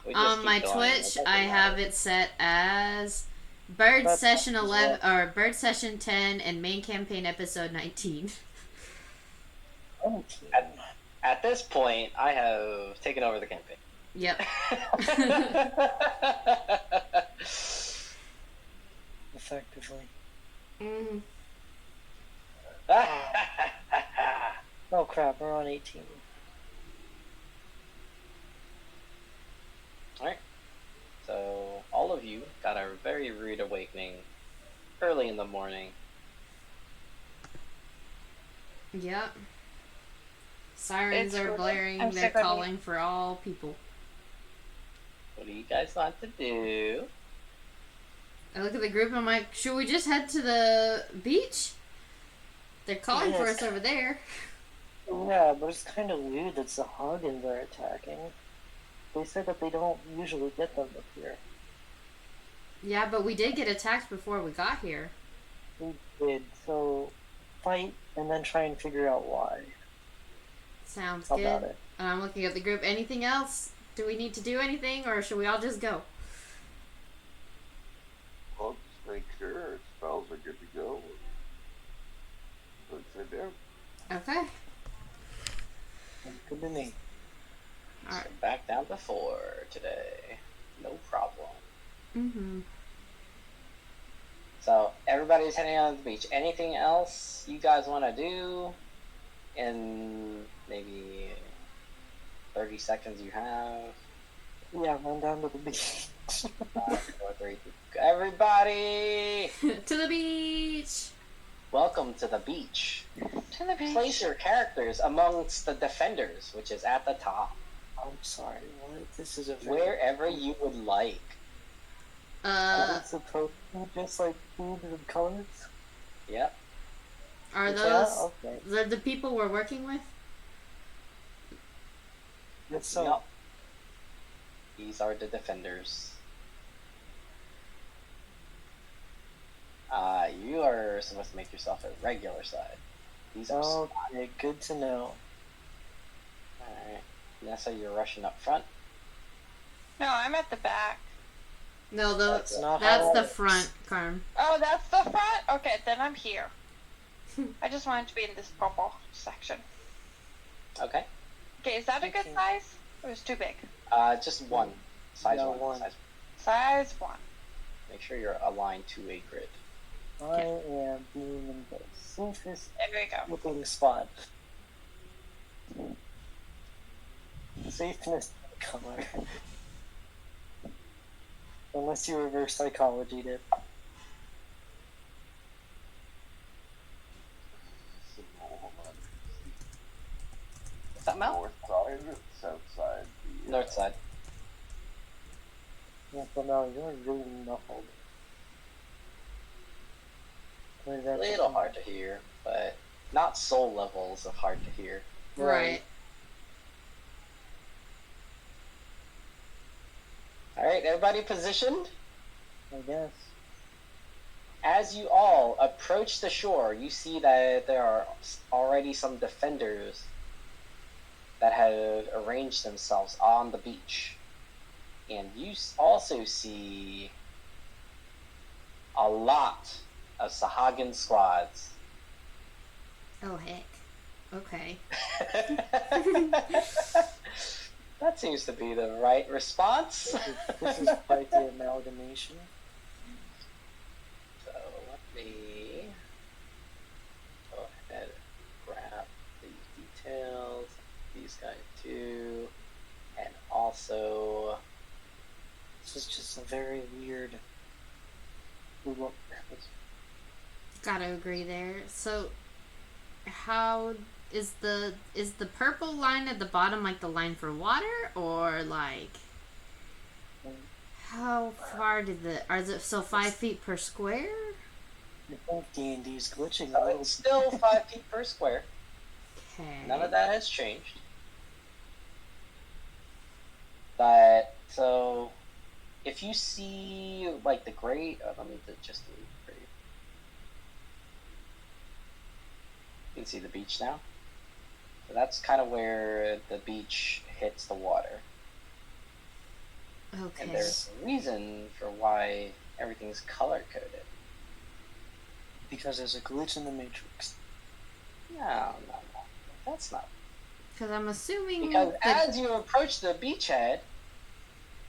We just On my keep going. It Twitch, I doesn't have matter. it set as Bird That's Session as well. 11 or Bird Session 10 and Main Campaign Episode 19. I'm team. At this point, I have taken over the campaign. Yep. Effectively. Mm. Oh crap, we're on 18. Alright. So, all of you got a very rude awakening early in the morning. Yep. Sirens It's are rude. blaring. I'm They're sick of calling for all people. What do you guys want to do? I look at the group and I'm like, should we just head to the beach? They're calling for us over there. Yeah, but it's kind of weird that Sahagins are attacking. They said that they don't usually get them up here. Yeah, but we did get attacked before we got here. We did, so fight and then try and figure out why. Sounds How good. about it? And I'm looking at the group. Anything else? Do we need to do anything or should we all just go? Well, just make sure our spells are good to go. Let's sit down. Okay. Good to me. Alright. So back down to 4 today. No problem. Mm-hmm. So, everybody's heading out to the beach. Anything else you guys want to do in maybe 30 seconds you have? Yeah, run down to the beach. 5, 4, 3, 2. Everybody! To the beach! Welcome to the beach. To the beach. Place your characters amongst the defenders, which is at the top. I'm sorry, what? This is a very... Wherever you would like. It's supposed to be just like food and colors? Yep. Are Yeah, those okay. the people we're working with? Yes, so... Yep. These are the defenders. You are supposed to make yourself a regular side. These are Okay, good to know. Alright. Nessa, you're rushing up front. No, I'm at the back. No, That's not that's how the it front, Carm. Oh, that's the front? Okay, then I'm here. I just wanted to be in this purple section. Okay. Okay, is that a good Okay. size? It was too big. Just one. Size Yeah, one. one. Size 1. Make sure you're aligned to a grid. I am being in the safest There we go. looking spot. Safeness color. Unless you reverse psychology it. So, hold on. What's that, Mel? North side, south side. The, North side. Yeah, but no, you're really muffled. Where's A that little different? hard to hear, but not soul levels of hard to hear. Right. Alright, everybody positioned? I guess. As you all approach the shore, you see that there are already some defenders that have arranged themselves on the beach. And you also see a lot of Sahagin squads. Oh, heck. Okay. That seems to be the right response. This is quite the amalgamation. So let me go ahead and grab these details, these guys too, and also This is just a very weird look. Gotta agree there. So, how is the purple line at the bottom like the line for water, or like how far did are the 5 feet per square? I think D&D's glitching a so little. it's still 5 feet per square. Okay. None of that has changed. But so if you see like the great, let me just delete for you. You can see the beach now. So that's kind of where the beach hits the water. Okay. And there's a reason for why everything's color coded. Because there's a glitch in the matrix. No. That's not. Because I'm assuming Because that as you approach the beachhead,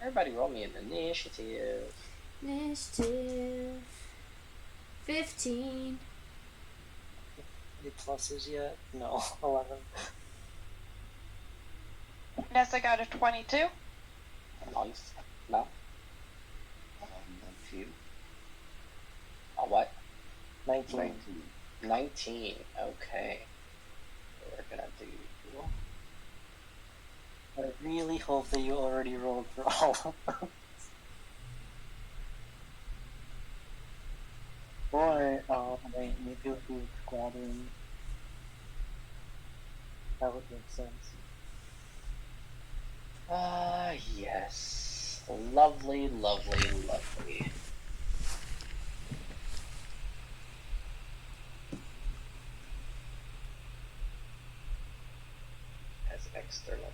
everybody roll me an initiative. initiative 15. Any pluses yet? No, 11. Nessa got a 22. Nice. No? 19. A what? 19. 19. 19. Okay. We're gonna do. I really hope that you already rolled for all of them. Or, wait, maybe we'll do squadron. That would make sense. Ah, yes. Lovely, lovely, lovely. As external.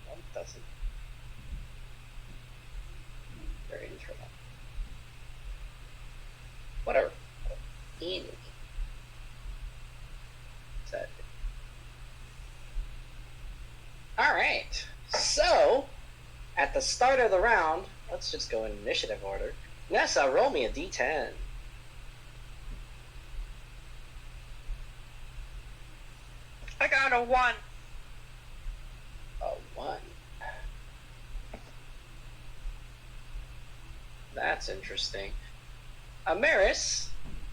No, it doesn't. They're internal. Whatever. In. Is that it? Alright. So, at the start of the round, let's just go in initiative order. Nessa, roll me a d10. I got a 1. A 1. That's interesting. Amaris,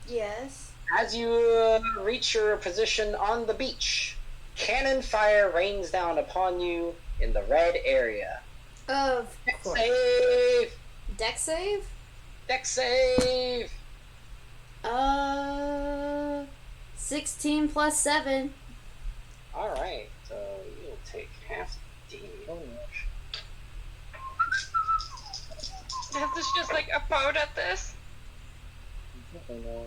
Yes. as you reach your position on the beach, cannon fire rains down upon you in the red area. Of Deck course. save! Deck save? Deck save! 16 plus 7. Alright, so you'll take half damage. Nessa's just like a boat at this.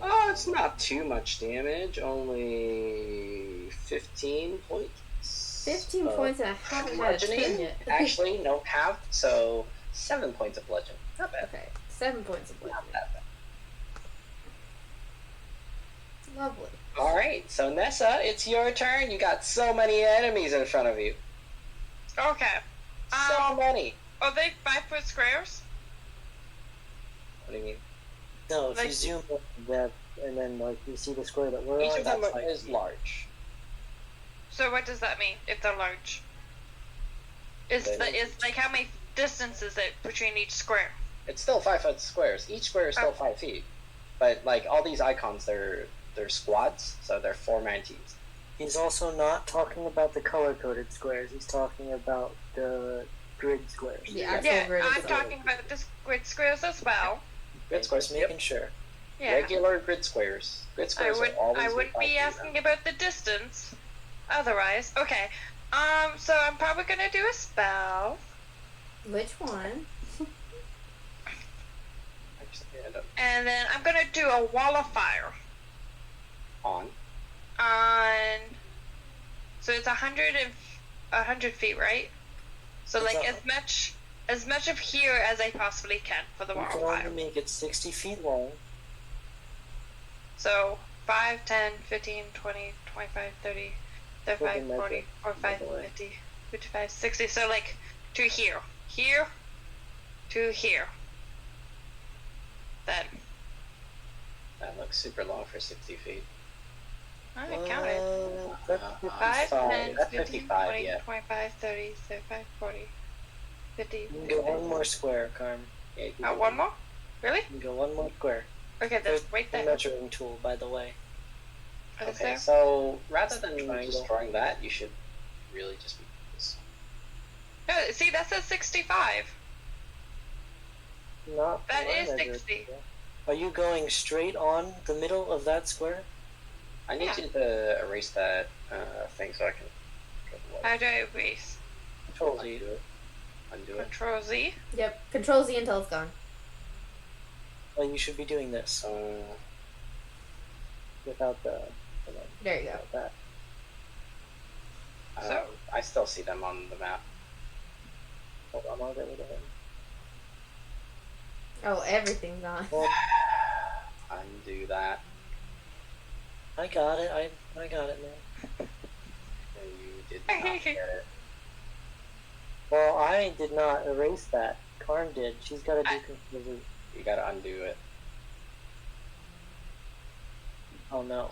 Oh, it's not too much damage, only 15 points. 15 of points. I haven't had a turn bludgeoning. yet. Actually, no, halved, so 7 points of bludgeoning. Not bad. Okay, 7 points of Not bludgeoning. that bad. Lovely. Alright, so Nessa, it's your turn. You got so many enemies in front of you. Okay. So many. Are they 5-foot squares? What do you mean? No, if you Like- zoom on that, and then like you see the square that we're Each on, of them that's like is large. So what does that mean if they're large? Is like how many distance is it between each square? It's still 5-foot squares. Each square is still 5 feet. But like all these icons, they're squads, so they're 4-man teams. He's also not talking about the color-coded squares. He's talking about the grid squares. The actual Yeah, grid I'm is talking about the grid squares as well. Grid squares, Just making sure. Yeah. Regular grid squares. Grid squares are always I wouldn't be asking about the distance. Otherwise, okay. So I'm probably gonna do a spell, Which one? and then I'm gonna do a wall of fire on. on. So it's 100 feet, right? So It's like a- as much of here as I possibly can for the You wall can of only fire. make it 60 feet long. So 5, 10, 15, 20, 25, 30, 35, Open 40, measure, 45, by the way. 50, 55, 60. So like to here. Here to here. Then. That looks super long for 60 feet. I counted. That's 5, 10, That's 15, 55, 20, yeah. 25, 30, 35, 40, 50. You can go one more square, Carm. Yeah, you can do One more? Really? You can go one more square. Okay, then There's wait a there. measuring tool, by the way. Is Okay, there? so rather than Triangle. destroying that, you should really just be this. No, see, that says 65. Not That my is measuring 60. tool. Are you going straight on the middle of that square? I need Yeah. you to erase that thing so I can go to what? How do I erase? Control Undo Z. it. Undo it. Control Z. Yep. Control Z until it's gone. Well, you should be doing this without the. There you go. Without that. Uh, So- I still see them on the map. Hold on, I'll get rid of him. Oh, everything's gone. Well, Undo that. I got it. I got it, man. And you did not get it. Well, I did not erase that. Karn did. She's got to do completely. You gotta undo it. Oh no.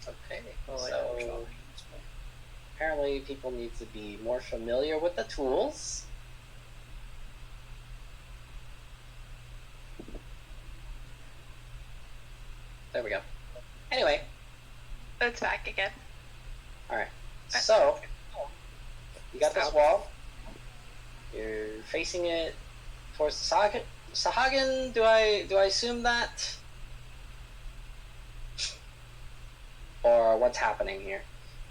Okay. Oh, So apparently people need to be more familiar with the tools. There we go. Anyway, It's back again. alright. So, you got this wall. You're facing it towards the Sahagin. Do I assume that? Or what's happening here?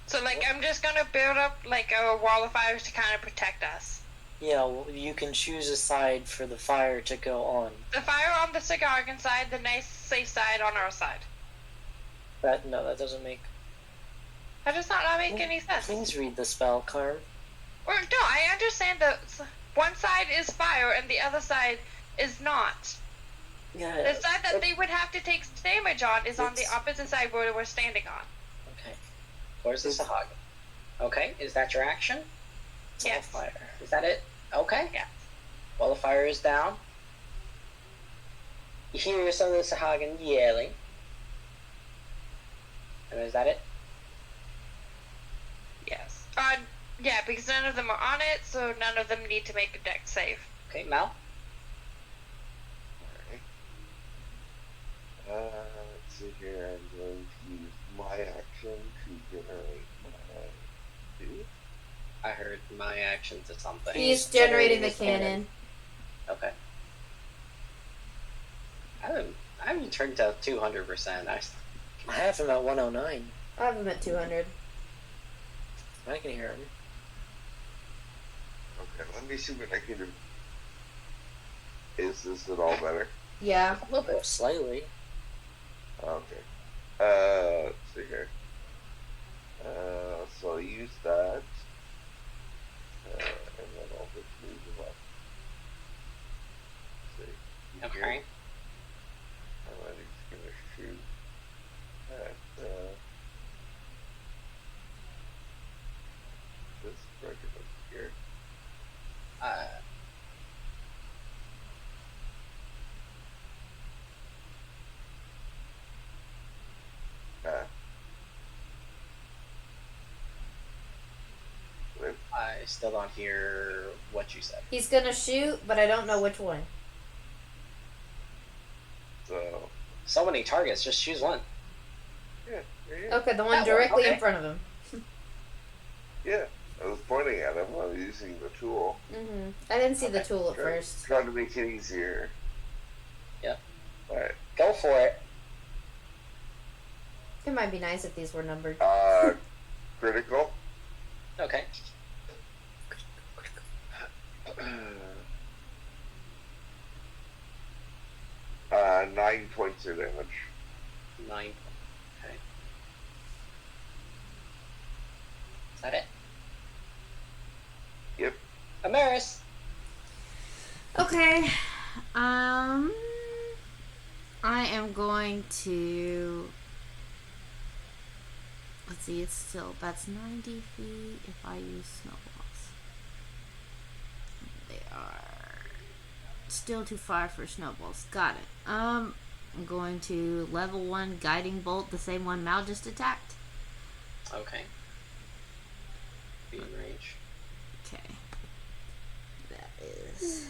So, like, I'm just gonna build up, like, a wall of fires to kind of protect us. Yeah, well, you can choose a side for the fire to go on. The fire on the Sahagin side, the nice, safe side on our side. That doesn't make. That does not make any sense. Please read the spell, Karn. Or, no, I understand that one side is fire and the other side is not. Yeah. The side that they would have to take damage on is on the opposite side where we're standing on. Okay. Towards the Sahagin. Okay, is that your action? It's all Yes. fire. Is that it? Okay. Yeah. Well, the fire is down. You hear some of the Sahagin yelling. And is that it? Yes. Yeah, because none of them are on it, so none of them need to make a deck save. Okay, Mal? Alright. Let's see here. I'm going to use my action to generate my two. I heard my action to something. He's generating the cannon. Okay. I haven't turned to 200%. I have him at 109. I have him at 200. I can hear him. Okay, let me see what I can do. Is this at all better? Yeah. A little bit, slightly. Okay. Let's see here. So I'll use that. And then I'll just move them up. Let's see. Okay. I'm just gonna shoot at this record here. I still don't hear what you said. He's gonna shoot, but I don't know which one. So So many targets, just choose one. yeah, there you go. Okay, the one That one, directly okay. in front of him. Yeah, I was pointing at him while using the tool. Mm-hmm. I didn't see the Okay, tool at Try- first. Trying to make it easier. Yep. Alright. Go for it. It might be nice if these were numbered. Critical. Okay. 9 points of damage. 9. Okay. Is that it? Yep. Amaris. Okay. I am going to. Let's see, it's still. That's 90 feet if I use snowballs. They are still too far for snowballs. Got it. I'm going to level 1 guiding bolt, the same one Mal just attacked. Okay. Be in range. Okay. That is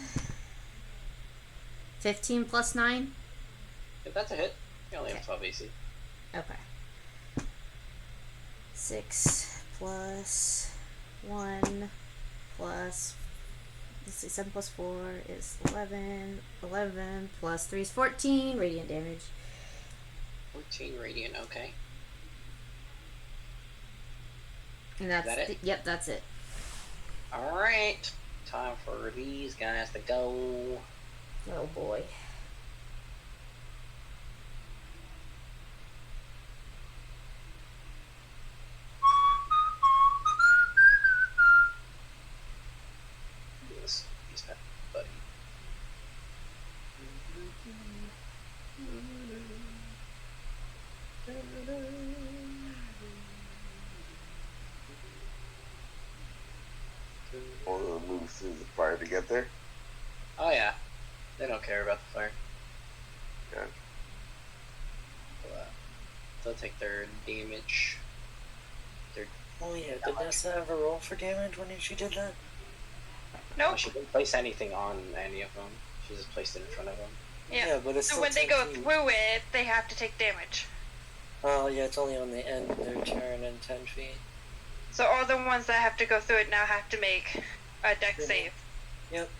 15 plus 9. If that's a hit, you only have Okay. 12 AC. Okay. 6 plus 1 plus. Let's see, 7 plus 4 is 11. 11 plus 3 is 14 radiant damage. 14 radiant, okay. And that's that it? Yep, that's it. Alright. Time for these guys to go. Oh boy. get there? Oh yeah, they don't care about the fire. Yeah. They'll take their damage. Oh yeah, did Nessa have a roll for damage when she did that? Nope. She didn't place anything on any of them. She just placed it in front of them. Yeah. But it's So still when they 10 go feet. through it, they have to take damage. Oh yeah, it's only on the end of their turn and 10 feet. So all the ones that have to go through it now have to make a deck Yeah. save. Yep.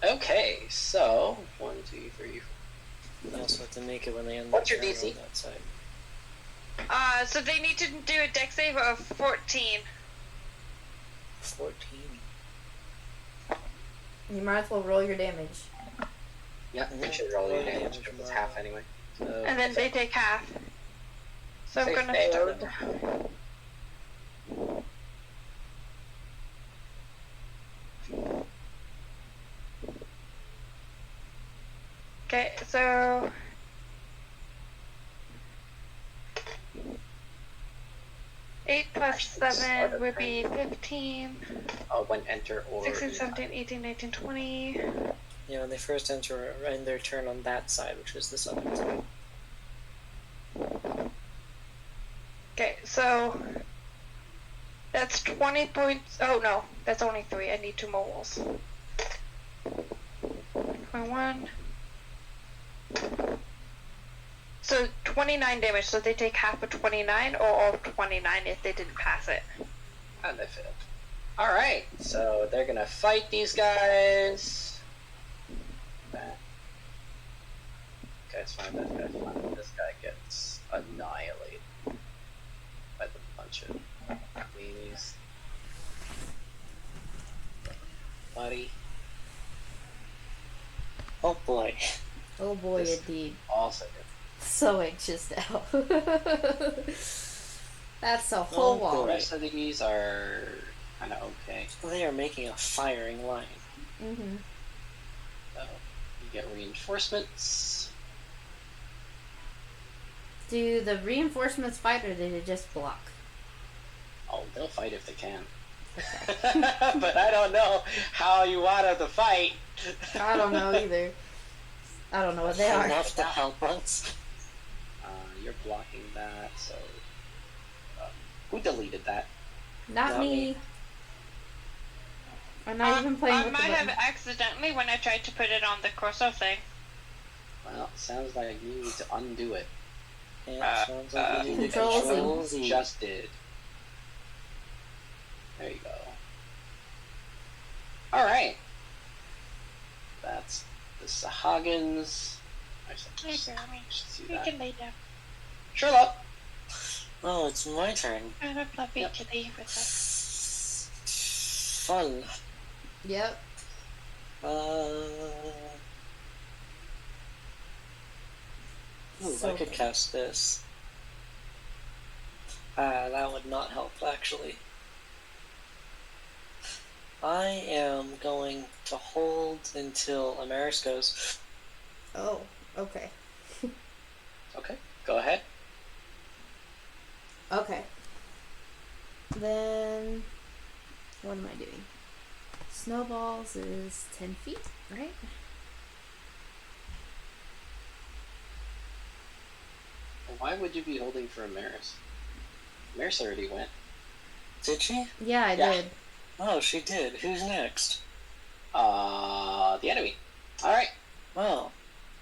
Okay, so 1, 2, 3, 4. They also have to make it when they end What's their your turn DC? on that side. So they need to do a deck save of 14. 14. You might as well roll your damage. Yeah, Mhm. you should roll your Roll damage damage because it's tomorrow. half anyway. So, And then they take half. So I'm Say gonna failed. start. Okay, so 8 plus 7 would be 15, when enter or 16, 17, 18, 19, 20. Yeah, when they first end their turn on that side, which is this other side. Okay, so that's 20 points. Oh no, that's only 3. I need 2 more rolls. 21. So 29 damage, so they take half of 29 or all of 29 if they didn't pass it. And they failed. Alright, so they're gonna fight these guys. Okay, it's fine, that guy's fine. This guy gets annihilated by the bunch of these. Buddy. Oh boy. Oh boy, This- indeed. Also good. So anxious now. That's a whole Oh, The wall. boy. rest of these are kind of okay. They are making a firing line. Mm-hmm. So you get reinforcements. Do the reinforcements fight or do they just block? Oh, they'll fight if they can. Okay. But I don't know how you want them to fight. I don't know either. I don't know what they are. Enough to help us. You're blocking that, so... who deleted that? Not Not me. me. I'm not even playing I with might the have button. accidentally when I tried to put it on the Corso thing. Well, sounds like you need to undo it. Yeah, sounds like we need to Control Z. Control Z. Just did. There you go. Alright. That's the Sahagins. I Hey, should Jeremy. see You that. can lay down. Sherlock! Oh, it's my turn. I have a fluffy Yep. kitty with us. Fun. Yep. Ooh, So I could good. cast this. That would not help, actually. I am going to hold until Amaris goes. Oh, okay. Okay, go ahead. Okay. Then, what am I doing? Snowballs is 10 feet, right? Why would you be holding for Amaris? Amaris already went. Did she? Yeah, I Yeah. did. Oh, she did. Who's next? The enemy. Alright. Oh.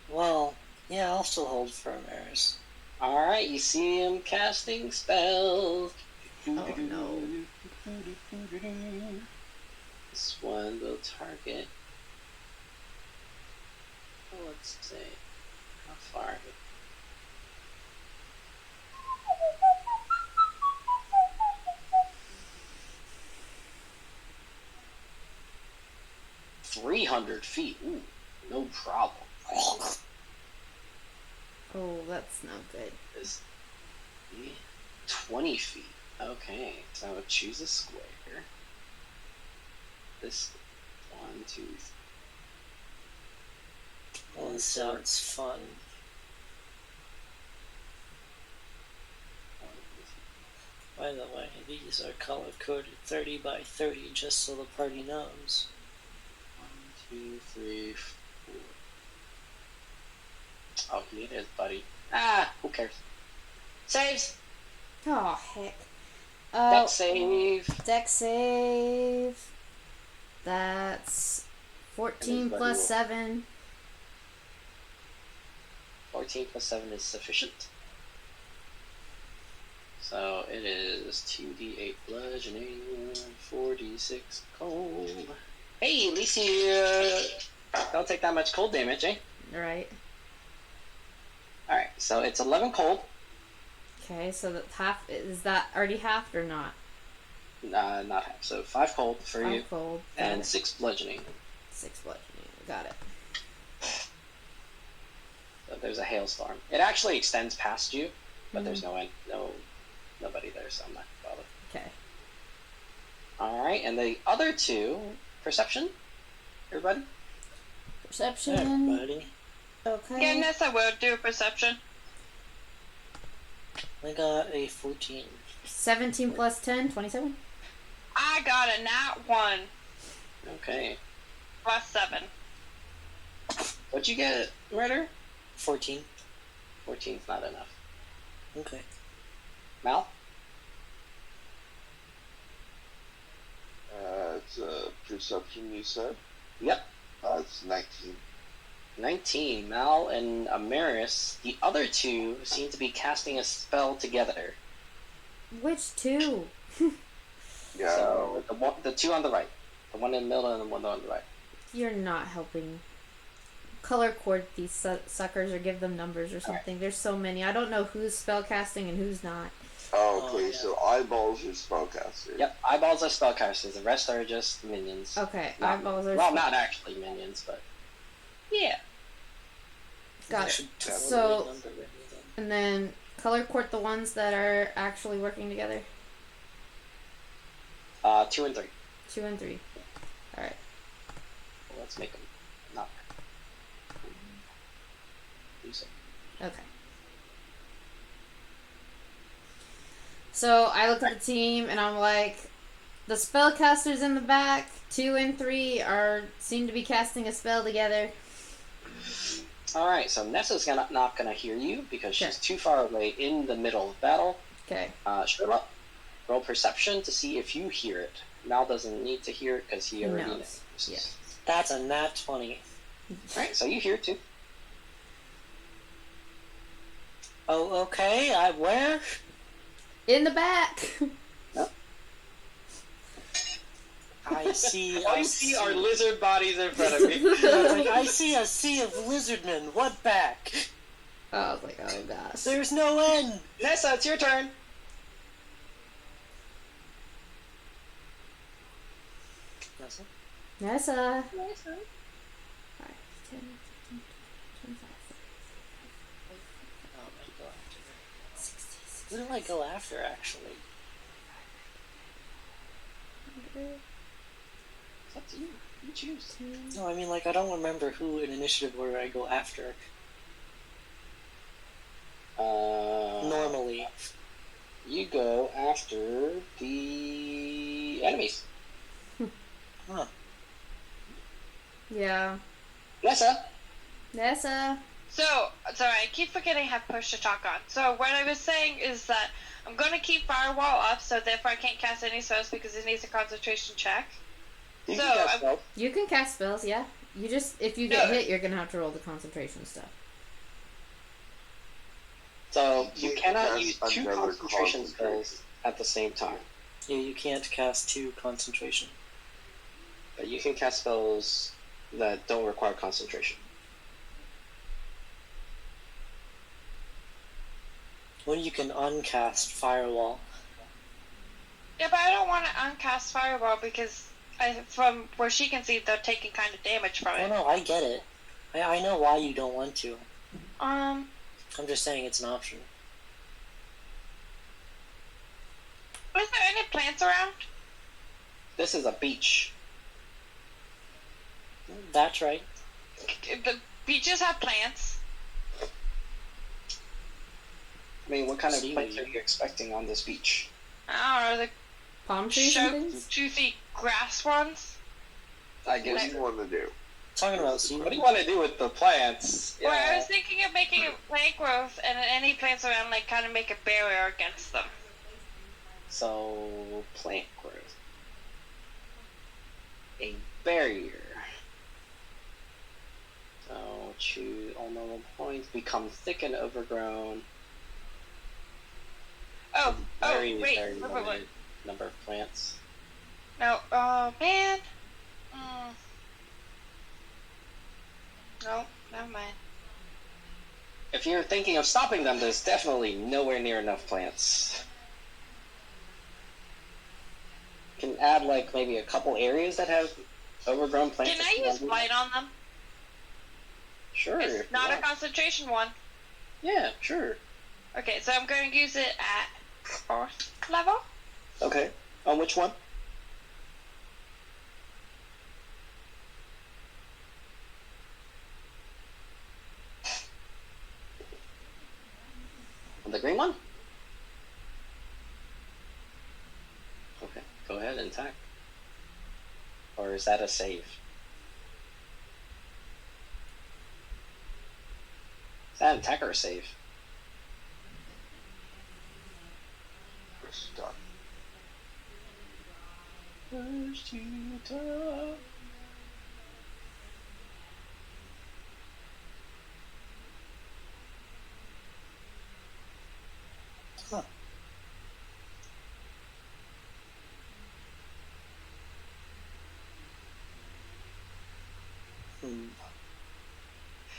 Well, yeah, I'll still hold for Amaris. Alright, you see him casting spells. Oh, no. This one will target. Let's see. How far? 300 feet. Ooh, no problem. Oh, that's not good. Is 20 feet. Okay, so I would choose a square. This 1, 2, 3. Well, this sounds fun. By the way, these are color coded 30 by 30 just so the party knows. 1, 2, 3, 4. Oh, he is, buddy. Ah, who cares? Saves! Oh, heck. Deck save! Deck save. That's 14 And his plus buddy 7. 14 plus 7 is sufficient. So it is 2d8 bludgeoning, 4d6 cold. Hey, at least you don't take that much cold damage, eh? Right. Alright, so it's 11 cold. Okay, so that's half. Is that already halved or not? Not half. So 5 cold for you, 5 cold. Got and it. 6 bludgeoning. 6 bludgeoning. Got it. So there's a hailstorm. It actually extends past you, but there's nobody there, so I'm not gonna bother. Okay. Alright, and the other two, perception? Everybody? Perception. Everybody. Okay. Yeah, Nessa will do perception. I got a 14. 17 plus 10, 27. I got a nat 1 Okay. plus 7. What'd you get, Murder? 14. 14's not enough. Okay. Mal? It's a perception, you said? Yep. It's 19. 19. Mal and Amaris, the other two seem to be casting a spell together. Which two? Yeah. So, the two on the right. The one in the middle and the one on the right. You're not helping. Color code these suckers or give them numbers or something. There's so many. I don't know who's spellcasting and who's not. Oh, okay, yeah. so eyeballs are spellcasters. Yep, eyeballs are spellcasters. The rest are just minions. Okay, Not- eyeballs are. Well, not actually minions, but... Yeah. Got I it. should totally So, remember any of them. and then color court the ones that are actually working together. 2 and 3. 2 and 3. All right. Well, let's make them not... Do so. Okay. So I look at the team and I'm like, the spellcasters in the back, 2 and 3 seem to be casting a spell together. Alright, so Nessa's not gonna hear you because she's Okay. too far away in the middle of battle. Okay. Sherlock, roll perception to see if you hear it. Mal doesn't need to hear it because he already knows. knows. Yeah. That's a nat 20. Alright, so you hear it too. Oh, okay. Where? In the back. I see. All you see are lizard bodies in front of me. I see a sea of lizardmen. What back? I was like, oh gosh. There's no end. Nessa, it's your turn. Nessa? Nessa. 5, 10, 15, 25, Oh, I go after her. 60, Who do I go after, actually? It's up to you. You choose. No, I mean, like, I don't remember who in initiative order I go after. Normally. You go after the enemies. Huh. Yeah. Nessa. Nessa. So, sorry, I keep forgetting I have push to talk on. So, what I was saying is that I'm going to keep Firewall up, so therefore I can't cast any spells because it needs a concentration check. You So, can cast I'm- spells. You can cast spells, yeah. You just, if you get No. hit, you're gonna have to roll the concentration stuff. So You you can't cannot cast use 2 another concentration concentration. spells at the same time. Yeah, you can't cast 2 concentration. But you can cast spells that don't require concentration. Well, you can uncast Firewall. Yeah, but I don't want to uncast Fireball because from where she can see, they're taking kind of damage from Oh it. no, I get it. I know why you don't want to. Um, I'm just saying it's an option. is there any plants around? This is a beach. That's right. The beaches have plants. I mean, what kind of Seaweed. plants are you expecting on this beach? I don't know, the Palm trees and sharp, things? toothy grass ones. I What guess. do you want to do? Talking about seed. What do you want to do with the plants? Well, I was thinking of making a plant growth and any plants around, like, kind of make a barrier against them. So, plant growth. A barrier. So, choose all normal points, become thick and overgrown. Oh, Very, wait, very wait. limited number of plants. No, oh, man. No, never mind. If you're thinking of stopping them, there's definitely nowhere near enough plants. Can add like maybe a couple areas that have overgrown plants. Can I use light on them? Sure. if It's you not a want. concentration one. Yeah, sure. Okay, so I'm going to use it at 4th level. Okay. On which one? On the green one? Okay, go ahead and attack. Or is that a save? Is that an attack or a save? We're stuck. First to talk. Huh.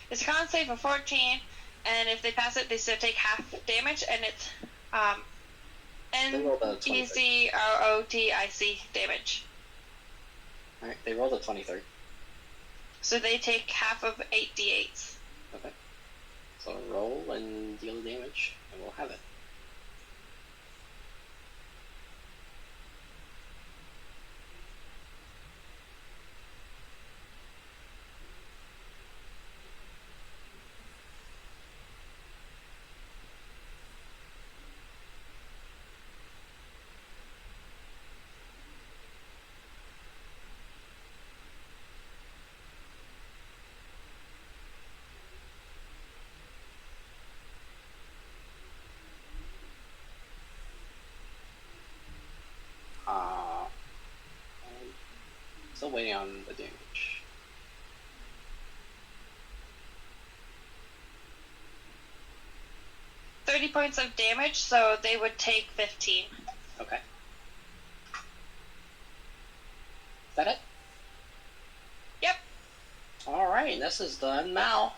It's a con save of 14, and if they pass it, they still take half damage, and it's They rolled a 23. NECROTIC damage. Alright, they rolled a 23. So they take half of 8d8s. Okay. So roll and deal the damage, and we'll have it. Still waiting on the damage. Thirty points of damage, so they would take 15. Okay. Is that it? Yep. Alright, this is done now.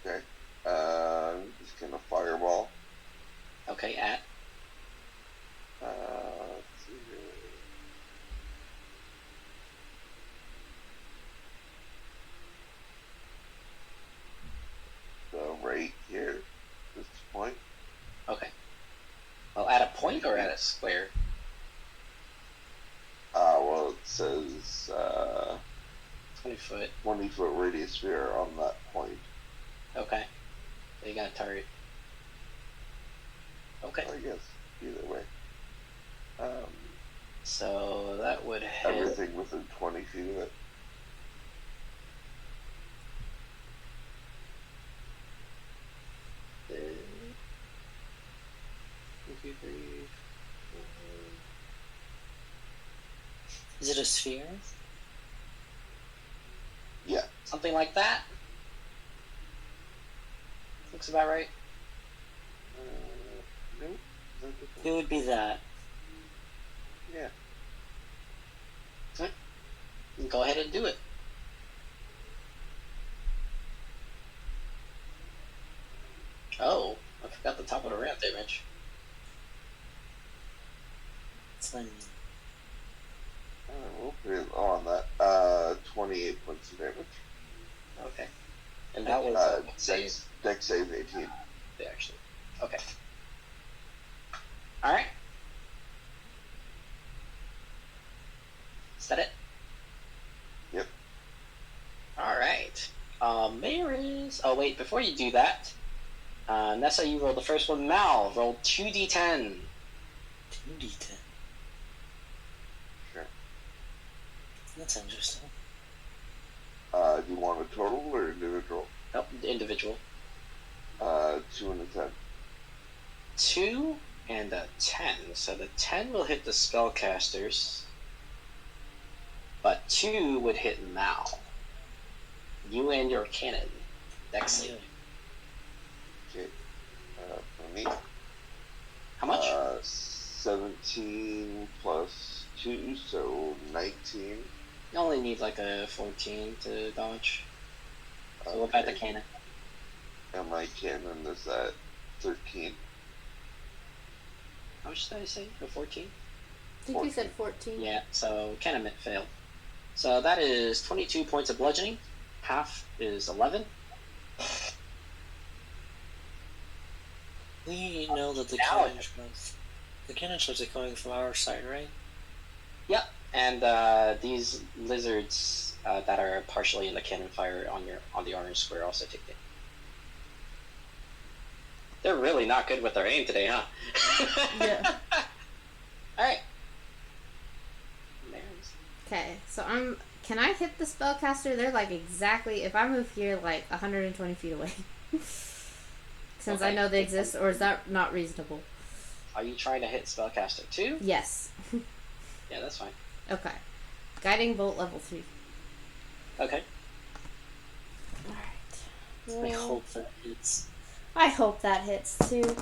Okay. Just gonna fireball. Okay, at. Let's see here. So right here, this point. Okay. Well, at a point or at a square? Well, it says 20 foot. 20-foot radius sphere on that point. Okay. So you got a target. Okay. I guess either way. So that would hit. Everything within 20 feet of it. One, two, three, four. Is it a sphere? Yeah. Something like that. Looks about right. Nope. Is that different? It would be that. Yeah. Go ahead and do it. Oh, I forgot the top of the ramp damage. It's like We'll put it on that. 28 points of damage. Okay. And that was save. Dex save 18. Actually. Okay. Alright. Is that it? Yep. Alright. Maris. Oh, wait, before you do that, Nessa, you rolled the first one. Mal, roll 2d10. 2d10. Sure. That's interesting. Do you want a total or individual? Nope, individual. 2 and a 10. 2 and a 10. So the 10 will hit the spellcasters, but 2 would hit Mal. You and your cannon. Dex save. Okay. For me, How much? 17 plus 2, so 19. You only need like a 14 to dodge. So what about the cannon? And my cannon is at 13. How much did I say? A 14? I think you said 14. Yeah, so cannon failed. So that is 22 points of bludgeoning. Half is 11. We know that the Now cannon shots are coming from our side, right? Yep, and these lizards that are partially in the cannon fire on the orange square also take it. They're really not good with their aim today, huh? Yeah. Alright. Okay, so can I hit the spellcaster? They're like exactly, if I move here, like 120 feet away. Since I Okay. know they exist, or is that not reasonable? Are you trying to hit spellcaster 2? Yes. Yeah, that's fine. Okay. Guiding bolt level 3. Okay. Alright. I hope that hits. I hope that hits too.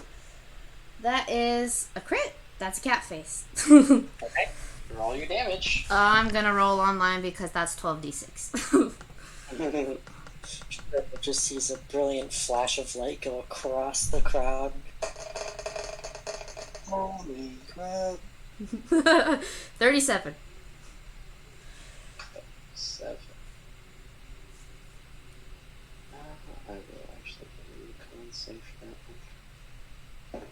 That is a crit. That's a cat face. Okay. Roll your damage. I'm gonna roll online because that's 12d6. Trevor just sees a brilliant flash of light go across the crowd. Holy crap. 37. 7. I will actually give you a con save for that one.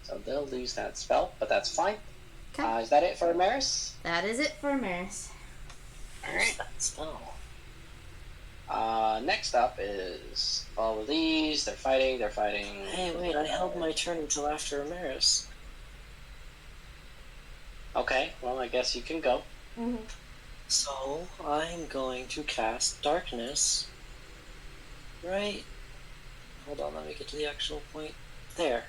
So they'll lose that spell, but that's fine. Okay. Is that it for Maris? That is it for Maris. Alright. That spell. Next up is all of these. They're fighting. Hey, wait, I held my turn until after Amaris. Okay, well, I guess you can go. Mm-hmm. So, I'm going to cast Darkness. Right. Hold on, let me get to the actual point. There.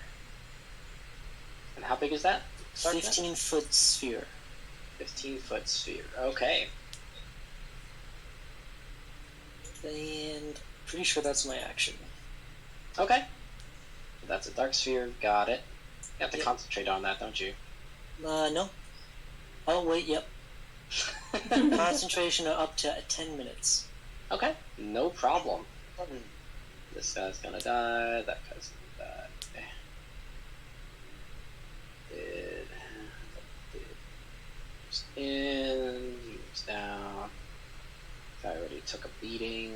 And how big is that? 15-foot sphere. 15-foot sphere. Okay. And pretty sure that's my action. Okay. That's a dark sphere. Got it. You have to Yep. concentrate on that, don't you? No. Oh, wait, yep. Concentration up to 10 minutes. Okay. No problem. This guy's gonna die. That guy's gonna die. Did. Moves in. Moves down. Guy already took a beating.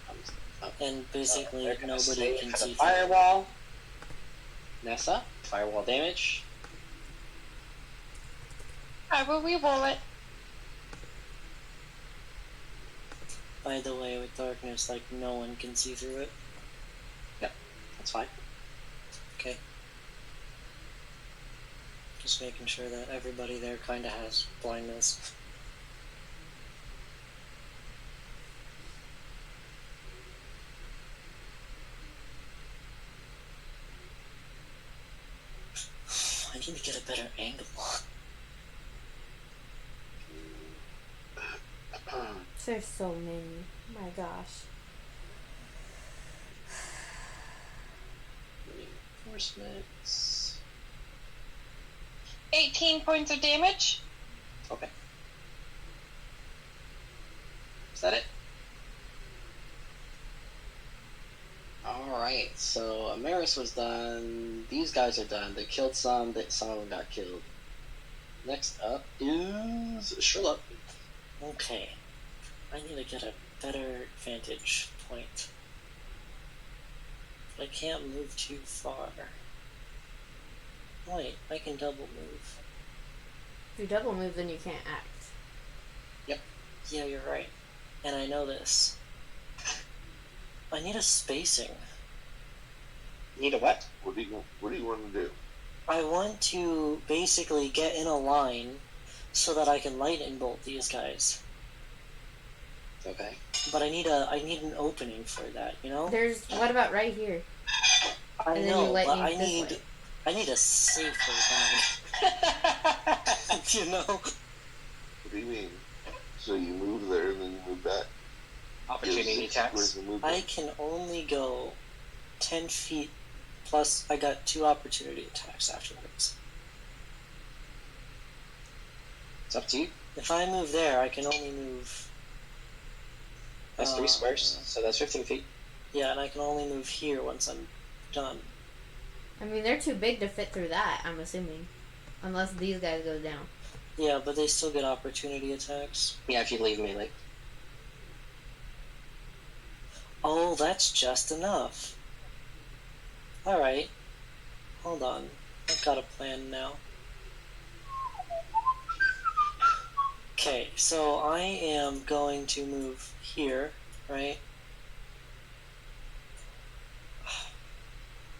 Comes up. And basically, They're gonna nobody stay can for the see through. firewall. Nessa, firewall damage. I will re-roll it. By the way, with Darkness, like, no one can see through it. That's fine. Okay. Just making sure that everybody there kinda has blindness. I need to get a better angle. There's so many. My gosh. Reinforcements. 18 points of damage. Okay. Is that it? Alright, so Amaris was done. These guys are done. They killed some, some of them got killed. Next up is Sherlock. Okay. I need to get a better vantage point. I can't move too far. Wait, I can double move. If you double move, then you can't act. Yeah, you're right. And I know this. I need a spacing. Need a what? What do you want to do? I want to basically get in a line so that I can lightning bolt these guys. Okay. But I need an opening for that, you know? What about right here? I And then know, you lightning but this way. I need a safer line. You know? What do you mean? So you move there and then you move back? Opportunity Yes, attacks. where's the movement? I can only go 10 feet, plus I got 2 opportunity attacks afterwards. It's up to you. If I move there, I can only move... That's 3 squares, so that's 15 feet. Yeah, and I can only move here once I'm done. I mean, they're too big to fit through that, I'm assuming. Unless these guys go down. Yeah, but they still get opportunity attacks. Yeah, if you leave melee. Oh, that's just enough. Alright. Hold on. I've got a plan now. Okay, so I am going to move here, right?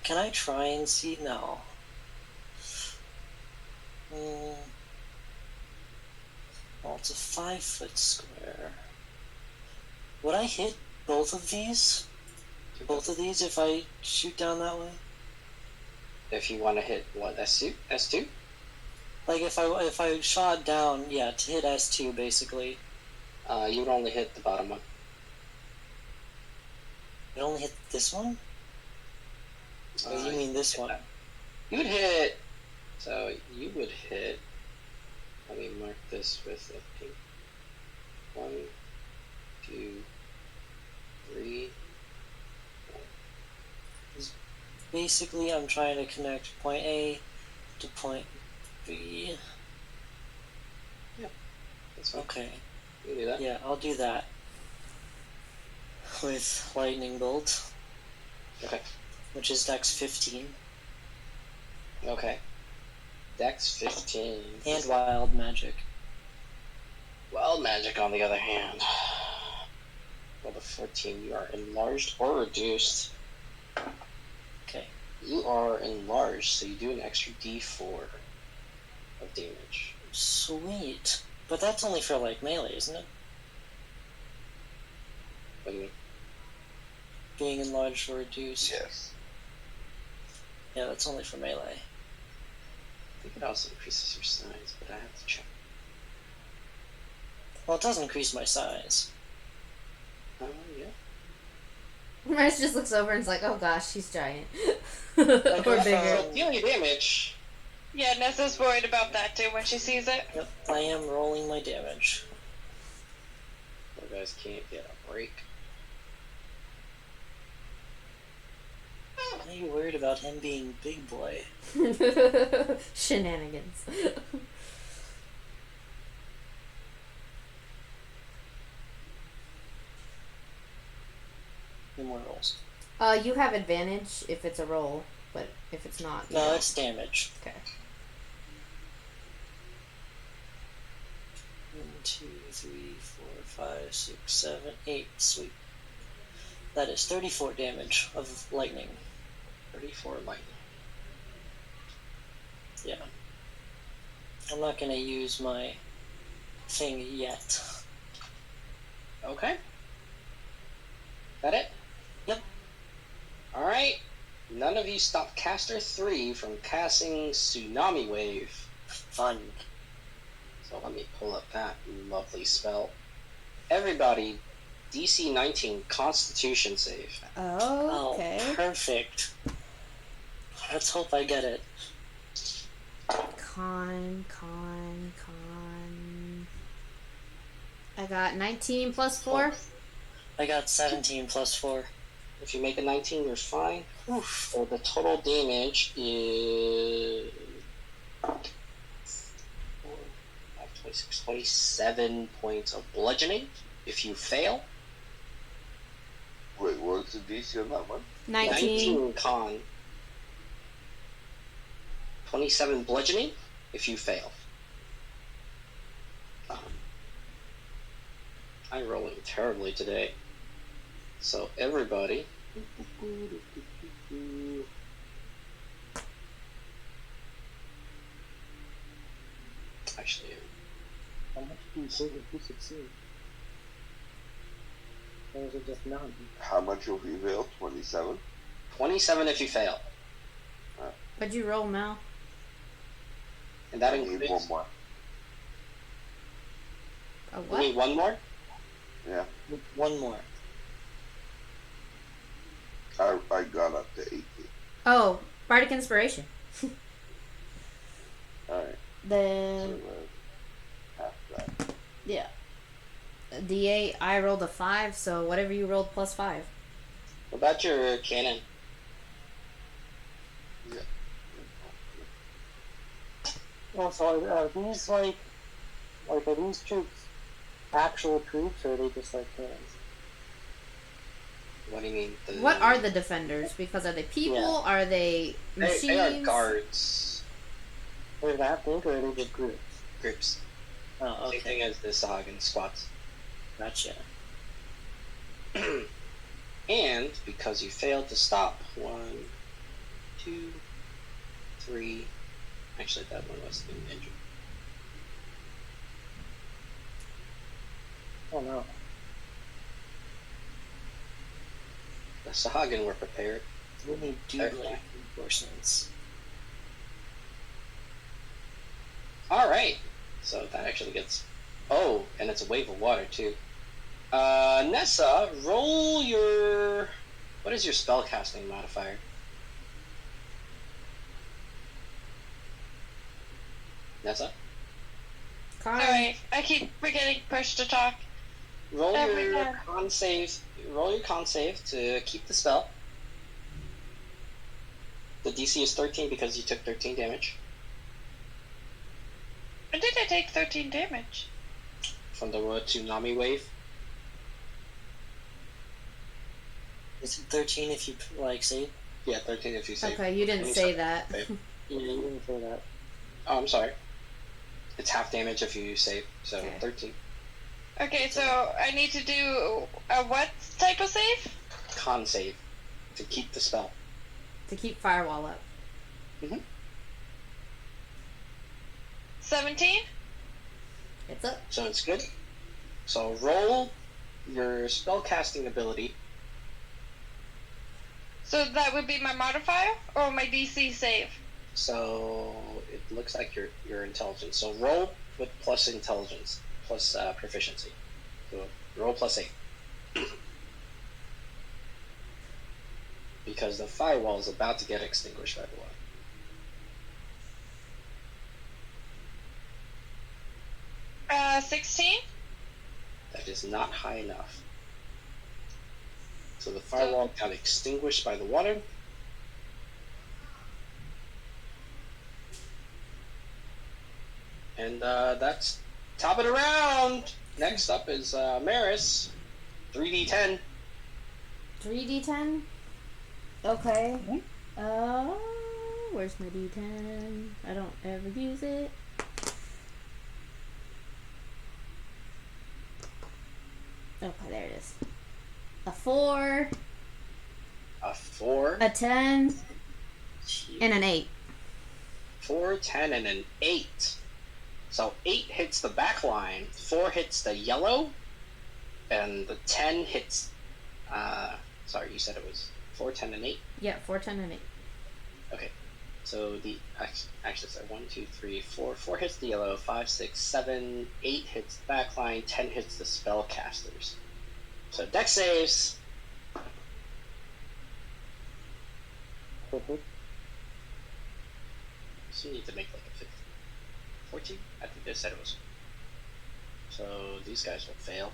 Can I try and see? No. Well, it's a 5-foot square. Would I hit both of these? Both of these if I shoot down that way? If you want to hit what, S2? S2? Like if I shot down, yeah, to hit S2 basically. You would only hit the bottom one. It only hit this one? Oh, you mean this one? You would hit. So you would hit. Let me mark this with a pink. 1, 2, 3. Basically, I'm trying to connect point A to point B. That's fine. Okay. You can do that. Yeah, I'll do that. With lightning bolt, Okay. which is dex 15, Okay. Dex 15. and wild magic. Wild magic, on the other hand. Well, the 14, you are enlarged or reduced. Okay. You are enlarged, so you do an extra d4 of damage. Sweet. But that's only for like melee, isn't it? What do you mean? Being enlarged or reduced. Yes. Yeah, that's only for melee. I think it also increases your size, but I have to check. Well, it does increase my size. Oh, yeah. Maris just looks over and is like, oh gosh, she's giant. Like, or if, bigger. So dealing damage. Yeah, Nessa's worried about that too when she sees it. Yep, I am rolling my damage. You guys can't get a break. Why are you worried about him being big boy? Shenanigans. 2 more rolls. You have advantage if it's a roll, but if it's not, you No, don't. it's damage. Okay. 1, 2, 3, 4, 5, 6, 7, 8. Sweet. That is 34 damage of lightning. 34 lightning. Yeah. I'm not gonna use my thing yet. Okay. That it? Yep. Alright. None of you stopped Caster 3 from casting Tsunami Wave. Fun. So let me pull up that lovely spell. Everybody, DC 19 Constitution save. Oh, okay. Oh, perfect. Let's hope I get it. Con. I got 19 plus 4. I got 17 plus 4. If you make a 19, you're fine. Oof. So the total damage is 27 points of bludgeoning. If you fail, Wait, what's the DC on that one? 19. con. 27 bludgeoning if you fail. I'm rolling terribly today. So everybody. Actually, How much do you think if you succeed? Or is it just none? How much will he fail? 27? 27 if you fail. What'd you roll, Mel? And that I need includes. one more. A You what? need one more? Yeah. One more. I got up to 18. Oh, Bardic Inspiration. Alright. So Then, half that. yeah. D8, I rolled a 5, so whatever you rolled plus 5. What about your cannon? Yeah. Also, are these are these troops actual troops, or are they just like cannons? What do you mean? What are the defenders? Because are they people? Are they machines? They are guards. Are that big, or are they just groups? Groups. Oh, Same okay. thing as the Sahagan squads. Gotcha. And because you failed to stop, 1, 2, 3. Actually, that one was injured. Oh no. The Sahagan were prepared. We need like reinforcements. Alright. So that actually gets. Oh, and it's a wave of water, too. Nessa, roll your. What is your spellcasting modifier? Nessa? Sorry, I keep forgetting push to talk. Roll Every your time. con save. Roll your con save to keep the spell. The DC is 13 because you took 13 damage When did I take 13 damage? from the tsunami wave. Is it 13 if you like save? Yeah, 13 if you save. Okay, you didn't say that. Save. Yeah, you didn't say that. Oh, I'm sorry. It's half damage if you save, so Okay. 13. Okay, so I need to do a what type of save? Con save to keep the spell. To keep Firewall up. 17? It's up. So it's good. So roll your spellcasting ability. So that would be my modifier or my DC save? So it looks like your intelligence. So roll with plus intelligence, plus proficiency. So roll plus 8. Because the firewall is about to get extinguished by the water. Uh, 16? That is not high enough. So the firewall got extinguished by the water. And that's top of the round. Next up is Maris. 3d10. 3d10? Okay. Where's my d10? I don't ever use it. Okay, there it is. A 4, A 4, a 10, and an 8. 4, 10, and an 8. So 8 hits the back line, 4 hits the yellow, and the 10 hits. Sorry, you said it was 4, 10, and 8? Yeah, 4, 10, and 8. Okay. So the. Actually, sorry, 1, 2, 3, 4. 4 hits the yellow, 5, 6, 7, 8 hits the back line, 10 hits the spellcasters. So dex saves. So you need to make like a 15. 14? I think they said it was. So these guys will fail.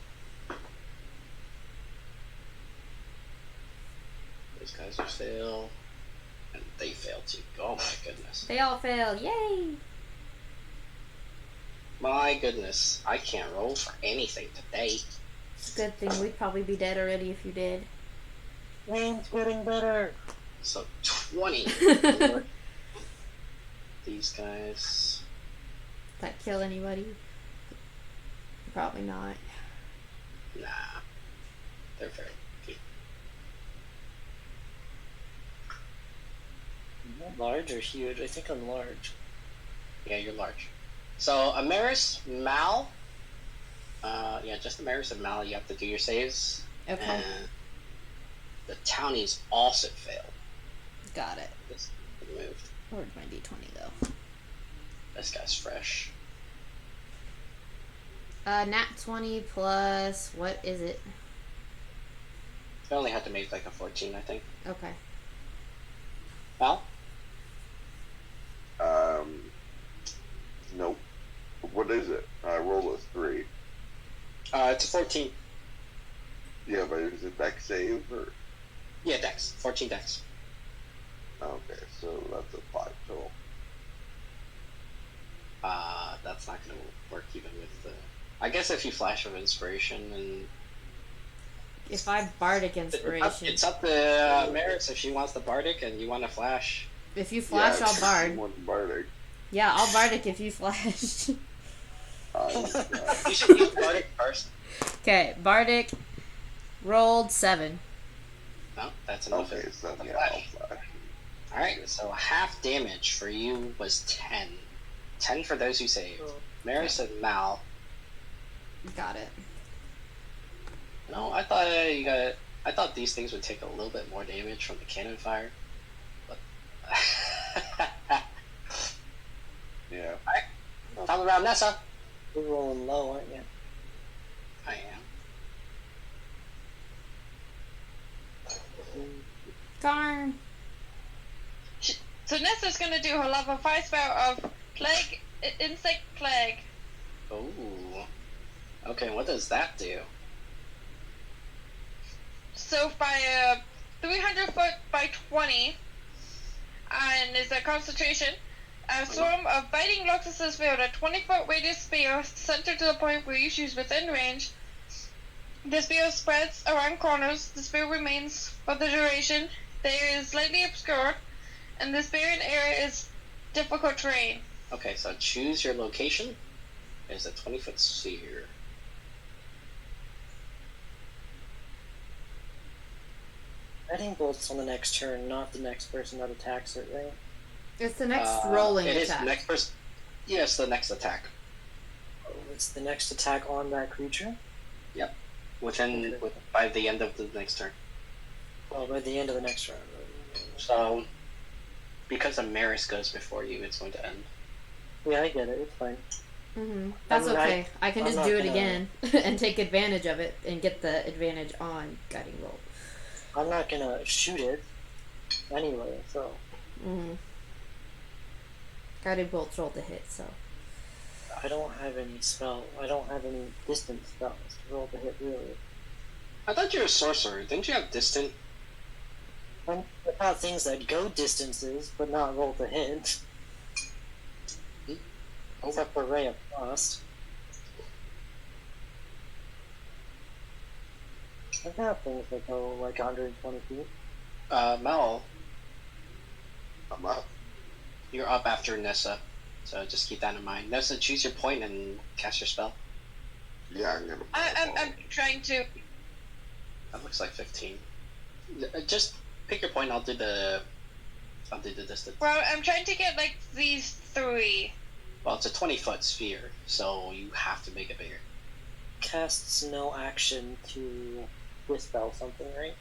Those guys will fail. And they fail too. Oh my goodness. They all fail. Yay! My goodness. I can't roll for anything today. It's a good thing we'd probably be dead already if you did. Game's getting better. So 20. These guys. That kill anybody? Probably not. Nah. They're very good. large or huge? I think I'm large. Yeah, you're large. So Amaris, Mal. Yeah, just Amaris and Mal. You have to do your saves. Okay. And the townies also failed. Got it. This moved. Where'd my d20 go? This guy's fresh. Nat 20 plus, what is it? I only had to make like a 14, I think. Okay. Mal? Nope. What is it? I rolled a 3. It's a 14. Yeah, but is it deck save or? Yeah, dex. 14 dex. Okay, so that's a 5 total. That's not gonna work even with the... I guess if you flash of inspiration and... If I Bardic Inspiration. It's up to Maris if she wants the Bardic and you want to flash. If you flash, Yeah, I'll Bard. One Bardic. Yeah, I'll Bardic if you flash. You should use Bardic first. Okay, Bardic rolled 7. No, that's enough. Okay, so for the yeah, flash. I'll flash. Alright, so half damage for you was 10. 10 for those who saved. Maris and Mal. Got it. No, I thought these things would take a little bit more damage from the cannon fire. But Yeah. Top around Nessa. You're rolling low, aren't you? I am. Darn. So Nessa's gonna do her level 5 spell of plague, insect plague. Ooh. Okay, what does that do? So by 300 foot by 20, and is a concentration, a swarm of biting locusts build a 20-foot radius spear centered to the point where you choose within range. The spear spreads around corners. The spear remains for the duration. The area is slightly obscured, and the spear in area is difficult terrain. Okay, so choose your location. There's a 20-foot sphere. Guiding bolt's on the next turn, not the next person that attacks it, right? It's the next rolling it attack. Is the next person. Yes, the next attack. Oh, it's the next attack on that creature? By the end of the next turn. Well, by the end of the next round. So, because Amaris goes before you, it's going to end. Yeah, I get it. It's fine. That's I'm okay. I can I'm just not do it gonna- again and take advantage of it and get the advantage on Guiding Bolt. I'm not gonna shoot it anyway, so. Guiding Bolt's rolled to hit, so. I don't have any I don't have any distance spells to roll to hit, really. I thought you were a sorcerer. Didn't you have distant? I've got things that go distances, but not roll to hit. Except for Ray of Frost. I've got things that go like 120 feet. Mel, I'm up. you're up after Nessa, so just keep that in mind. Nessa, choose your point and cast your spell. Yeah, I'm gonna. I'm trying to. That looks like 15. Just pick your point. I'll do the distance. Well, I'm trying to get like these 3. Well, it's a 20-foot sphere, so you have to make it bigger. Casts no action to dispel something, right?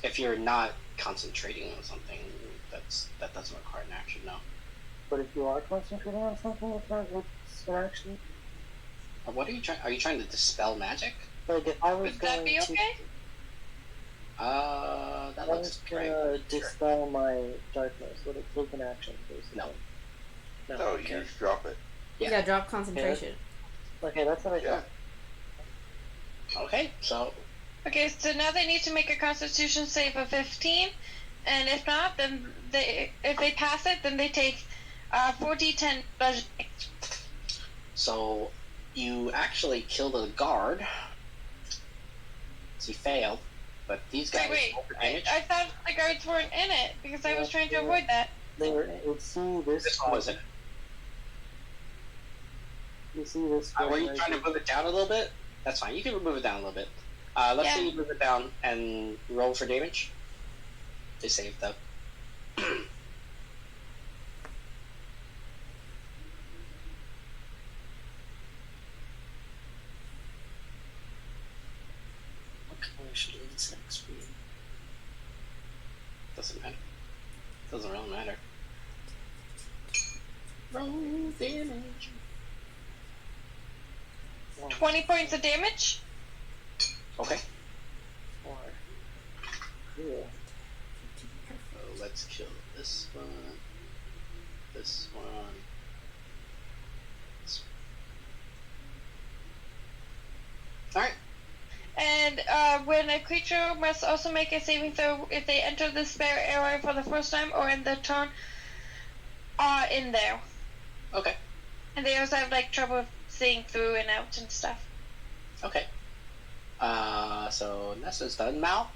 If you're not concentrating on something, that doesn't require an action. No. But if you are concentrating on something, it's not it's an action. What are you trying? Are you trying to dispel magic? Like if I was Would going that be okay? That I looks was great. gonna dispel my darkness, would it take an action, basically? No. No, you just drop it. Yeah. Yeah, drop concentration. Okay, that's what I Yeah. thought. Okay, so Okay, so now they need to make a Constitution save of 15, and if not, then if they pass it, then they take 4d10 bludgeoning. So you actually killed a guard. So he failed, but these guys Wait, damage. I thought the guards weren't in it because I was trying to avoid that. They were. Let's see this. This one was it. You see this? Were you trying to move it down a little bit? That's fine. You can move it down a little bit. Let's Yeah. say you move it down and roll for damage. They saved though. I should leave attack speed. Doesn't matter. Doesn't really matter. Roll damage. 20 points of damage. Okay. 4. Cool. So let's kill this one. This one. This one. Alright. And when a creature must also make a saving throw if they enter the spare area for the first time or in the turn are in there. Okay. And they also have like trouble seeing through and out and stuff. Okay. So Nessa's done. Mal?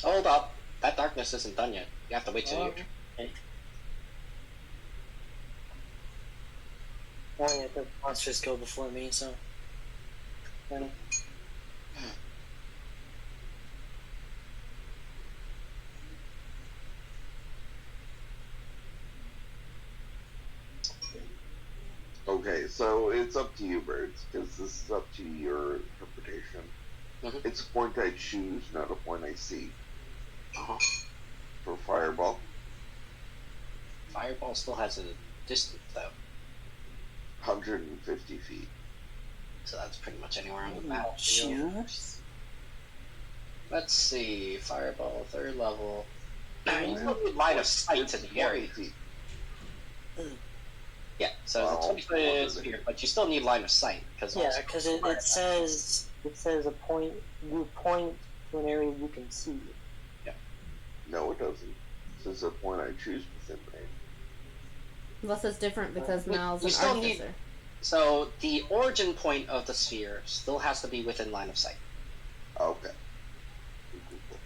Hold up. That darkness isn't done yet. You have to wait till your turn. Okay. Oh yeah, the monsters go before me, so. Yeah. Okay, so it's up to you, birds, because this is up to your interpretation. Mhm. It's a point I choose, not a point I see. Uh-huh. For fireball, Fireball still has a distance, though. 150 feet. So that's pretty much anywhere on the battlefield. Choose? Let's see. Fireball, 3rd level. You still need line of sight to the area. 20 feet. Yeah, so it's a Well, 20-foot sphere, but you still need line of sight. Yeah, because it says a point. You point to an area you can see. No, it doesn't. It says a point I choose within range. Unless it's different because We- Mal's we an still need- artificer. So the origin point of the sphere still has to be within line of sight. Okay. Cool.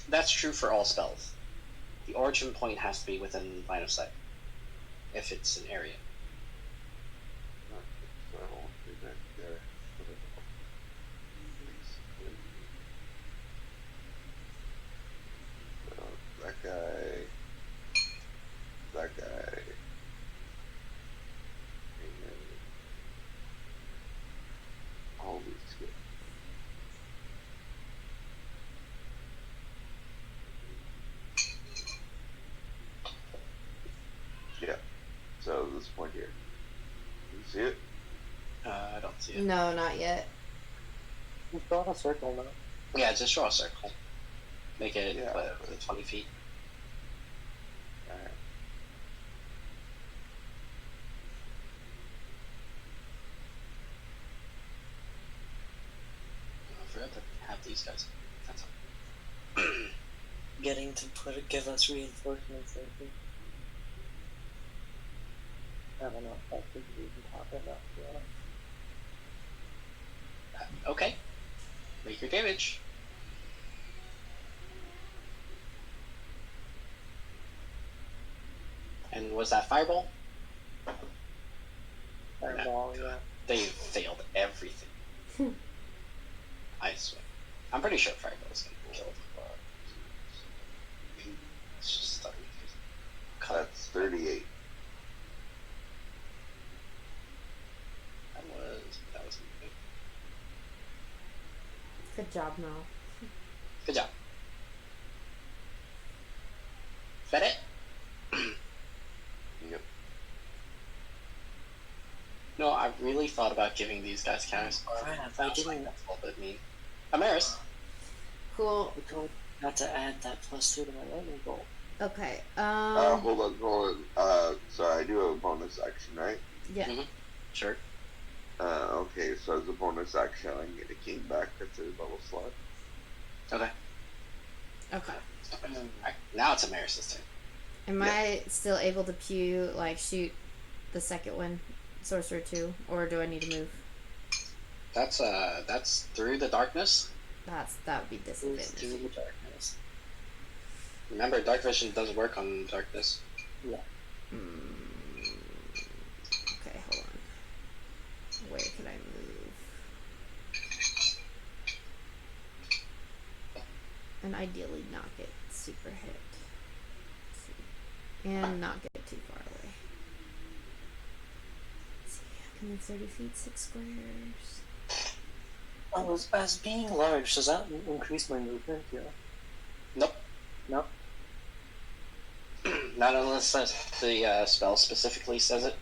That's true for all spells. The origin point has to be within line of sight. If it's an area. So I won't do that there. So that guy. That guy. And all these guys. Yeah. So this point here. You see it? I don't see it. No, not yet. You've got a circle now. Yeah, just draw a circle. Make it Yeah. 20 feet. Alright. I forgot to have these guys. That's all. Getting to give us reinforcements. I think. I don't know if that's what you even talk about. Yeah. Okay. Make your damage. And was that fireball? Fireball, yeah. They failed everything. I swear. I'm pretty sure fireball is gonna kill them. Let's just start. That's 38. That was good. Good job, Mal. Good job. Is that it? Yep. No, I really thought about giving these guys counters. Crap, I That's like didn't. that's a little bit mean. Amaris. Cool. We got to add that +2 to my lightning bolt. Okay. Hold on. So I do have a bonus action, right? Yeah. Mhm. Sure. Okay, so as a bonus action, I can get a king back at 3rd level slot. Okay. Okay. Alright, now it's Amaris' turn. Am I still able to shoot the second one, sorcerer 2, or do I need to move? That's through the darkness. That would be Moves disadvantage. through the darkness. Remember, dark vision doesn't work on darkness. Yeah. Okay, hold on. Where can I move? And ideally not get super hit. Let's see. And not get too far away. That's 30 feet, 6 squares. As being large, does that increase my movement? Yeah. Nope. No. Not unless the spell specifically says it.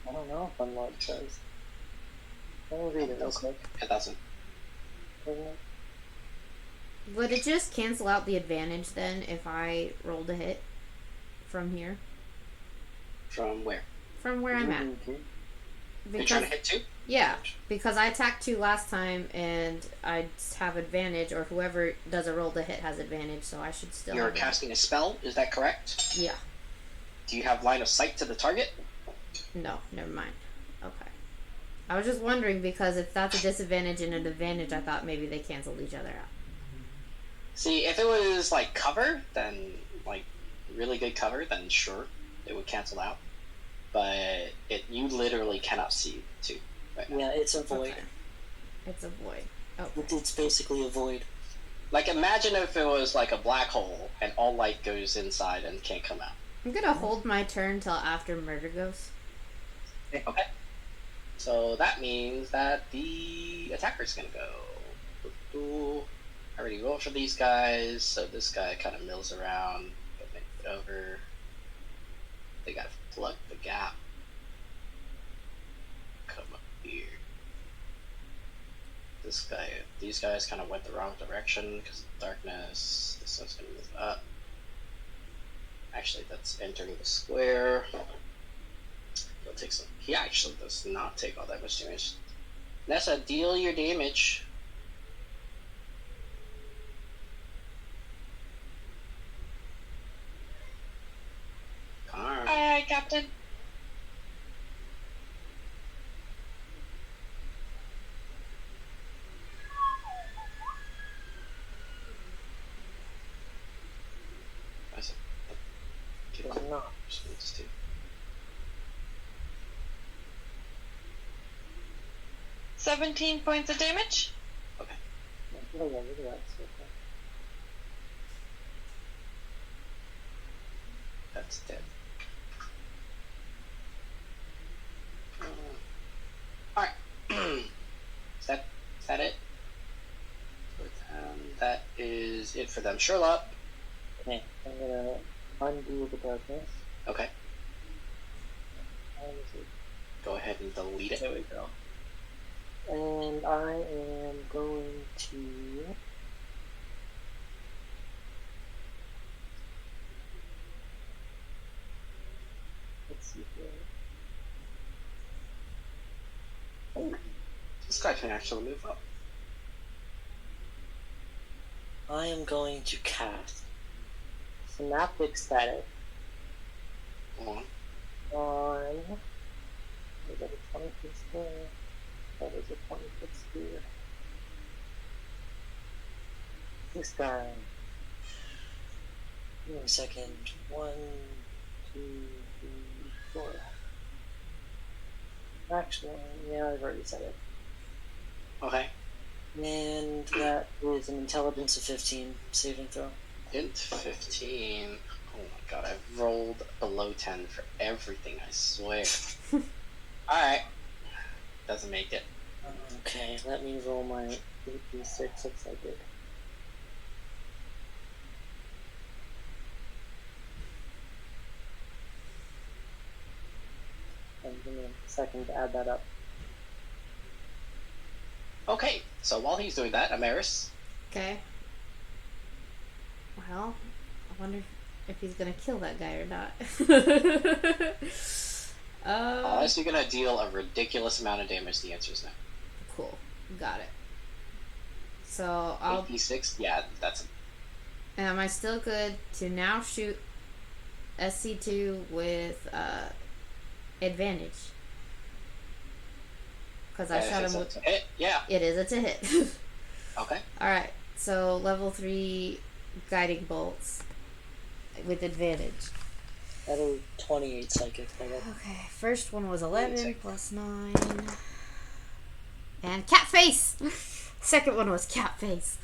I don't know if unlock says. I'll read it real quick. It doesn't. Would it just cancel out the advantage then if I rolled a hit from here? From where? From where I'm at. You're trying to hit 2? Yeah, because I attacked 2 last time and I have advantage, or whoever does a roll to hit has advantage, so I should still. You're have casting a spell, is that correct? Yeah. Do you have line of sight to the target? No, never mind. Okay. I was just wondering because if that's a disadvantage and an advantage, I thought maybe they canceled each other out. See, if it was like cover, then like really good cover, then sure, it would cancel out. But you literally cannot see 2 right now. Yeah, it's a void. Okay. It's a void. Oh. It's basically a void. Like imagine if it was like a black hole and all light goes inside and can't come out. I'm gonna hold my turn till after murder goes. Okay. So that means that the attacker's gonna go. I already rolled for these guys, so this guy kind of mills around, but make it over. They gotta plug the gap. Come up here. These guys kind of went the wrong direction because of darkness. This one's gonna move up. Actually, that's entering the square. He'll take some. He actually does not take all that much damage. Nessa, deal your damage. Alright. Aye, aye, Captain. I said, No. 17 points of damage. Okay. Oh, yeah, look at that. So That's dead. Alright. Is that it? That is it for them. Sherlock. okay, I'm gonna undo the darkness. Okay. How is it? Go ahead and delete it. There we go. And I am going to. Let's see here. This guy can actually move up. I am going to cast Synaptic Static Hold on. on. Is that a 20-foot sphere? That is a 20-foot sphere. This time. Give me a second. 1, 2, 3, 4. Actually, yeah, I've already said it. Okay. And that is an intelligence of 15 saving throw. Int 15. Oh my god, I've rolled below 10 for everything, I swear. Alright. Doesn't make it. Okay, let me roll my 8d6 looks like it. And give me a second to add that up. Okay, so while he's doing that, Amaris. Okay. Well, I wonder if he's gonna kill that guy or not. Unless you're gonna deal a ridiculous amount of damage, the answer is no. Cool. Got it. So I'll. 8d6? Yeah, that's. Am I still good to now shoot SC2 with advantage? Because I shot him with. Hit? Yeah. It is a to hit. Okay. Alright, so level 3 guiding bolts with advantage. That is 28 psychic. Okay, first one was 11 Psychic. plus 9. And cat face! Second one was cat face.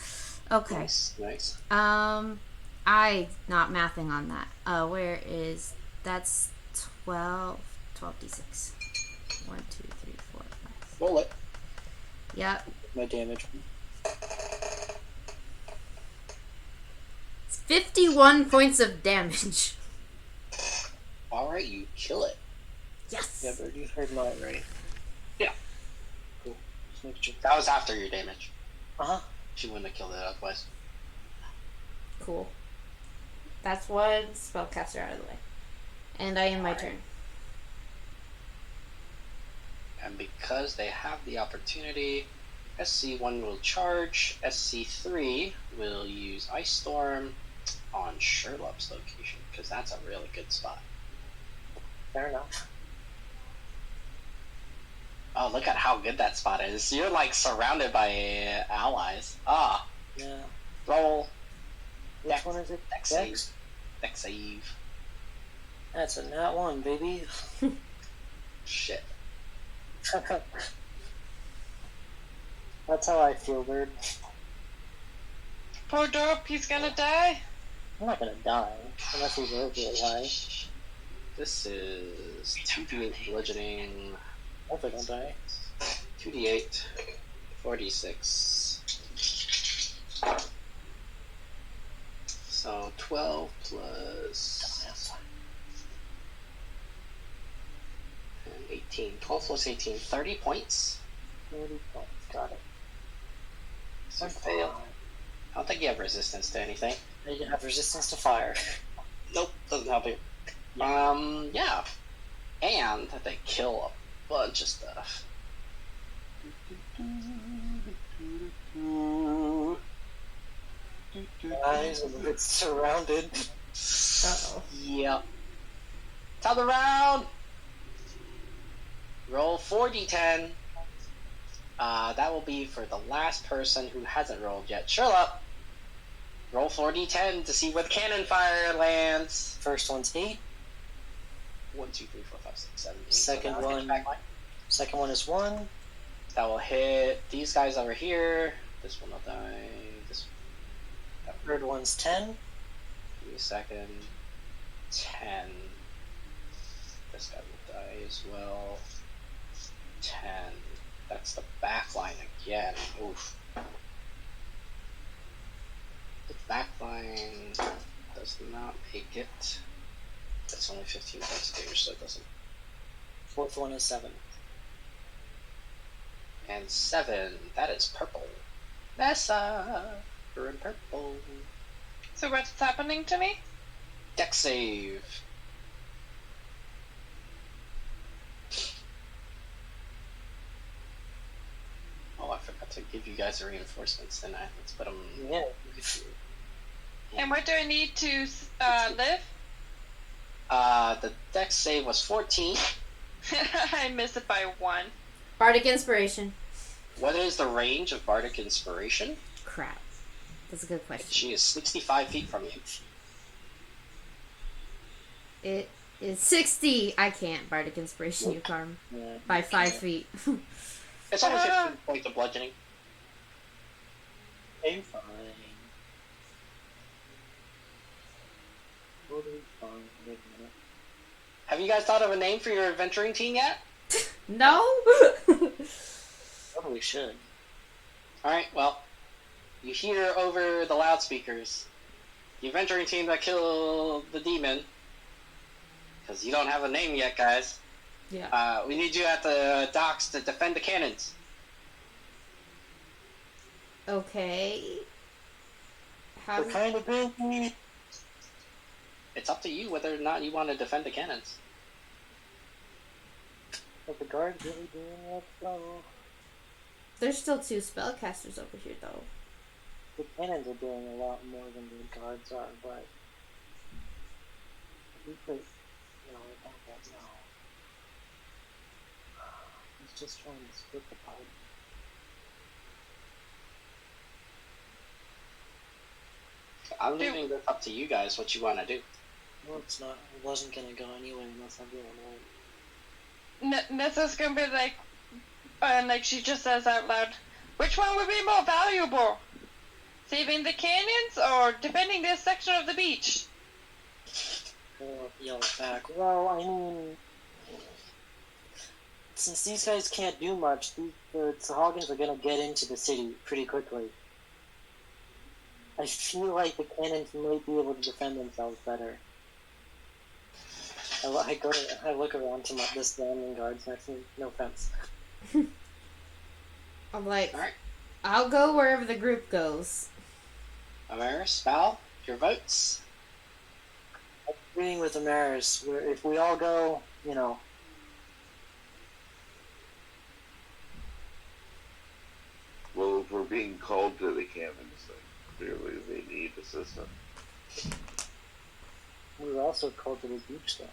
Okay. Nice. I not mathing on that. Where is that's 12d6. 1, 2, 3, 4, 5. Roll it. Yep. My damage. It's 51 points of damage. Alright, you kill it. Yes. Yeah, but you heard mine, right? Yeah. Cool. Just make sure. That was after your damage. Uh-huh. She wouldn't have killed it otherwise. Cool. That's one spellcaster out of the way. And I end my turn. And because they have the opportunity, SC1 will charge, SC3 will use Ice Storm on Sherlop's location, because that's a really good spot. Fair enough. Oh, look at how good that spot is. You're like surrounded by allies. Ah, Yeah. roll. Which Dex. one is it? Dex Dex? save. Dex save. That's a nat 1, baby. Shit. That's how I feel, Bird. Poor Dorp, he's gonna die. I'm not gonna die, unless he's really high. This is 2d8 bludgeoning, Hope I don't die. 2d8, 4d6. So 12 plus 18. 12 plus 18, 30 points. 30 points, got it. So fail. I don't think you have resistance to anything. You have resistance to fire. Nope, doesn't help you. Yeah. And they kill a bunch of stuff. Guys, it's surrounded. Uh-oh. Yep. Top of the round. Roll 4d10. That will be for the last person who hasn't rolled yet. Sherlock. Roll 4d10 to see where the cannon fire lands. First one's 8. 1, 2, 3, 4, 5, 6, 7, 8. Second So that'll hit one. the back line. Second one is 1. That will hit these guys over here. This will not die. This. Third one's 10. Give me a second. 10. This guy will die as well. 10. That's the back line again. Oof. The back line does not make it. That's only 15 points of damage, so it doesn't. Fourth one is 7. And 7. That is purple. Nessa! You're in purple. So what's happening to me? Dex save. Oh, I forgot to give you guys the reinforcements, didn't I? Let's put them. Yeah. And what do I need to live? The Dex save was 14. I missed it by 1. Bardic Inspiration. What is the range of Bardic Inspiration? Crap. That's a good question. She is 65 feet from you. It is 60. I can't Bardic Inspiration you, Carm. Yeah. By 5 feet. It's only 15 points of bludgeoning. I'm fine. Totally fine. Wait a minute. Have you guys thought of a name for your adventuring team yet? No? Probably should. Alright, well, you hear over the loudspeakers the adventuring team that killed the demon. Because you don't have a name yet, guys. Yeah. We need you at the docks to defend the cannons. Okay. How We're kind of busy. It's up to you whether or not you want to defend the cannons. But the guard's really doing it, though. There's still 2 spellcasters over here, though. The cannons are doing a lot more than the guards are, but we could, I don't know. He's just trying to split the party. I'm leaving this up to you guys what you want to do. Well, it's not. It wasn't gonna go anyway unless everyone went. Nessa's gonna be like, and like she just says out loud, which one would be more valuable? Saving the canyons or defending this section of the beach? Or yell back. Well, I mean, since these guys can't do much, the Sahagins are gonna get into the city pretty quickly. I feel like the cannons might be able to defend themselves better. I look around to the standing guards next to me. No offense. I'm like, Alright. I'll go wherever the group goes. Amaris, Val, your votes? I'm agreeing with Amaris. If we all go, Well, if we're being called to the cannons, then clearly they need assistance. we were also called to the beach, though.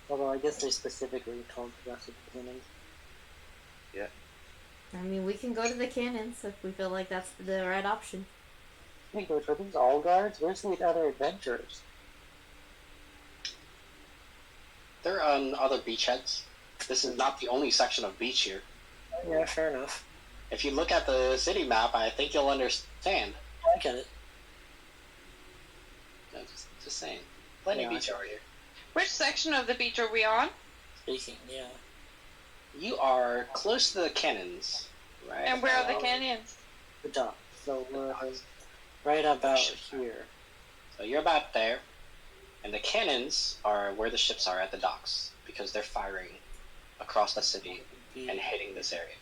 Although I guess they specifically called the rest of the cannons. I mean, we can go to the cannons if we feel like that's the right option. Hey, are these all guards? Where's the other adventurers? They're on other beachheads. This is not the only section of beach here. Yeah, fair enough. If you look at the city map, I think you'll understand. I get it. No, just saying. Plenty of Yeah. beach over here. Which section of the beach are we on? Speaking, yeah. You are close to the cannons, right? And where are the canyons? The dock. So we're right about here. So you're about there, and the cannons are where the ships are at the docks because they're firing across the city and hitting this area.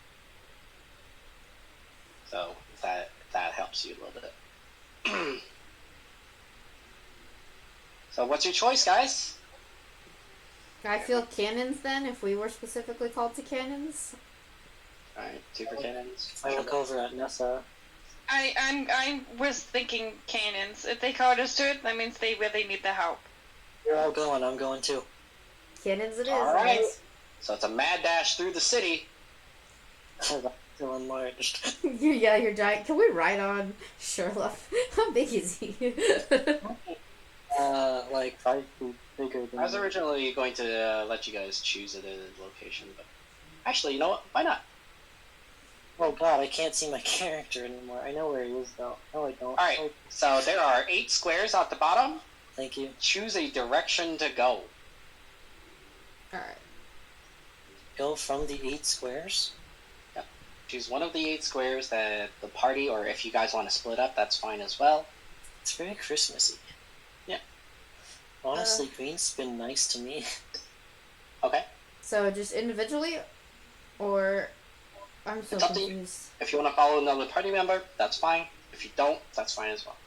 So if that helps you a little bit. So what's your choice, guys? I feel cannons then, if we were specifically called to cannons. All right, two for cannons. I look over at Nessa. I was thinking cannons. If they called us to it, that means they really need the help. You're all going. I'm going too. Cannons it is. All right. Yes. So it's a mad dash through the city. Still enlarged. Yeah, you're giant. Can we ride on Sherlock? How big is he? Like 5 feet bigger than I was me. originally going to let you guys choose a location, but actually, you know what? Why not? Oh god, I can't see my character anymore. I know where he is though. No, I don't. All right. Oh, So there are 8 squares at the bottom. thank you. Choose a direction to go. Alright. Go from the 8 squares. Choose one of the 8 squares that the party, or if you guys want to split up, that's fine as well. It's very Christmassy. Yeah. Honestly, green's been nice to me. Okay. So just individually? Or... I'm so It's up to you. confused. If you want to follow another party member, that's fine. If you don't, that's fine as well.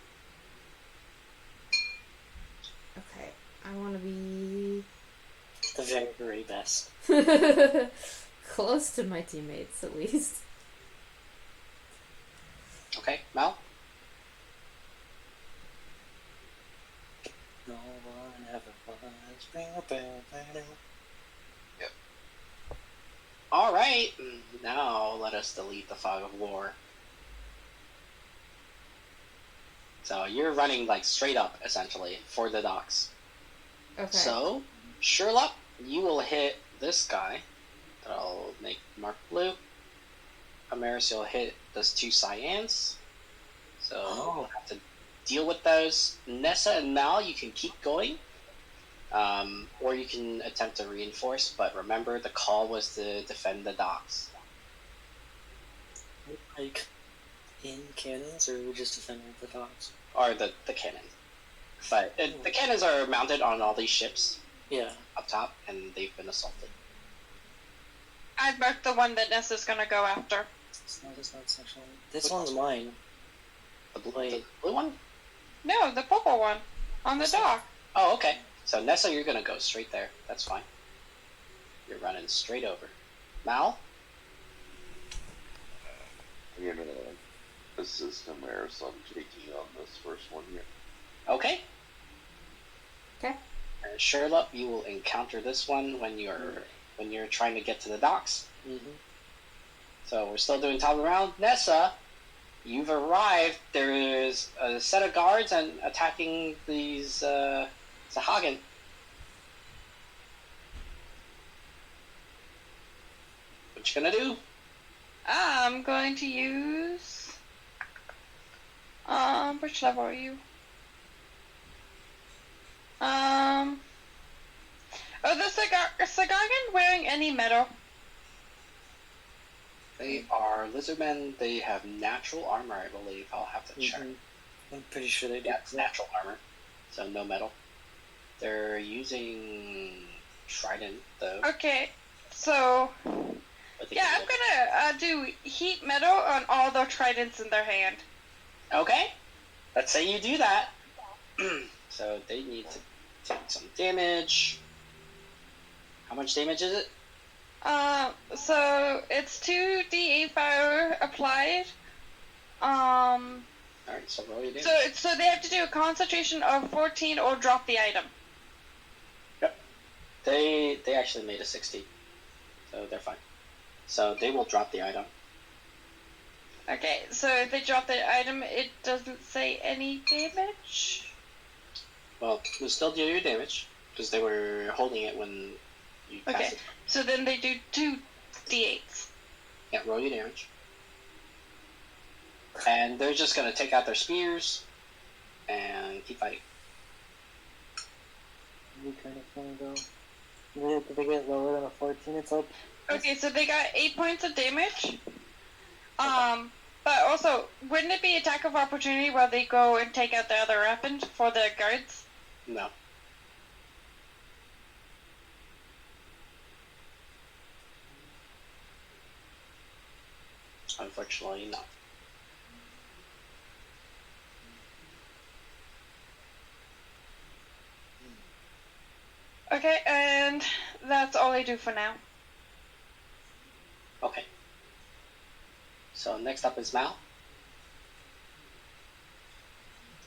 Okay. I want to be... The very, very best. close to my teammates, at least. Okay, Mal? No one ever was. Bring a bell, bell. Alright, now let us delete the fog of war. So you're running like straight up, essentially, for the docks. Okay. So, Sherlock, you will hit this guy. That I'll make mark blue. Amaris, you'll hit those 2 cyans. So you'll have to deal with those. Nessa and Mal, you can keep going. Or you can attempt to reinforce, but remember the call was to defend the docks. Like, in cannons, or are we just defending the docks? Or the cannon. But the cannons are mounted on all these ships Yeah. up top, and they've been assaulted. I'd mark the one that Nessa's gonna go after. It's not sexual. This one's mine. The Wait. blue one? No, the purple one. On the dock. Oh, okay. So Nessa, you're gonna go straight there. That's fine. You're running straight over. Mal? I'm gonna assist Amaris on taking on this first one here. Okay. Okay. And Sherlock, you will encounter this one when you're trying to get to the docks. Mm-hmm. So we're still doing top of the round. Nessa, you've arrived. There is a set of guards and attacking these Sahagin. What you gonna do? I'm going to use... which level are you? Oh, the cigar... Sagagan wearing any metal? They are lizardmen. They have natural armor, I believe. I'll have to check. I'm pretty sure they do. Yeah, it's natural armor, so no metal. They're using trident though. Okay, so but they yeah, can I'm gonna do heat metal on all the tridents in their hand. Okay, let's say you do that. So they need to take some damage. How much damage is it? So it's 2d8 fire applied. Alright, so roll your damage. So they have to do a concentration of 14 or drop the item. They actually made a 60, so they're fine. So they will drop the item. Okay, so if they drop the item, it doesn't say any damage. Well, you'll still do your damage because they were holding it when you Okay, cast it. so then they do 2d8s. Yeah, roll your damage. And they're just gonna take out their spears and keep fighting. We kind of funny though. Did they get lower than a 14? It's like Okay, so they got 8 points of damage. But also, wouldn't it be attack of opportunity while they go and take out the other weapon for the guards? No. Unfortunately, no. Okay, and that's all I do for now. Okay. So next up is Mal.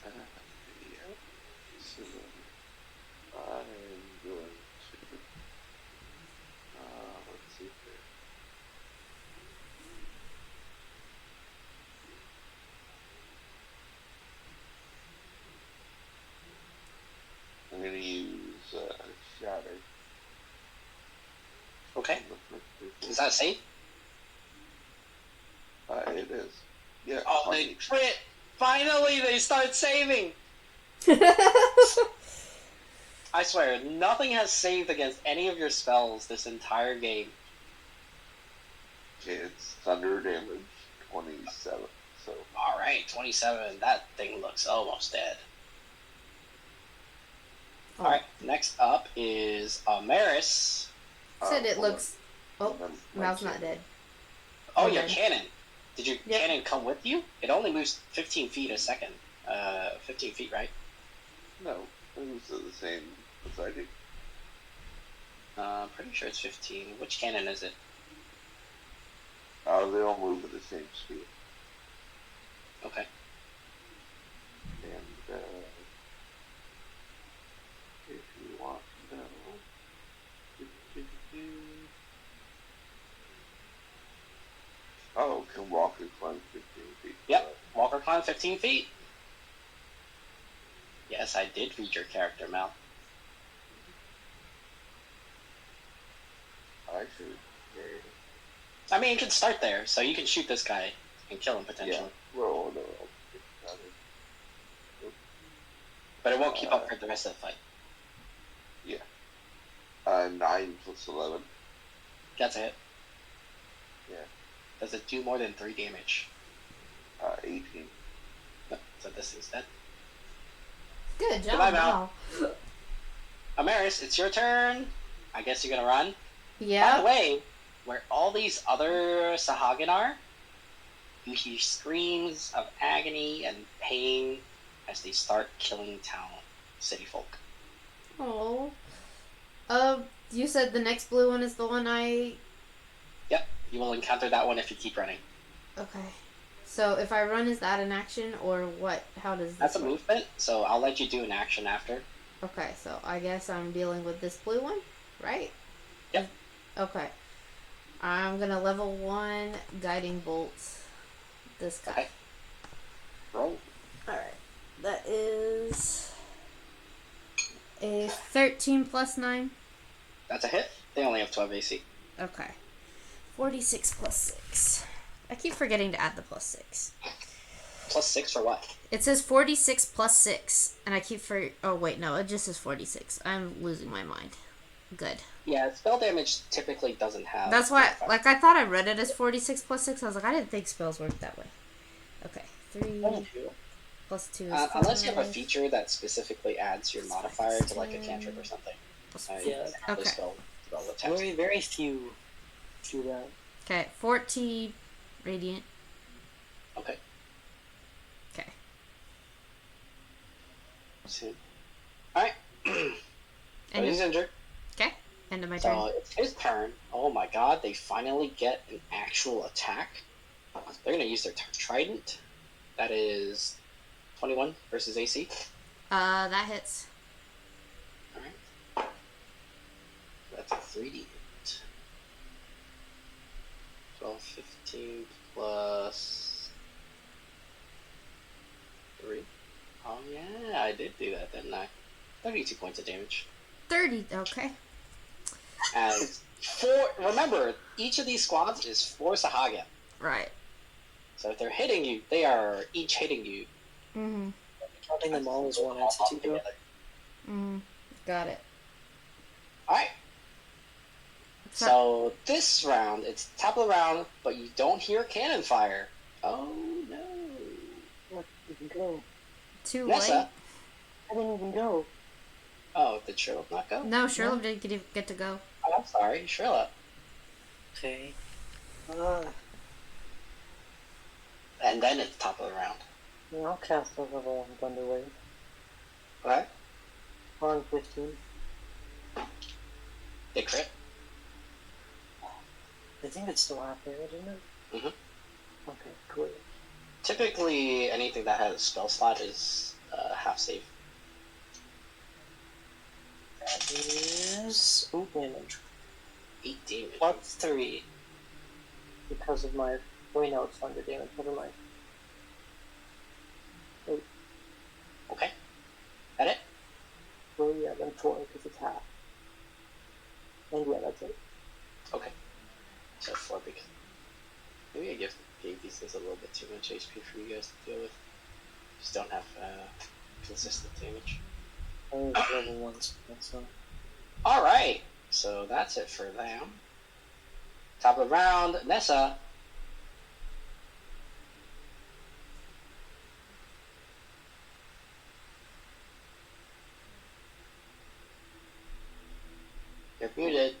Yeah. So I'm going to. Let's see here. I'm going to use Shatter. Okay. Is that safe? It is. Yeah. Oh, they crit! Finally, they start saving! I swear, nothing has saved against any of your spells this entire game. Okay, it's thunder damage, 27. So Alright, 27. That thing looks almost dead. Oh. Alright, next up is Maris. Said it hold looks. Oh, on. Mal's not dead. Oh, Okay. your cannon. Did your Yep. cannon come with you? It only moves 15 feet a second. 15 feet, right? No, it was the same as I did. I'm pretty sure it's 15. Which cannon is it? They all move at the same speed. Okay. And if you want to know, oh, can walk and climb 15 feet. Yep. Walker climb 15 feet. Yes, I did read your character, Mel. I should. I mean, you can start there, so you can shoot this guy and kill him potentially. Roll no. But it won't keep up for the rest of the fight. 9 plus 11. That's a hit. Yeah. Does it do more than 3 damage? 18. No, so this is dead. Good job, Goodbye, Mal. Mal. Amaris, it's your turn. I guess you're gonna run. By the Yeah. way, where all these other Sahagin are, you hear screams of agony and pain as they start killing city folk. Oh. You said the next blue one is the one I. Yep, you will encounter that one if you keep running. Okay. So if I run, is that an action or what? How does this That's a work? movement, so I'll let you do an action after. Okay, so I guess I'm dealing with this blue one, right? Yep. Okay. I'm gonna level 1 guiding bolt this guy. Okay. Roll. Alright. That is a 13 plus 9. That's a hit. They only have 12 AC. Okay. 46 plus 6. I keep forgetting to add the plus 6. Plus 6 for what? It says 46 plus 6, and I keep oh wait, no, it just says 46. I'm losing my mind. Good. Yeah, spell damage typically doesn't have. That's why, modifier. like, I thought I read it as 46 plus 6. I was like, I didn't think spells worked that way. Okay, 3 plus 2 is 5. Unless you have a feature that specifically adds your Plus modifier five is to like a 10. cantrip or something. Plus You Yeah. can have the Okay. spell attack. Very, very few do that. Okay, 14 radiant. Okay. Okay. Alright. And So he's injured. okay, end of my So turn. it's his turn. Oh my god, they finally get an actual attack. They're gonna use their trident. That is 21 versus AC. That hits. Alright. That's a 3d. 12, 15 plus 3. Oh yeah, I did do that, didn't I? 32 points of damage. 30. Okay. As remember, each of these squads is 4 Sahagin. Right. So if they're hitting you, they are each hitting you. Mm-hmm. Counting them all as one entity, though. Mm-hmm. Got it. Alright. So this round, it's top of the round, but you don't hear cannon fire. Oh no. What didn't go? Too Nessa. late. I didn't even go. Oh, did Sherlock not go? No, Sherlock didn't get to go. Oh, I'm sorry, Sherlock. Okay. And then it's top of the round. Yeah, I'll cast a level on Thunderwave. Alright? On 15. They crit. I think it's still half damage, isn't it? Mhm. Okay, cool. Typically, anything that has a spell slot is half save. That is... Ooh, damage. 8 damage. Plus 3. Because of my... Wait, no, it's thunder damage. Never mind. Okay. That it? Well, yeah, then 4, because it's half. And yeah, that's it. Okay. So 4 because... Maybe I gave these things a little bit too much HP for you guys to deal with. Just don't have consistent damage. Only level 1 spell, so... Alright, so that's it for them. Top of the round, Nessa. You're muted.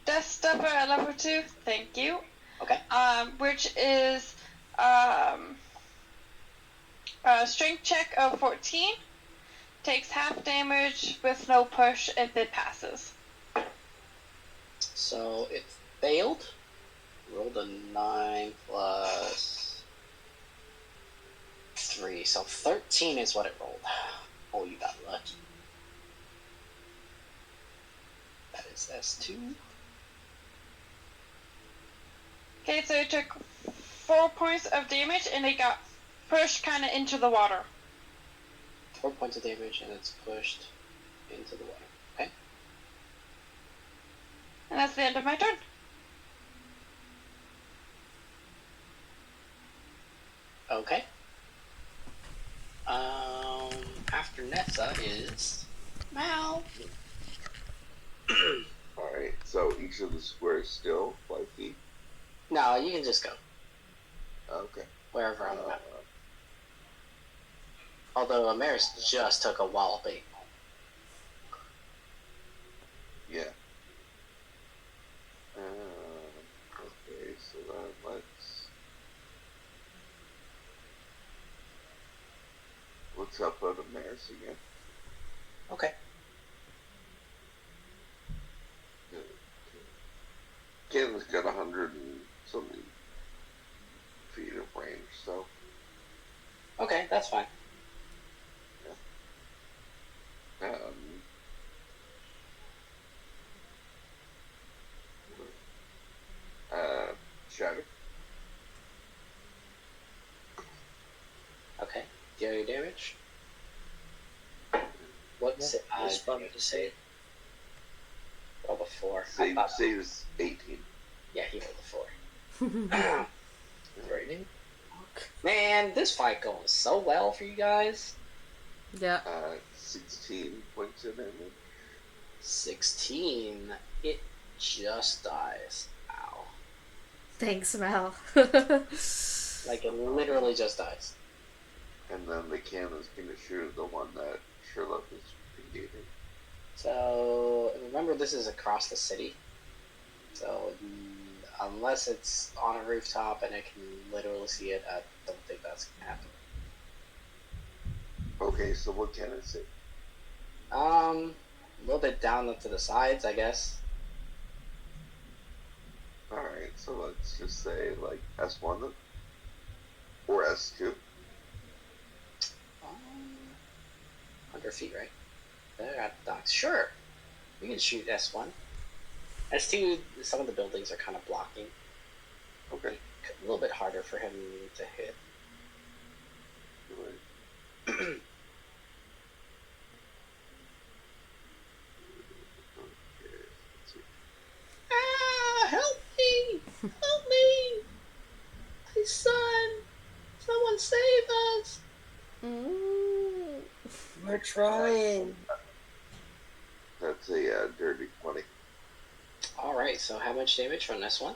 Death Stepper at level 2, thank you. Okay. Which is a strength check of 14. Takes half damage with no push if it passes. So it failed. Rolled a 9 plus 3. So 13 is what it rolled. Oh, you got lucky. That is S2. Okay, so it took 4 points of damage and it got pushed kind of into the water. 4 points of damage and it's pushed into the water. Okay. And that's the end of my turn. Okay. After Nessa is Mal. Alright, so each of the squares still 5 feet? No, you can just go Okay. wherever on the map. Although Amaris just took a walloping. Yeah. Okay, so then let's help out Amaris again. Okay. Cannon's got 100 and something feet of range, so Okay, that's fine. Shatter. Okay. Deal damage. What's it? It's funny to say. Roll a 4. Save is 18. Yeah, he rolled a 4. Right. Man, this fight going so well for you guys. Yeah. 16 points of damage. 16. It just dies. Ow. Thanks, Mel. Like, it literally just dies. And then the cannon's gonna shoot at the one that Sherlock is engaging. So, remember, this is across the city. So, unless it's on a rooftop and I can literally see it, I don't think that's gonna happen. Okay, so what can it say? A little bit down to the sides, I guess. Alright, so let's just say, like, S1 then? Or S2? 100 feet, right? There at the docks. Sure. We can shoot S1. S2, some of the buildings are kind of blocking. Okay. A little bit harder for him to hit. Right. Ah, help me! Help me! My son! Someone save us! We're trying. That's a dirty 20. Alright, so how much damage from this one?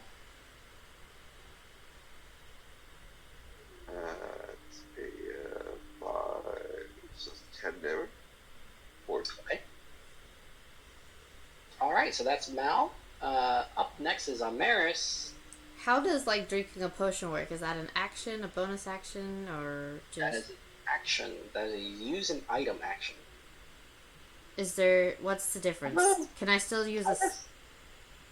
It's a 5, so 10 damage. 4. Okay. Alright, so that's Mal. Up next is Amaris. How does like drinking a potion work? Is that an action, a bonus action, or That just? is an action. That is a use an item action. Is there? What's the difference? Can I still use this?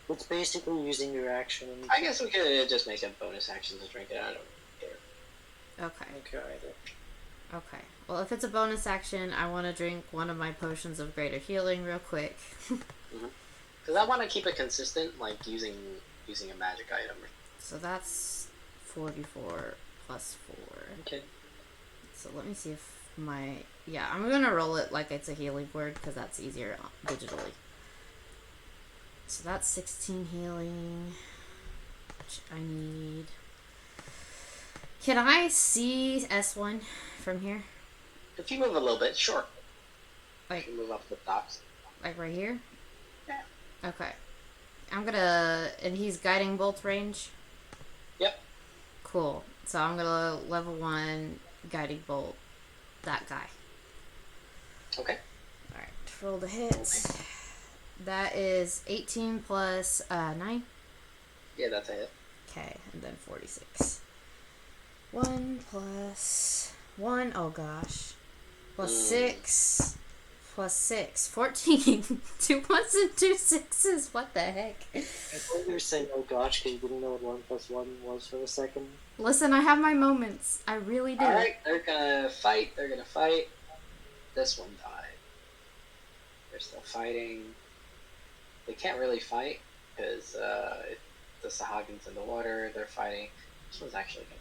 It's basically using your action. I guess we could just make a bonus action to drink it. I don't care. Okay. Okay, either. Okay. Well, if it's a bonus action, I want to drink one of my potions of greater healing real quick. Because I want to keep it consistent, like using a magic item. So that's 44 plus 4. Okay. So let me see if my... Yeah, I'm going to roll it like it's a healing word because that's easier digitally. So that's 16 healing, which I need. Can I see S1 from here? If you move a little bit, sure. Like, You can move up the docks. like right here? Yeah. Okay. I'm gonna... And he's guiding bolt range? Yep. Cool. So I'm gonna level 1 guiding bolt that guy. Okay. Alright, roll the hits. That is 18 plus 9. Yeah, that's a hit. Okay, and then 46. 1 plus 1. Oh gosh. Plus 6. Plus 6. 14. 2 1s and 2 6s. What the heck? I thought you were saying, oh gosh, because you didn't know what 1 plus 1 was for a second. Listen, I have my moments. I really do. Alright, they're gonna fight. They're gonna fight. This one died. They're still fighting. They can't really fight because the Sahagin's in the water. They're fighting. This one's actually good.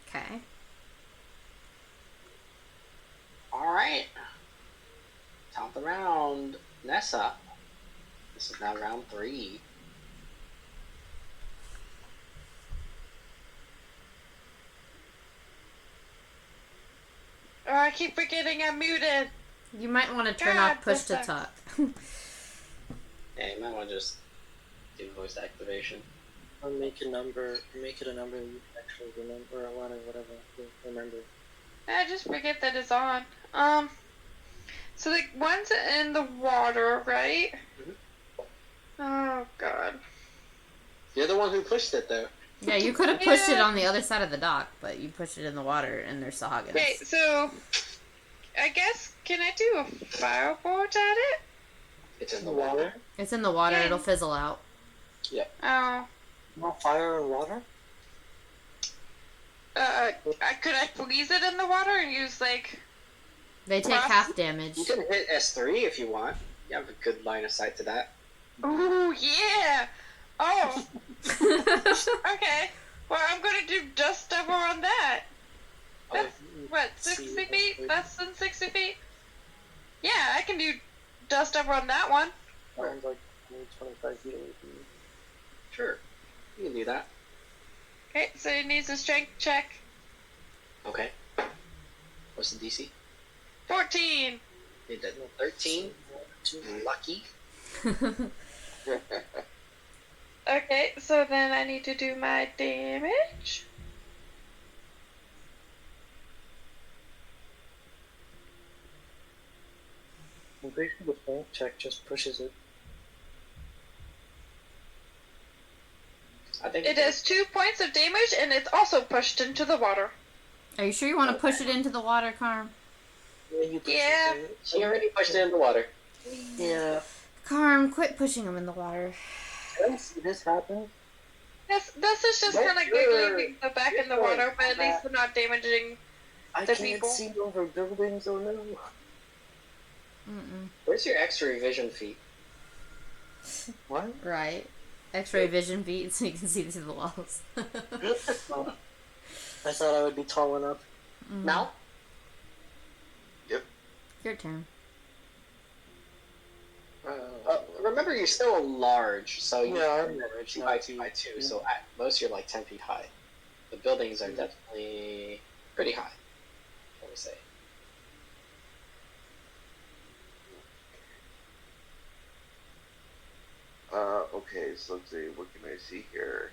Okay. Alright. Top of the round. Nessa. This is now round 3. Oh, I keep forgetting I'm muted. You might want to turn God, off push this to sucks. talk. Yeah, you might want to just do voice activation. Or make it a number that you can actually remember, or a lot of whatever you remember. I just forget that it's on. So the one's in the water, right? Mhm. Oh god. You're the one who pushed it, though. Yeah, you could have pushed it Yeah. on the other side of the dock, but you pushed it in the water and there's Sahagins. Okay, so I guess can I do a firebolt at it? It's in the water. It's in the water, Yeah. it'll fizzle out. Oh. No fire and water? Could I freeze it in the water and use like? They take Well, half damage. You can hit S3 if you want. You have a good line of sight to that. Ooh yeah. Oh. Okay. Well, I'm gonna do dust over on that. That's what 60 feet? Less than 60 feet? Yeah, I can do dust over on that one. Sounds like 25 feet away from me. Sure. You can do that. Okay, so it needs a strength check. Okay. What's the DC? 14. It did 13. Lucky. Okay, so then I need to do my damage. I'm pretty sure the strength check just pushes it. I think It does 2 points of damage, and it's also pushed into the water. Are you sure you want to push it into the water, Carm? Yeah, you push Yeah. it. She already pushed it in the water. Yeah. Carm, quit pushing him in the water. I don't see this happen. This is just Nope, kind of you're- giggling the back in the you're water, but at going least we're not damaging. I The can't people. see over buildings, oh no. Mm-mm. Where's your X-ray vision feat? What? Right. X-ray vision feet so you can see through the walls. Oh. I thought I would be tall enough. Mm. Now? Your turn. Remember, you're still large, so you Yeah, I'm are large 2 now, by too. 2 by 2, so at most you're like 10 feet high. The buildings are definitely pretty high, shall we say. Okay, so let's see, what can I see here?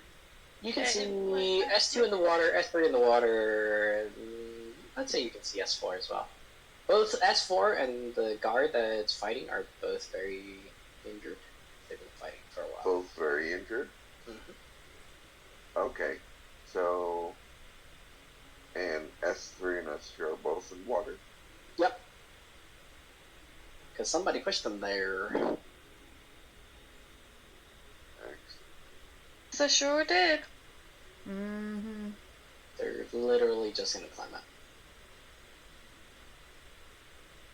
You can Okay. see S2 in the water, S3 in the water, and I'd say you can see S4 as well. Both S4 and the guard that's fighting are both very injured. They've been fighting for a while. Both very injured? Mhm. Okay, so... And S3 and S2 are both in water. Yep. Because somebody pushed them there. Excellent. So sure did. Mm-hmm. They're literally just gonna climb up.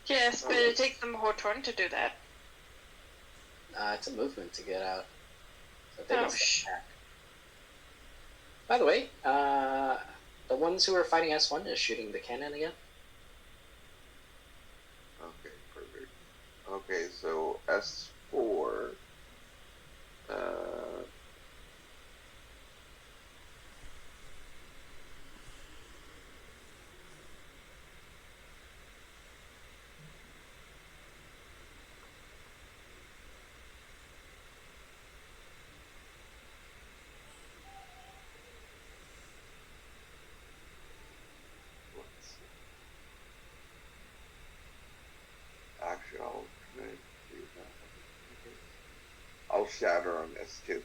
Yes, but it takes them a whole turn to do that. It's a movement to get out. So they Oh, can step back. By the way, the ones who are fighting S1 is shooting the cannon again. Okay, perfect. Okay, so S4... let's see. Actually, I'll shatter on S2.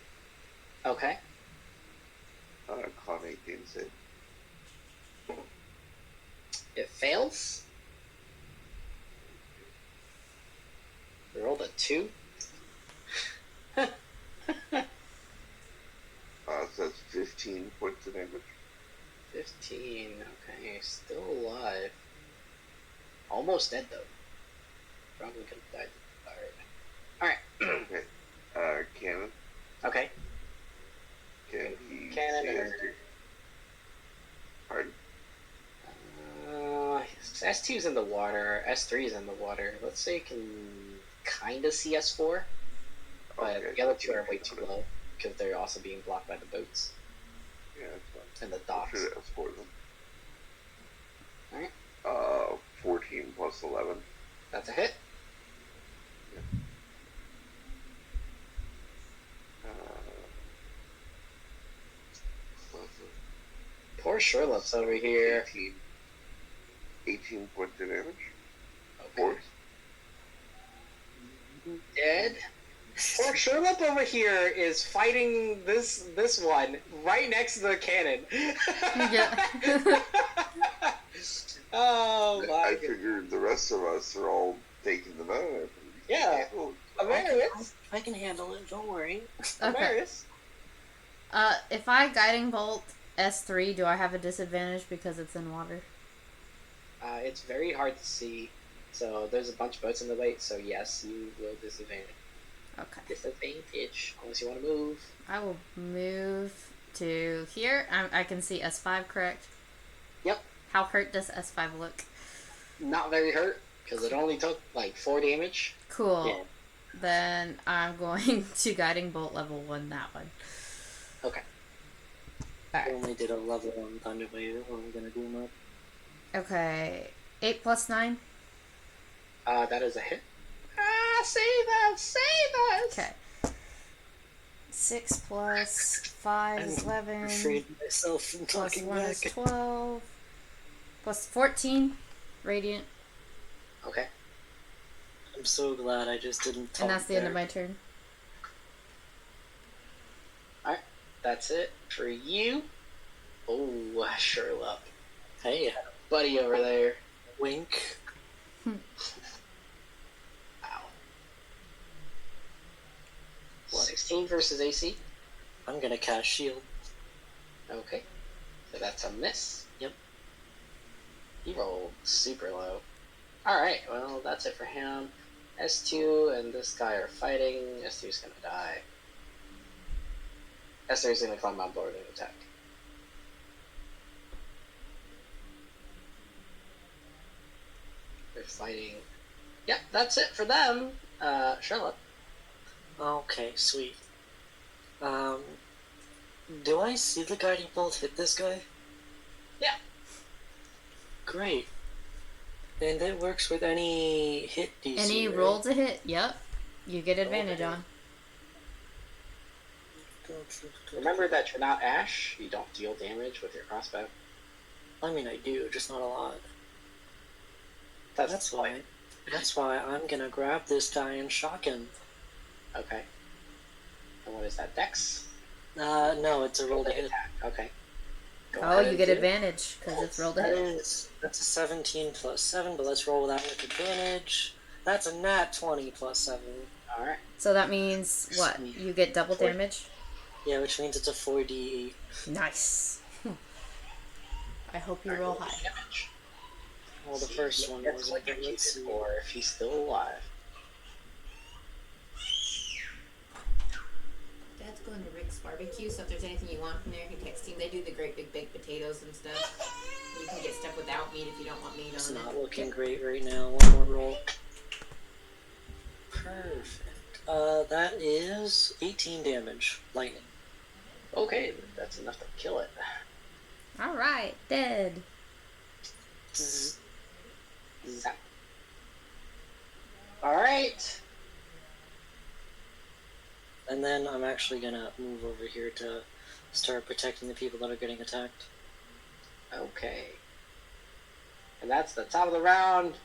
Okay. Con 18 save. It fails. We rolled a 2. So that's 15 points of damage. 15. Okay, still alive. Almost dead though. Probably could have died. Alright. Okay. Cannon. Okay. Can he Cannon see or- S2? Pardon? S2's in the water. S3's in the water. Let's say you can kind of see S4, but Okay, the other two are way too low because they're also being blocked by the boats Yeah, that's fine. and the I'll docks. shoot at S4 then. Alright. 14 plus 11. That's a hit. Poor Sherlock's over here. 18 points of damage. Okay. Force. Dead. Poor Sherlock over here is fighting this one right next to the cannon. Yeah. Oh my I god. figured the rest of us are all taking them out. Yeah. Amaris. I can handle it, don't worry. Okay. Amaris. If I guiding bolt S3, do I have a disadvantage because it's in water? It's very hard to see. So there's a bunch of boats in the way, so yes, you will disadvantage. Okay. Disadvantage, unless you want to move. I will move to here. I can see S5, correct? Yep. How hurt does S5 look? Not very hurt, because it only took like 4 damage. Cool. Yeah. Then I'm going to guiding bolt level 1 that one. Okay. I Alright. only did a level 1 Thunder Wave. It wasn't gonna do much. Okay. 8 plus 9? That is a hit. Ah! Save us! Save us! Okay. 6 plus 5 is 11. Afraid myself from Plus talking 1 is back. 12. Plus 14 radiant. Okay. I'm so glad I just didn't talk And that's the end of back. my turn. That's it for you. Oh, Sherlock. Hey, Buddy over there. wink. Wow. What? 16 versus AC. I'm gonna cast shield. Okay. So that's a miss. Yep. He rolled super low. Alright, well, that's it for him. S2 and this guy are fighting. S2's gonna die. S3's gonna climb on board and attack. They're fighting. Yep, that's it for them. Charlotte. Okay, sweet. Do I see the guiding bolt hit this guy? Yeah. Great. And it works with any hit DC. Any right? roll to hit, yep. You get advantage Okay. on. Remember that you're not Ash. You don't deal damage with your crossbow. I mean, I do, just not a lot. That's why. That's why I'm gonna grab this guy and shock him. Okay. And what is that? Dex? No, it's a roll to hit. Attack. Okay. Go Oh, ahead you and get do it. advantage because it's rolled to hit. That's a 17 plus 7, but let's roll that with advantage. That's a nat 20 plus 7. Alright. So that means what? You get double damage? Yeah, which means it's a 4d8. Nice. I hope you roll high. Damage. Well, the first one That's was like like, let's see. or if he's still alive. Dad's going to Rick's Barbecue, so if there's anything you want from there, you can text him. They do the great big baked potatoes and stuff. You can get stuff without meat if you don't want meat It's on not it. looking great right now. One more roll. Perfect. That is 18 damage. Lightning. Okay, that's enough to kill it. Alright, dead. Zzz. Zap. Alright. And then I'm actually gonna move over here to start protecting the people that are getting attacked. Okay. And that's the top of the round.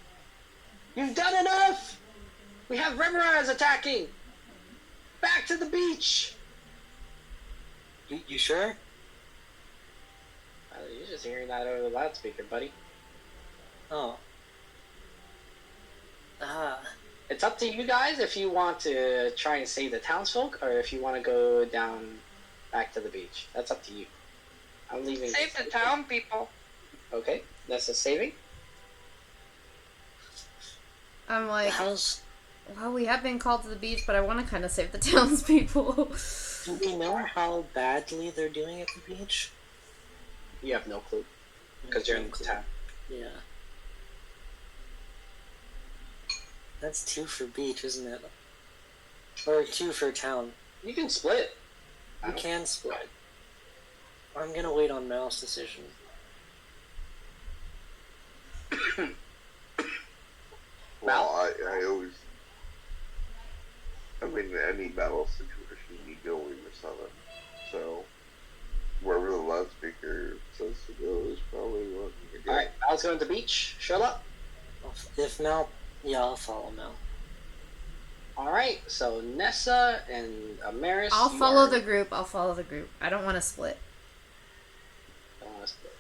You've done enough! We have Remoraz attacking! Back to the beach! You sure? You're just hearing that over the loudspeaker, buddy. Oh. It's up to you guys if you want to try and save the townsfolk or if you want to go down back to the beach. That's up to you. I'm leaving. Save the town people. Okay, that's a saving. I'm like, How's... well, we have been called to the beach, but I want to kind of save the townspeople. Do we know how badly they're doing at the beach? You have no clue because you're in the town. Yeah. That's 2 for beach, isn't it? Or 2 for town. You can split. I You don't- can split. I'm gonna wait on Mal's decision. Well, I always, I mean, in any battle situation, you go with your summon. So, wherever the loudspeaker says to go is probably what you go. Alright, Mal's going to the beach. Shut up. If Mal... Yeah, I'll follow Mal. Alright, so Nessa and Amaris. I'll you follow are- the group. I'll follow the group. I don't want to split. Don't wanna split.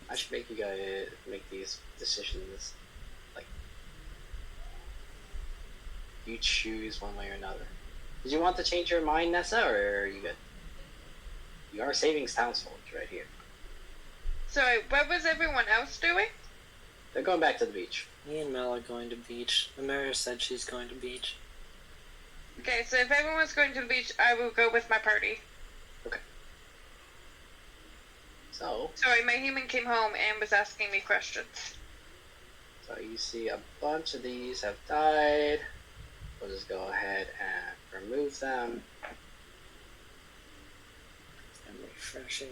I should make you guys make these decisions. Like, you choose one way or another. Did you want to change your mind, Nessa, or are you good? You are saving townsfolk right here. Sorry, what was everyone else doing? They're going back to the beach. Me and Mal are going to beach. Amara said she's going to beach. Okay, so if everyone's going to the beach, I will go with my party. So, Sorry, my human came home and was asking me questions. so you see a bunch of these have died. We'll just go ahead and remove them. I'm refreshing.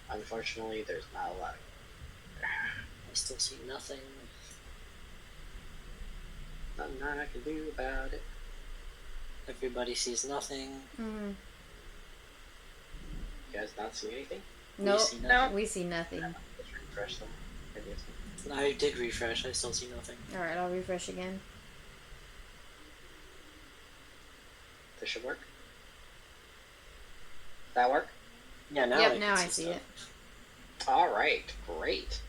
Unfortunately, there's not a lot. I still see nothing. Nothing I can do about it. Everybody sees nothing. Mm. You guys not see anything? Nope. see No. nothing. We see nothing. Let's refresh them. Maybe it's I did refresh. I still see nothing. Alright, I'll refresh again. This should work. That work? Yeah, now Yep, I now can I see stuff. it. Alright, great.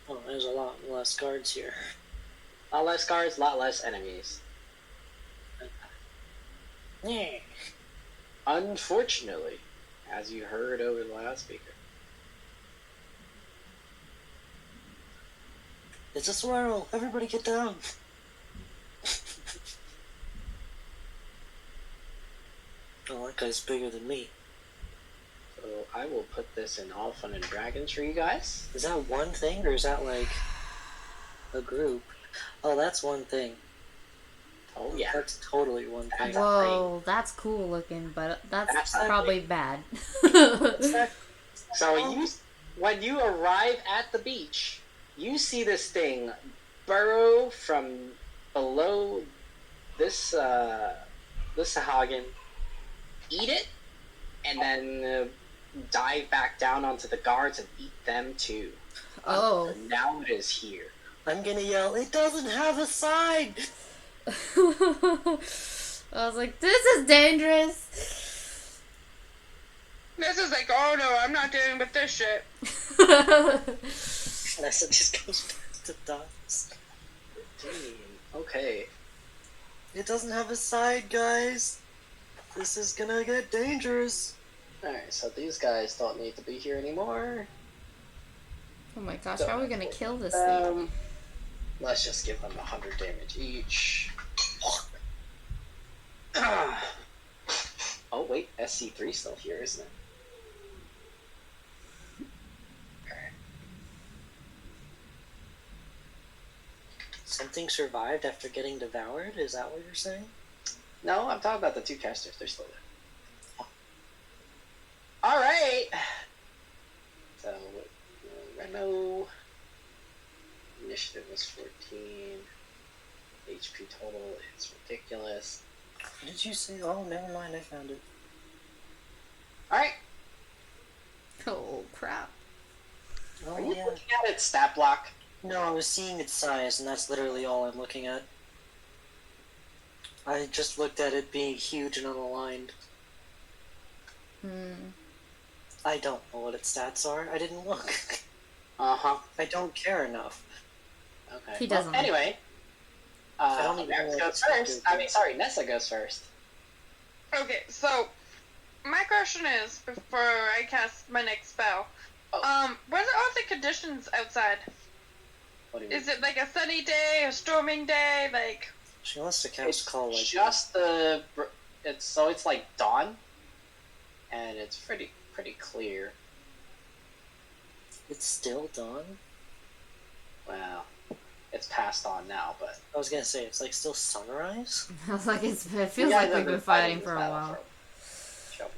Oh, there's a lot less guards here. A lot less guards, a lot less enemies. Yeah. Unfortunately, as you heard over the loudspeaker. It's a swirl. Everybody get down. Oh, that guy's bigger than me. So I will put this in All Fun and Dragons for you guys. Is that one thing, or is that like a group? Oh, that's one thing. Oh yeah. That's totally one thing. That's Whoa, that's cool looking, but that's That's probably bad. So when you arrive at the beach, you see this thing burrow from below this Sahagin, eat it, and then dive back down onto the guards and eat them too. Oh. And now it is here. I'm gonna yell, it doesn't have a side! I was like, this is dangerous. This is like, oh no, I'm not dealing with this shit. Nessa just goes back to dots. Okay. It doesn't have a side, guys. This is gonna get dangerous. Alright, so these guys don't need to be here anymore. Oh my gosh, how are we gonna kill this thing? Let's just give them 100 damage each. Oh wait, SC3's still here, isn't it? Something survived after getting devoured? Is that what you're saying? No, I'm talking about the two casters. They're still there. Alright! So, Reno. Initiative was 14. HP total is ridiculous. What did you say? Oh, never mind, I found it. Alright, Oh crap. Oh, are you yeah. looking at its stat block? No, I was seeing its size, and that's literally all I'm looking at. I just looked at it being huge and unaligned. I don't know what its stats are. I didn't look. Uh-huh. I don't care enough. Okay. He doesn't. Well, anyway, I don't even know Max what goes it's supposed first. to I do. mean, sorry, Nessa goes first. Okay, so my question is, before I cast my next spell, what are all the conditions outside? What do you mean? Is it like a sunny day, a storming day, like? She wants to It's cast Call like just it's like dawn, and it's pretty clear. It's still dawn? Well, it's past dawn now, but I was gonna say, it's like still sunrise? I was like, it feels Yeah, like no, we've they're been fighting this for a battle while. Shelby.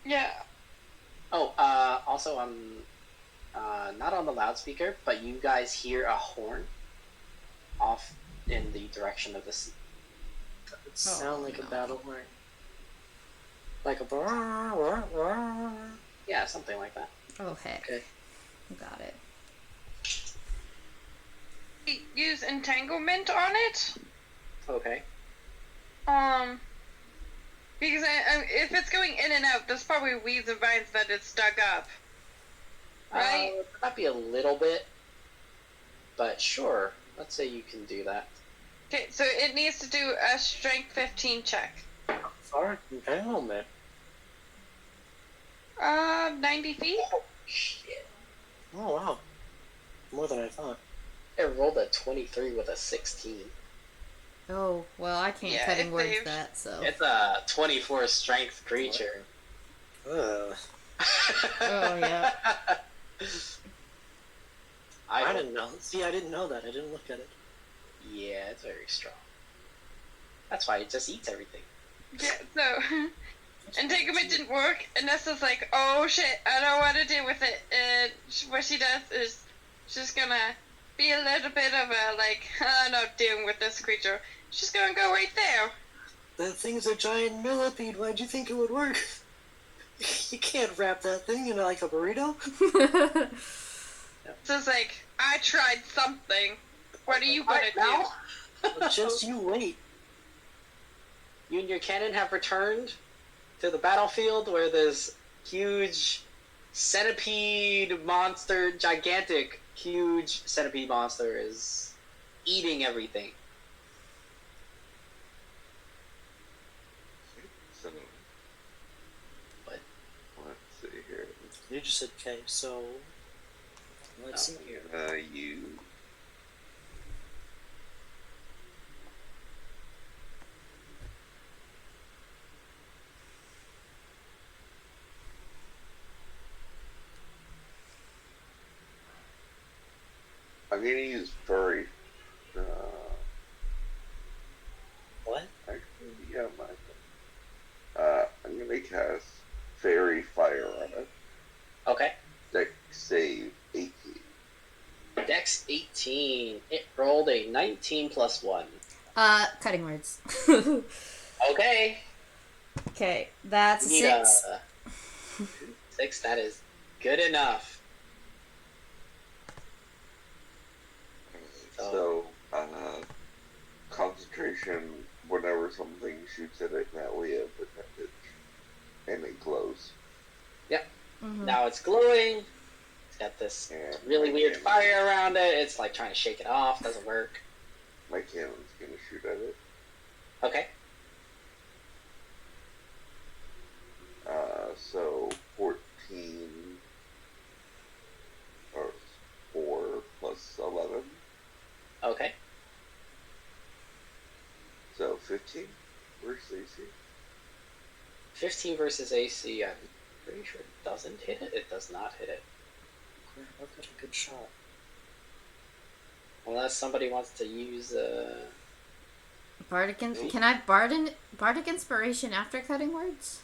Yeah. Oh, also I'm not on the loudspeaker, but you guys hear a horn off in the direction of the sea. That would sound like a battle horn. Like a Yeah, something like that. Oh heck. Okay. Got it. Use entanglement on it. Okay. Because if it's going in and out, there's probably weeds and vines that it's dug up. Right? Might be a little bit, but sure. Let's say you can do that. Okay, so it needs to do a strength 15 check. Far entanglement. 90 feet? Oh, shit. Oh wow. More than I thought. It rolled a 23 with a 16. Oh, well, I can't Yeah, cut in it words saves. that, so. It's a 24 strength creature. Ugh. Oh, yeah. I didn't know. See, I didn't know that. I didn't look at it. Yeah, it's very strong. That's why it just eats everything. Yeah, so And Tegament didn't work, and Nessa's like, oh shit, I don't want to deal with it. And what she does is she's gonna be a little bit of a, like, I'm not dealing with this creature. She's gonna go right there. That thing's a giant millipede. Why'd you think it would work? You can't wrap that thing in like a burrito. So it's like, I tried something. What are you gonna do? Just you wait. You and your cannon have returned to the battlefield where this huge centipede monster, gigantic, huge centipede monster is eating everything. So, What? let's see here. You just said okay, so let's see here. You. I'm gonna use furry. What? Actually, yeah, I'm gonna cast Fairy Fire on it. Okay. Dex save 18. Dex 18. It rolled a 19 plus 1. Cutting words. Okay. Okay, that's Need 6. a 6. That is good enough. So, concentration, whenever something shoots at it, that we have advantage. And it glows. Mhm. Now it's glowing. It's got this And really my weird cannon- fire around it. It's like trying to shake it off. Doesn't work. My cannon's gonna shoot at it. Okay. So 14 or 4 plus 11. Okay. So 15 versus AC. 15 versus AC. I'm pretty sure it doesn't hit it. It does not hit it. I've got a good shot. Unless somebody wants to use Bardic Can I Bardic Inspiration after cutting words?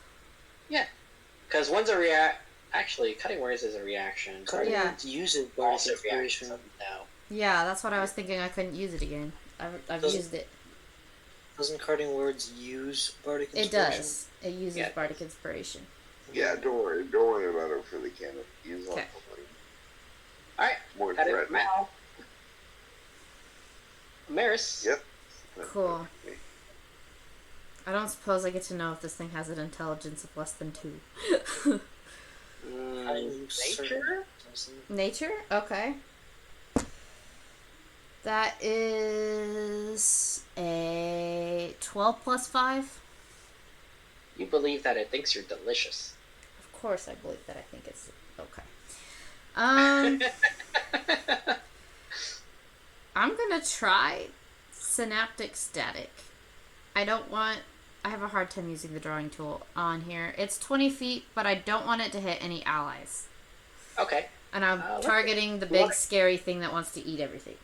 because one's a react. Actually, cutting words is a reaction. Cutting Yeah. words uses Bardic Also reaction. Inspiration. No. Yeah, that's what I was thinking. I couldn't use it again. I've Doesn't- used it. Doesn't cutting words use Bardic It Inspiration? does. It uses Yeah. Bardic Inspiration. Yeah, don't worry about it for the cannon. Use Okay. on something All right. more Cut it threatening. now. Maris. Yep. Cool. I don't suppose I get to know if this thing has an intelligence of less than 2. I'm certain Nature? it doesn't. Nature? Okay. That is a 12 plus 5. You believe that it thinks you're delicious. Of course I believe that. I think it's okay. I'm gonna try Synaptic Static. I have a hard time using the drawing tool on here. It's 20 feet, but I don't want it to hit any allies. Okay. And I'm let's- targeting the big scary thing that wants to eat everything.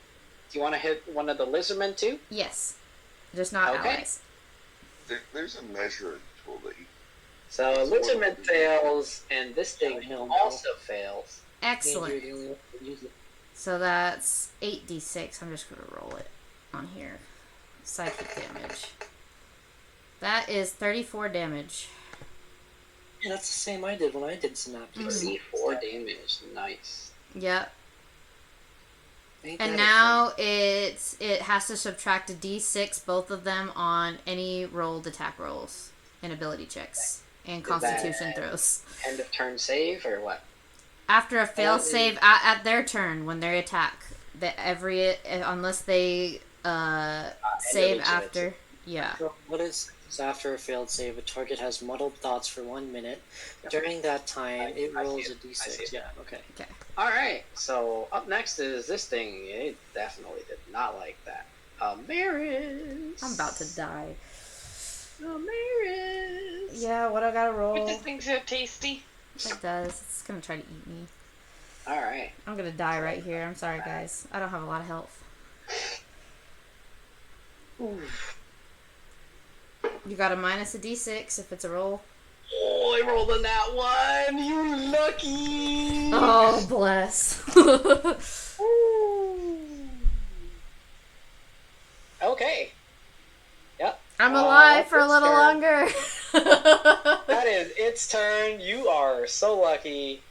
Do you want to hit one of the lizardmen too? Yes. Just not Okay. allies. There's a measuring tool that you So lizardman fails, and this thing Yeah, no. also fails. Excellent. You're the only one who uses it. So that's 8d6. I'm just going to roll it on here. Psychic damage. That is 34 damage. Yeah, that's the same I did when I did Synaptic. C4 damage. Nice. Yep. Ain't And that a now it has to subtract a d6, both of them, on any rolled attack rolls and ability checks and constitution throws. End of turn save or what? After a fail save at their turn when they attack, that unless they save initiative. after. Yeah. So what is after a failed save? A target has muddled thoughts for 1 minute. During that time, it I see rolls it. a I see d6. it. Yeah, okay. All right. So up next is this thing. It definitely did not like that. Maris. I'm about to die. Maris. Yeah, what I gotta But roll? this thing's so tasty. It does. It's gonna try to eat me. All right. I'm gonna die right here. I'm sorry, guys. I don't have a lot of health. Ooh. You got a minus a d6 if it's a roll. Oh, I rolled a nat 1. You lucky. Oh, bless. Okay. Yep. I'm alive for a its little turn. longer. That is its turn. You are so lucky.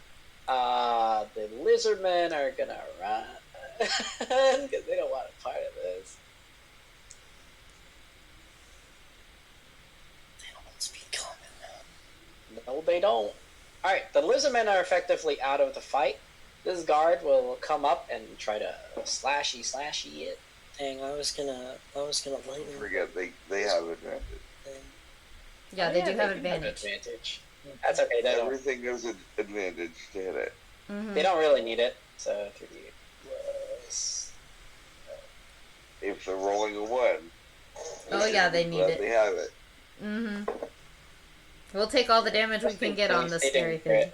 The lizardmen are gonna run because they don't want a part of this. They don't want to be common. No, they don't. All right, the lizardmen are effectively out of the fight. This guard will come up and try to slashy it. Dang, I was gonna lightning. Forget they have advantage. Yeah, Oh, they do have do advantage. advantage. That's okay. They don't. Everything is an advantage to hit it. Mm-hmm. They don't really need it. So 3D plus. If they're rolling a 1. Oh, yeah, they need glad it. They have it. Mm-hmm. We'll take all the damage we can get on this They scary didn't thing.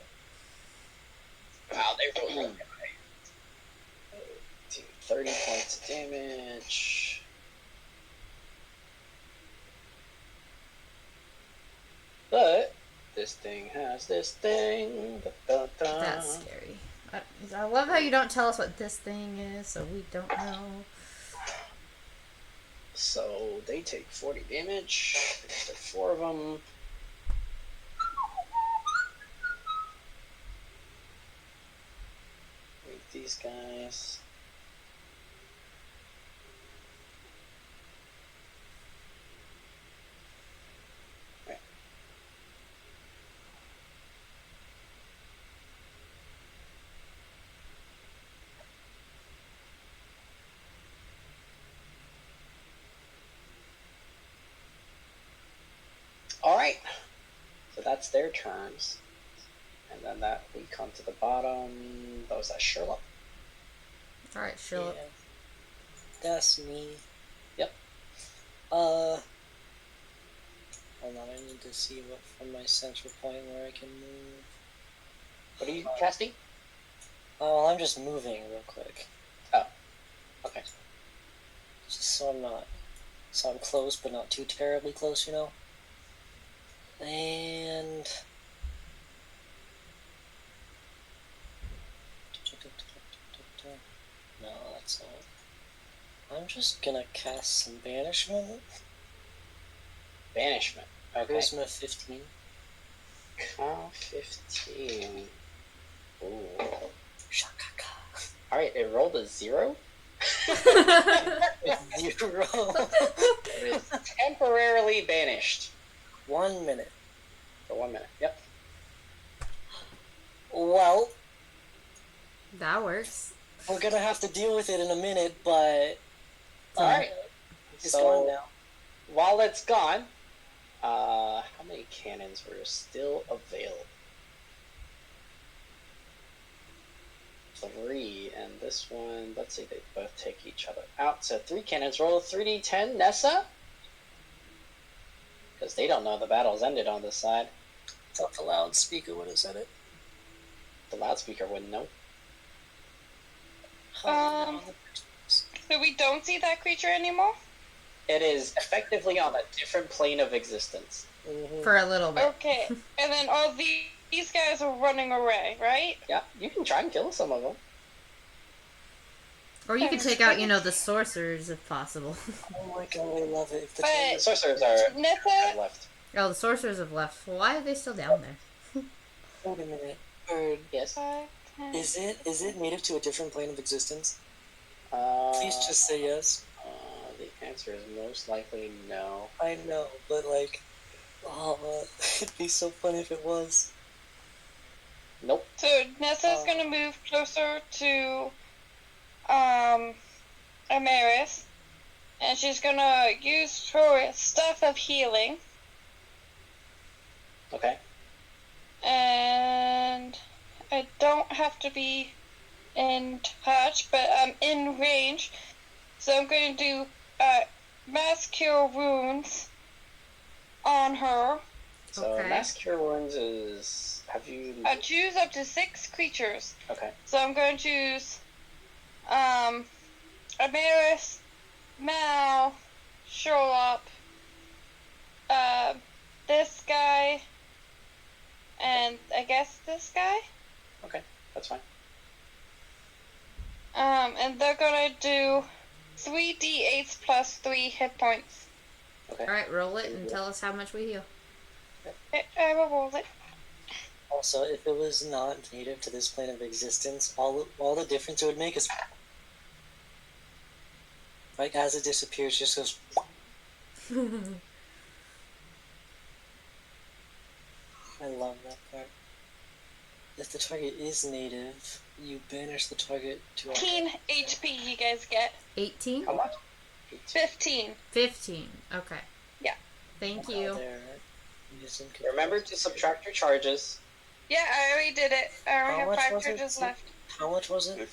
crit. Wow, they rolled really high. 30 points of damage. But this thing has this thing. Da, da, da. That's scary. I love how you don't tell us what this thing is, so we don't know. So they take 40 damage. There's 4 of them. Read these guys. Right. All right. So that's their turns. And then that we come to the bottom. That was that Sherlock. Alright, Sherlock. Yeah. That's me. Yep. Hold on, I need to see what from my central point where I can move. What are you casting? Oh, I'm just moving real quick. Oh. Okay. Just so I'm close, but not too terribly close, you know? And... No, that's not. I'm just gonna cast some banishment. Banishment. Okay. Charisma 15. Con 15. Ooh. Shakaka. Alright, it rolled a 0. 0. It is temporarily banished 1 minute. for 1 minute. Yep. Well, That works. we're gonna have to deal with it in a minute, but Alright. it's So- gone now. While it's gone, how many cannons were still available? 3, and this one, let's see, they both take each other out. So 3 cannons. Roll 3d10, Nessa? Because they don't know the battle's ended on this side. Thought the loudspeaker would have said it. The loudspeaker wouldn't know. So we don't see that creature anymore? It is effectively on a different plane of existence. Mhm. For a little bit. Okay. And then all these guys are running away, right? Yeah, you can try and kill some of them. Or you could take out, the sorcerers if possible. Oh my god, I love it. If the But- The Chinese- sorcerers are Nessa, left. Oh, the sorcerers have left. Well, why are they still down there? Wait a minute. Bird, Yes. 5, 10. is it native to a different plane of existence? Uh, Please just say yes. The answer is most likely no. I know, but it'd be so funny if it was. Nope. So Nessa's gonna move closer to Amaris, and she's gonna use her Staff of Healing, Okay. and I don't have to be in touch, but I'm in range, so I'm going to do Mass Cure Wounds on her. So Okay. Mass Cure Wounds is... Have you... I choose up to 6 creatures. Okay. So I'm going to choose Amaris, Mal, Sherlock, this guy, and I guess this guy. Okay, that's fine. And they're gonna do 3d8s plus 3 hit points. Okay. Alright, roll it and tell us how much we heal. I will roll it. Also, if it was not native to this plane of existence, all the difference it would make is like as it disappears, just goes. I love that part. If the target is native, you banish the target to 15 HP you guys get. 18? How much? 15. 15. Okay. Yeah. Thank you. There, using Remember to subtract your charges. Yeah, I already did it. I How already much have 5 was it? charges left. How much was it?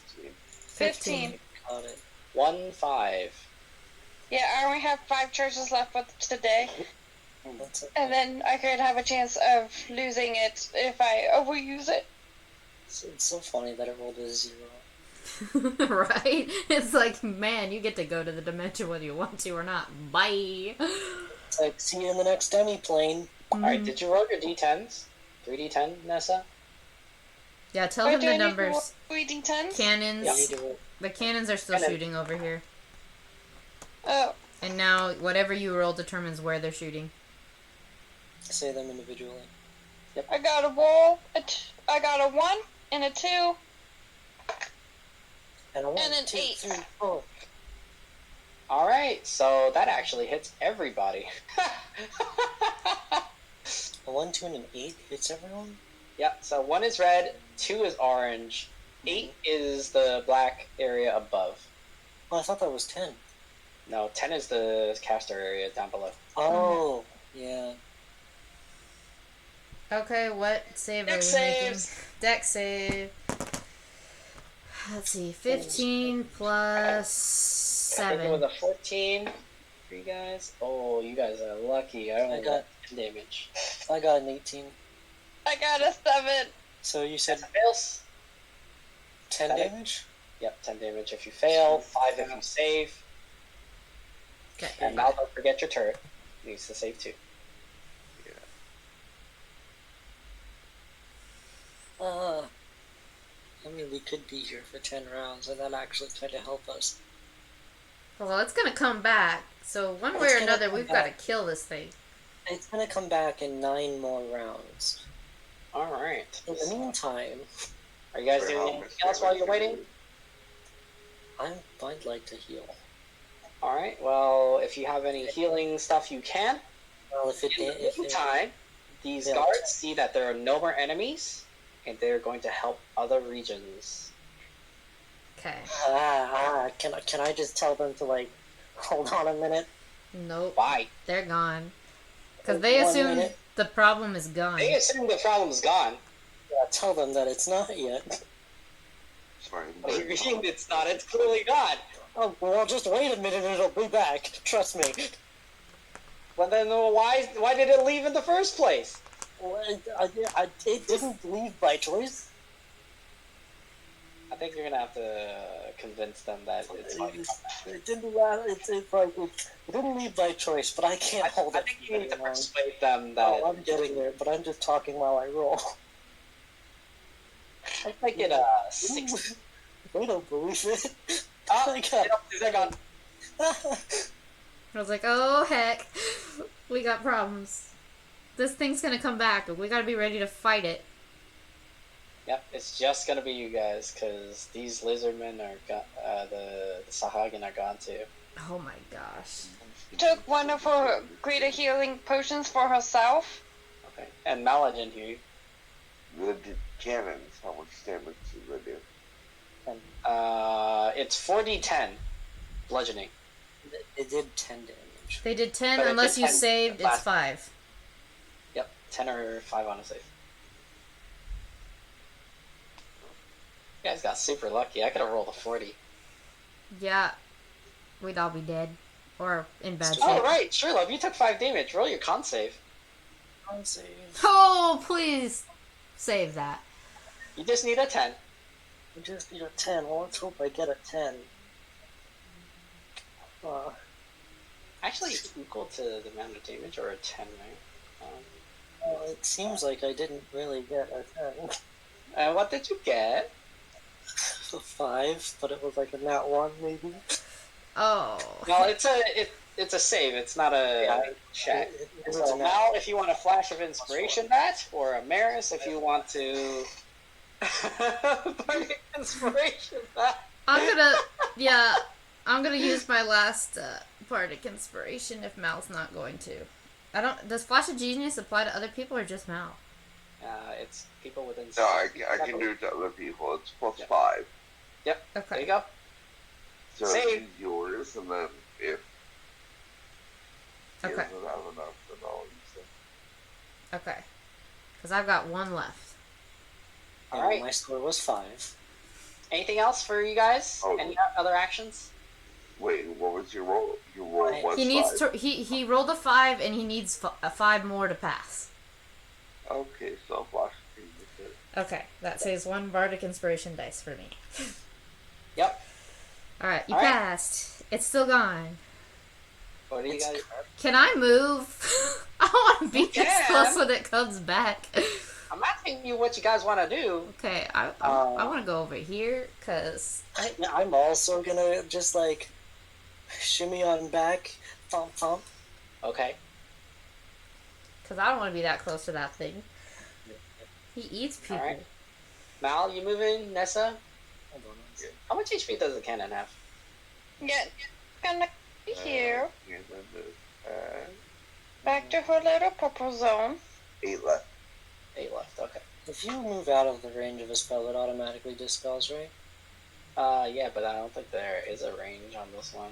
15. Got it. 1-5. Yeah, I only have 5 charges left with today. That's it. And then I could have a chance of losing it if I overuse it. It's so funny that it rolled a 0. Right? It's like, man, you get to go to the dimension whether you want to or not. Bye. It's like, see you in the next demi plane. Alright, did you roll your d10s? 3d10, Nessa? Yeah, tell Wait, him do the I need to roll numbers. 3 d10s? Cannons. You need to roll. The cannons are still Cannon. shooting over here. Oh, And now, whatever you roll determines where they're shooting. Say them individually. I got a roll. I got a 1 and a 2. And a 1, And an 2, 8. 3, 4. Alright, so that actually hits everybody. A 1, 2, and an 8 hits everyone? Yep, so 1 is red, 2 is orange, 8 is the black area above. Oh, I thought that was 10. No, 10 is the caster area down below. Oh, yeah. Okay, what save are we Dex making? saves. Dex save. Let's see, 15 plus I think it was 7. a 14 for you guys. Oh, you guys are lucky. I only I got- got 10 damage. I got an 18. I got a 7. So you said Fails? 10 Got it. damage? Yep, 10 damage if you fail, 5 if you save, Okay. and now don't forget your turret. Needs to save too. I mean, we could be here for 10 rounds, and that actually kind of help us. Well, it's gonna come back. So one way It's or gonna another, come we've got to back. kill this thing. It's gonna come back in 9 more rounds. Alright. In the meantime, Are you guys doing anything else while you're waiting? I'd like to heal. Alright, well, if you have any healing stuff, you can. Well, if it In the if it, meantime, these Yeah. guards see that there are no more enemies, and they're going to help other regions. Okay. can I just tell them to like hold on a minute? Nope. Why? They're gone. Because they 1 assume minute. the problem is gone. They assume the problem's gone. Yeah, tell them that it's not yet. Sorry. What do you mean it's not? It's clearly gone. Oh well, just wait a minute and it'll be back. Trust me. Well, then why did it leave in the first place? Well, it didn't leave by choice. I think you're gonna have to convince them that it's fine. It didn't. It didn't leave by choice, but I can't hold I it. think you need to very long. persuade them that Oh, I'm getting there, but I'm just talking while I roll. I make it 6. They don't believe it. Oh, I got- they're gone. I was like, oh heck, we got problems. This thing's gonna come back, and we gotta be ready to fight it. Yep, it's just gonna be you guys, because these lizardmen are the Sahagin are gone too. Oh my gosh. Took one of her greater healing potions for herself. Okay, and Maladin here. The cannons, how much damage do they do? It's 4d10 bludgeoning. It did 10 damage. They did 10, But it unless did you 10 saved, it's last- 5. Yep, 10 or 5 on a save. You guys got super lucky. I could have rolled a 40. Yeah. We'd all be dead. Or in bad shape. Oh, right, sure, love. You took 5 damage. Roll your con save. I'll save. Oh, please save that. You just need a 10. I just need a 10. Well, let's hope I get a 10. Actually, it's equal to the amount of damage, or a 10, right? Well, it seems like I didn't really get a 10. And what did you get? A 5, but it was like a nat 1 maybe. Oh. Well, it's a save. It's not a check. It was So a nat. Mal, if you want a flash of inspiration, that, or a Maris, if you want to. Bardic inspiration, that. I'm gonna use my last bardic inspiration if Mal's not going to. Does Flash of Genius apply to other people or just Mal? It's people within. No, I can do it to other people. It's plus 5. Yep. Okay. There you go. So Save. use yours, and then if he Okay. doesn't have enough, then I'll use it. Okay. Because I've got one left. All right. My score was 5. Anything else for you guys? Oh. Any other actions? Wait, what was your roll? Your roll was He needs 5. to. He rolled a 5 and he needs a 5 more to pass. Okay, so flash of genius. Okay, that saves 1 bardic inspiration dice for me. Yep. All right, you All right. passed. It's still gone. What do you guys? Can I move? I want to be this can. close when it comes back. I'm asking you what you guys want to do. Okay, I want to go over here because I'm also gonna just like shimmy on back, thump thump. Okay. I don't want to be that close to that thing. He eats people. All right. Mal, you moving? Nessa? Hold on. How much HP does the cannon have? Yeah, gonna be here. And then there's Back to her little purple zone. 8 left. 8 left. Okay. If you move out of the range of a spell, it automatically dispels, right? Yeah, but I don't think there is a range on this one.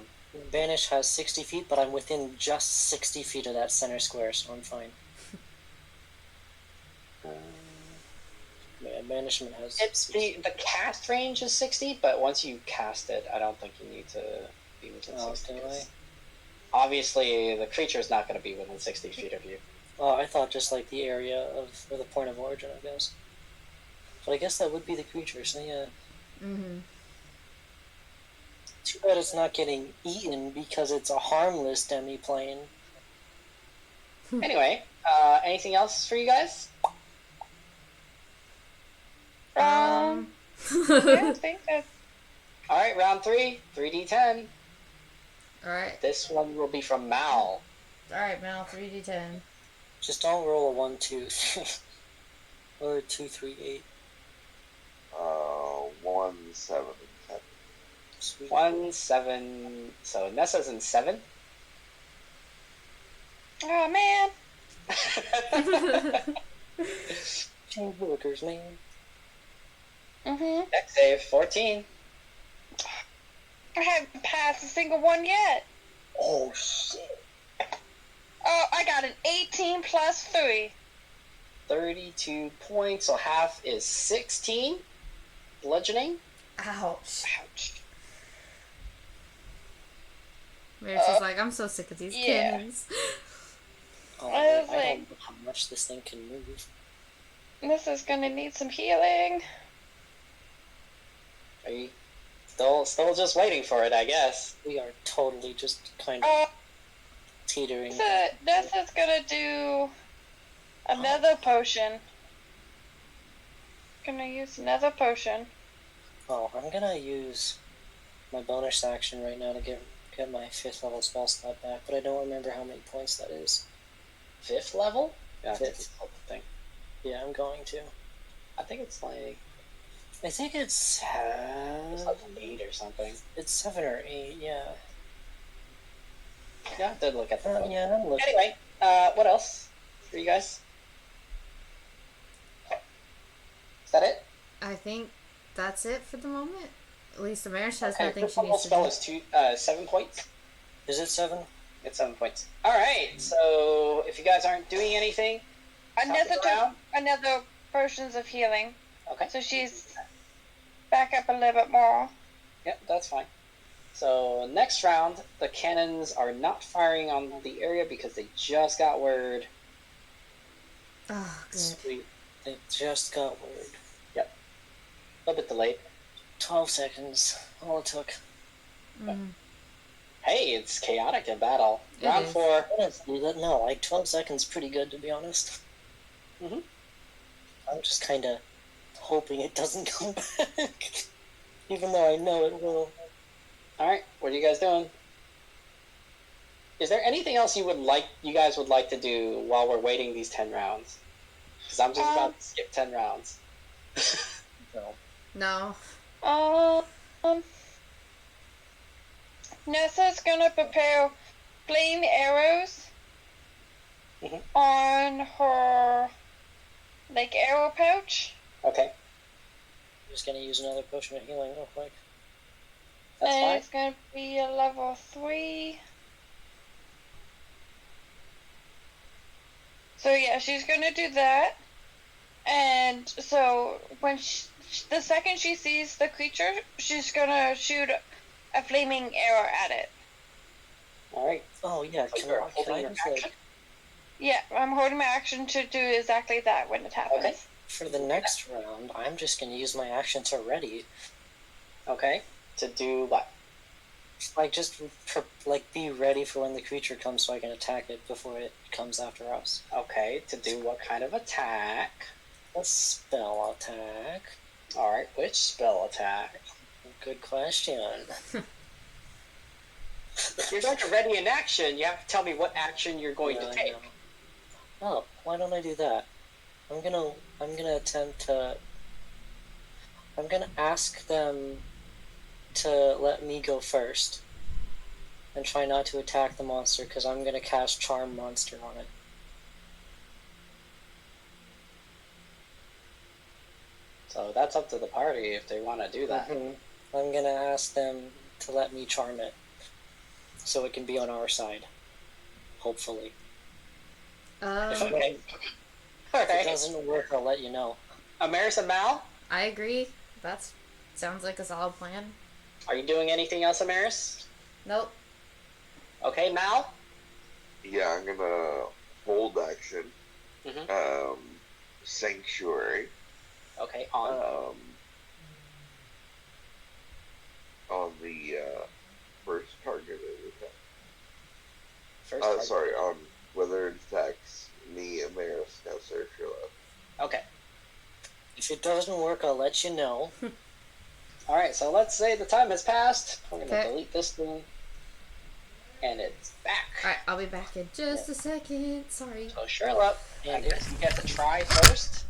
Banish has 60 feet, but I'm within just 60 feet of that center square, so I'm fine. Yeah, banishment has. It's the cast range is 60, but once you cast it, I don't think you need to be within Oh, 60. do I? Obviously, the creature is not going to be within 60 feet of you. Oh, I thought just like the area of or the point of origin, I guess. But I guess that would be the creature, so yeah. Mm-hmm. Too bad it's not getting eaten because it's a harmless demi-plane. Anyway, anything else for you guys? Yeah, I think that. All right, round 3, 3d10. All right, This one will be from Mal. all right, Mal, 3d10. Just don't roll a 1, 2, 3. Or a 2, 3, 8. 1, 7, and 10. Sweet. 1, 7. So Nessa's in 7. Oh man. Change workers, man. Mhm. Deck save 14. I haven't passed a single one yet. Oh shit. Oh, I got an 18 plus 3. 32 points, so half is 16. Bludgeoning. Ouch. Ouch. Mary's just like, I'm so sick of these yeah. cannons. Oh, I was I like- don't know how much this thing can move. This is gonna need some healing. Are you still just waiting for it, I guess? We are totally just kind of Oh, teetering. this is gonna do another potion. Gonna use another potion. Oh, I'm gonna use my bonus action right now to get my 5th level spell slot back, but I don't remember how many points that is. 5th level? Yeah, I think 5th. it's called the thing. Yeah, I'm going to. I think it's like I think it's it's like 8 or something. it's 7 or 8. Yeah. Yeah, I did look at the book. Yeah, I'm looking. Anyway, what else for you guys? Is that it? I think that's it for the moment. At least Amaris has Okay, nothing first she level needs to spell do. is 7 points. Is it 7? It's 7 points. All right. So if you guys aren't doing anything, Another toss it around. another potions of healing. Okay. So she's back up a little bit more. Yep, that's fine. So next round, the cannons are not firing on the area because they just got word. Oh, good. Sweet. They just got word. A little bit delayed. 12 seconds. All it took. Mhm. Hey, it's chaotic in battle. It Round is. 4. Honestly, no, like 12 seconds pretty good to be honest. Mhm. I'm just kind of hoping it doesn't come back, even though I know it will. All right, what are you guys doing? Is there anything else you guys would like to do while we're waiting these 10 rounds? Because I'm just about to skip 10 rounds. So, No. Um, Nessa's gonna prepare flame arrows Mhm. on her like arrow pouch. Okay, I'm just gonna use another potion of healing real quick. that's and fine. it's gonna be a level 3. So yeah, she's gonna do that. And so when the second she sees the creature, she's gonna shoot a flaming arrow at it. All right. Oh yeah, So can you're I holding your just action? like Yeah, I'm holding my action to do exactly that when it happens. Okay. for the next round? I'm just gonna use my action to ready. Okay. To do what? Like just be ready for when the creature comes, so I can attack it before it comes after us. Okay. To do what kind of attack? A spell attack. All right. Which spell attack? Good question. If you're going to ready an action, you have to tell me what action you're going Yeah, to I take. know. Oh, why don't I do that? I'm gonna attempt to. I'm gonna ask them to let me go first, and try not to attack the monster because I'm gonna cast Charm Monster on it. So that's up to the party if they want to do that. Mhm. I'm gonna ask them to let me charm it, so it can be on our side. Hopefully. If Okay. it All right. doesn't work, I'll let you know. Amaris and Mal, I agree. That sounds like a solid plan. are you doing anything else, Amaris? Nope. Okay, Mal. Yeah, I'm gonna hold action. Mhm. Sanctuary. Okay, on. On the first targeted attack. First target. Sorry, on whether it attacks me, Amaris, Nessa, or Sheila. Okay. If it doesn't work, I'll let you know. All right. So let's say the time has passed. We're gonna Okay. delete this thing, and it's back. Alright, I'll be back in just a second. Sorry. So Sherlock, I And guess you get to try first.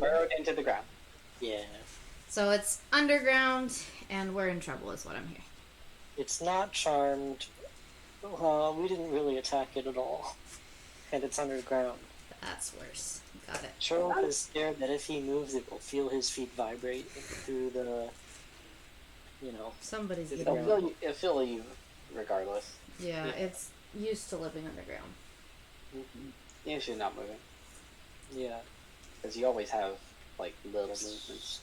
burrowed into the ground. Yeah. So it's underground, and we're in trouble, is what I'm hearing. It's not charmed. We didn't really attack it at all. And it's underground. That's worse. Got it. Sherlock is scared that if he moves, it will feel his feet vibrate through the, Somebody's It'll eating. It'll feel you regardless. Yeah, it's used to living underground. You should not moving. Yeah. Because you always have, like, little movements.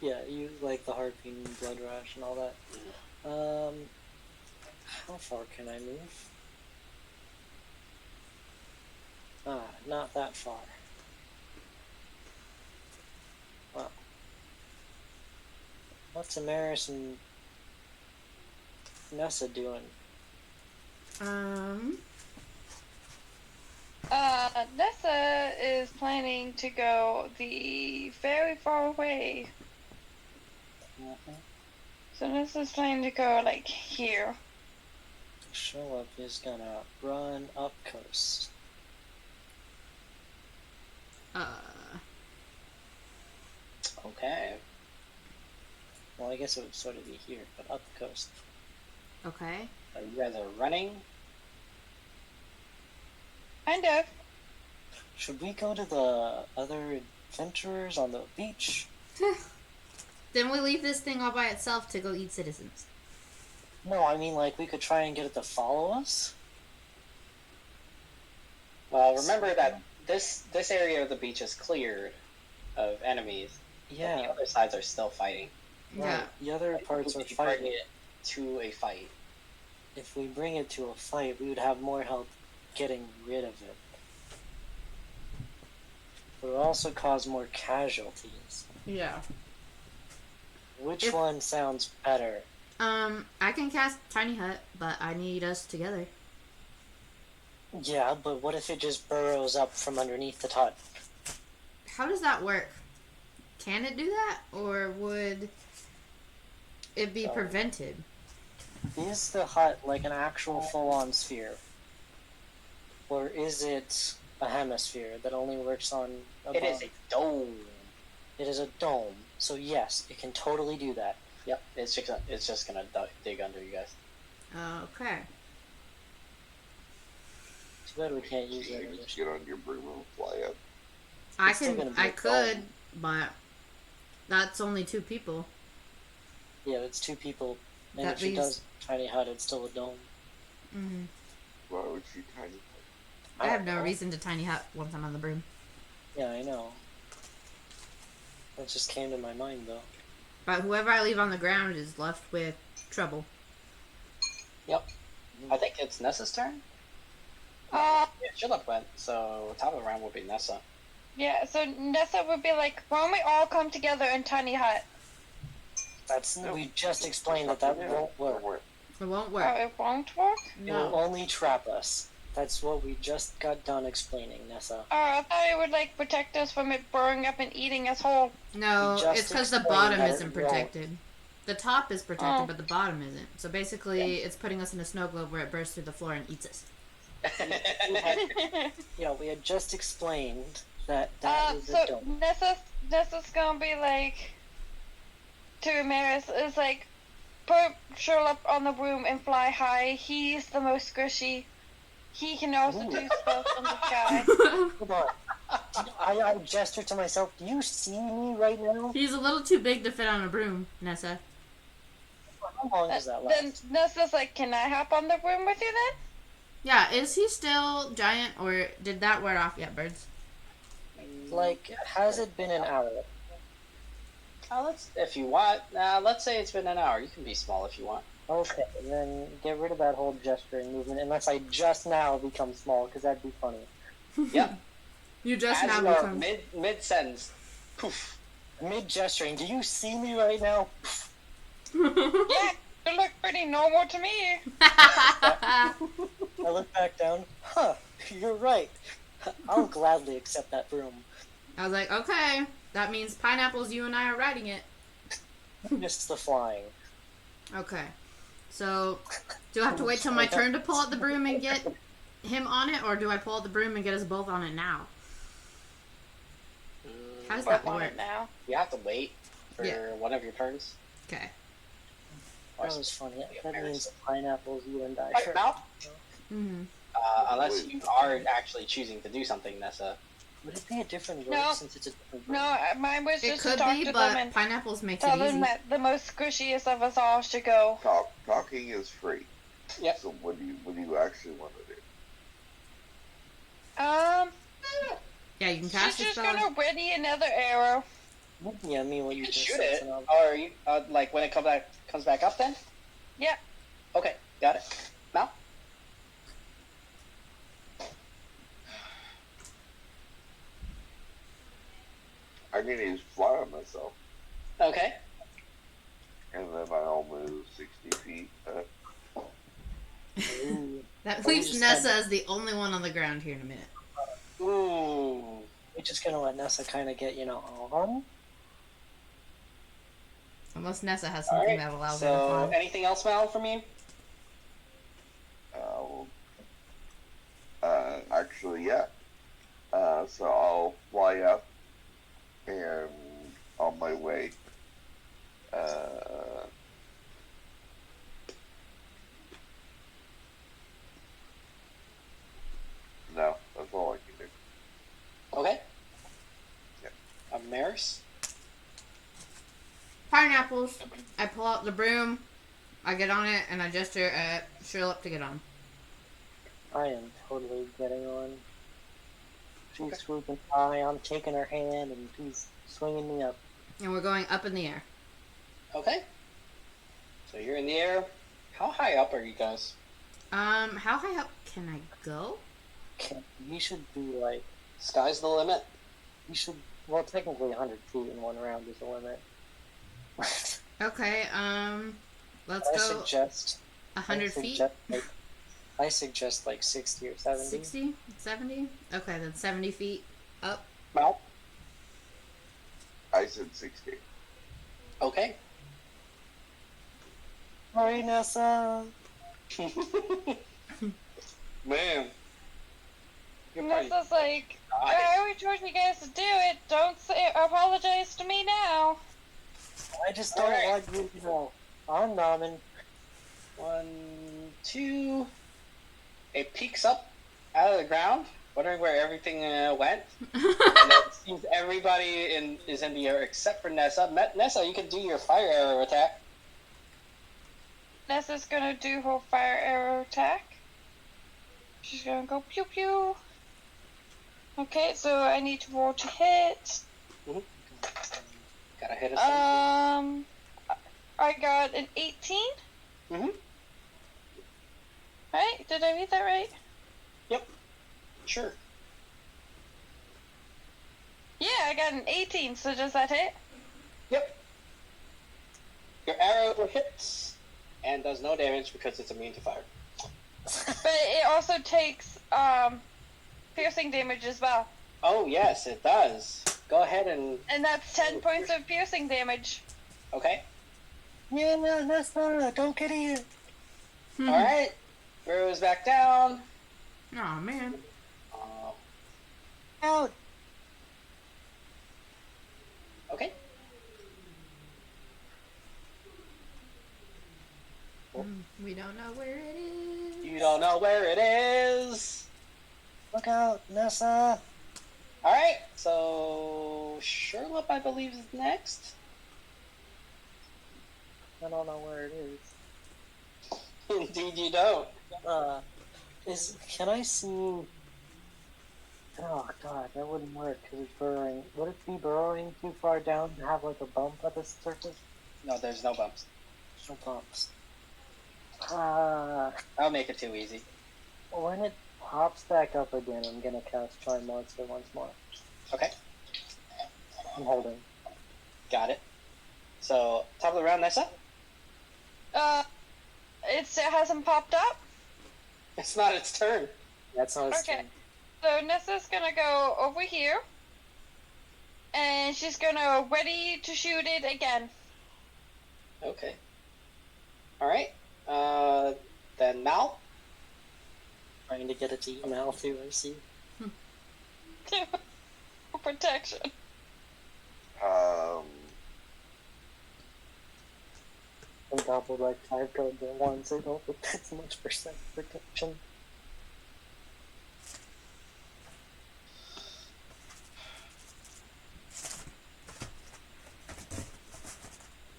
Yeah, you like the heartbeat and blood rush and all that. How far can I move? Not that far. Wow. What's Amaris and Nessa doing? Nessa is planning to go the very far away. So Nessa's planning to go, like, here. Sherlock is gonna run up coast. Okay. Well, I guess it would sort of be here, but up the coast. Okay. You guys are running. Kind of. Should we go to the other adventurers on the beach? Then we leave this thing all by itself to go eat citizens. No, I mean, like, we could try and get it to follow us. Well, remember that this area of the beach is cleared of enemies. But the Yeah, other sides are still fighting. Yeah. right. The other parts are If you bring fighting. it to a fight. If we bring it to a fight, we would have more help getting rid of it. But it would also cause more casualties. Yeah. Which If- one sounds better? I can cast Tiny Hut, but I need us together. Yeah, but what if it just burrows up from underneath the hut? How does that work? Can it do that? Or would it be prevented? Is the hut like an actual full-on sphere? Or is it a hemisphere that only works on a It is bone? a dome. It is a dome. So yes, it can totally do that. Yep, it's just gonna dig under you guys. Okay. Too bad we can't use You that. can as just get on your broom and fly up. I It's still gonna can. be I a could, dome. but that's only 2 people. Yeah, it's 2 people. And That if she leaves- does tiny hut, it's still a dome. Mm-hmm. Why would she tiny? I have don't no know. reason to Tiny Hut once I'm on the broom. Yeah, I know. That just came to my mind, though. But whoever I leave on the ground is left with trouble. Yep. I think it's Nessa's turn. Uh, Yeah, Philip went, so top of the round would be Nessa. yeah, so Nessa would be like, why don't we all come together in Tiny Hut? That's No. we just explained that won't work. It won't Oh, work. it won't work? It will No. only trap us. That's what we just got done explaining, Nessa. Oh, I thought it would, like, protect us from it burrowing up and eating us whole. No, We just it's because the explained bottom that it isn't won't. protected. The top is protected, Oh. but the bottom isn't. So basically, it's putting us in a snow globe where it bursts through the floor and eats us. Yeah, we had just explained that that is a So dome. Nessa's gonna be like, to Amaris, is like, put Sherlock on the broom and fly high. He's the most squishy. He can also do spells from the sky. Hold on. I gesture to myself, do you see me right now? He's a little too big to fit on a broom, Nessa. How long does that Then last? Nessa's like, can I hop on the broom with you then? Yeah, is he still giant, or did that wear off yet, birds? Like, has it been an hour? If you want, let's say it's been an hour. You can be small if you want. Okay, then get rid of that whole gesturing movement, unless I just now become small, because that'd be funny. Yep. You just As now you are become. mid sentence, poof. Mid gesturing, do you see me right now? Yeah, you look pretty normal to me. I look back down. Huh, you're right. I'll gladly accept that broom. I was like, okay, that means pineapples. You and I are riding it. Just the flying. Okay, so do I have to wait till my turn to pull out the broom and get him on it, or do I pull out the broom and get us both on it now? How does Work that on work? it now. You have to wait for Yeah. one of your turns. Okay. Or That was funny. Yeah, That Paris. means pineapples you and die Right, for. Mal? Mm-hmm. Unless you are actually choosing to do something, Nessa. Would it be a different word No. since it's a different No, word? mine was It just to could talk be, to them but and pineapples makes tell it them easy. that the most squishiest of us all should go. Talking is free. Yep. So what do you actually want to do? Yeah, you can cast She's your just spell. gonna ready another arrow. Yeah, I mean what You you can just shoot said. it, so now- or you like when it comes back up. Then. Yeah. Okay, got it. Mal. I'm gonna use fly on myself, Okay. and then I'll move 60 feet. Ooh, That Or you leaves just Nessa had- as the only one on the ground here in a minute. Ooh. we're just gonna let Nessa kind of get, on. Unless Nessa has All something right. that allows her to So, climb. anything else, Mal, from you? Actually, yeah. So I'll fly up and on my way. No, that's all I can do. Okay. Yeah. Maris. Pineapples. I pull out the broom. I get on it, and I gesture at Sherlock to get on. I am totally getting on. She's swooping high, I'm taking her hand, and she's swinging me up. And we're going up in the air. Okay. So you're in the air. How high up are you guys? How high up can I go? You should be like, Sky's the limit. well, technically 100 feet in one round is the limit. Okay, let's I go suggest 100 feet? I suggest like 60 or 70. 60? 70? Okay, then 70 feet up. Mal. I said 60. Okay. Hurry, Nessa! Man. You're probably Nessa's like, nice. I always told you guys to do it. Don't apologize to me now. I just don't Alright. want you to know. I'm Norman. 1, 2. It peeks up out of the ground, wondering where everything went. And it seems everybody is in the air except for Nessa. Nessa, you can do your fire arrow attack. Nessa's gonna do her fire arrow attack. She's gonna go pew pew. Okay, so I need to roll to hit. Gotta hit us. I got an 18. Mm-hmm. Right? Did I read that right? Sure. Yeah, I got an 18. So does that hit? Yep. Your arrow hits and does no damage because it's immune to fire. But it also takes piercing damage as well, Oh yes, it does. Go ahead and and that's 10 points of piercing damage. okay. Yeah, no, Nessa, don't get here. Hmm. All right. Arrow's back down. Aw, man. Out. Okay. We don't know where it is. You don't know where it is. Look out, Nessa. All right. So Sherlock, I believe, is next. I don't know where it is. Indeed, you don't. Can I see? Oh god, that wouldn't work because it's burrowing. Would it be burrowing too far down to have like a bump at the surface? No, there's no bumps. No bumps. I'll make it too easy. When it pops back up again, I'm gonna cast Charm Monster once more. Okay. I'm holding. Got it. So top of the round, Nessa. It still hasn't popped up. It's not its turn. That's not a Okay. So Nessa's gonna go over here, and she's gonna ready to shoot it again. Okay. All right. Then Mal. Trying to get it to email too, I see. Protection. I'm gobbled like 5 cards at once. I don't think that's much percent protection.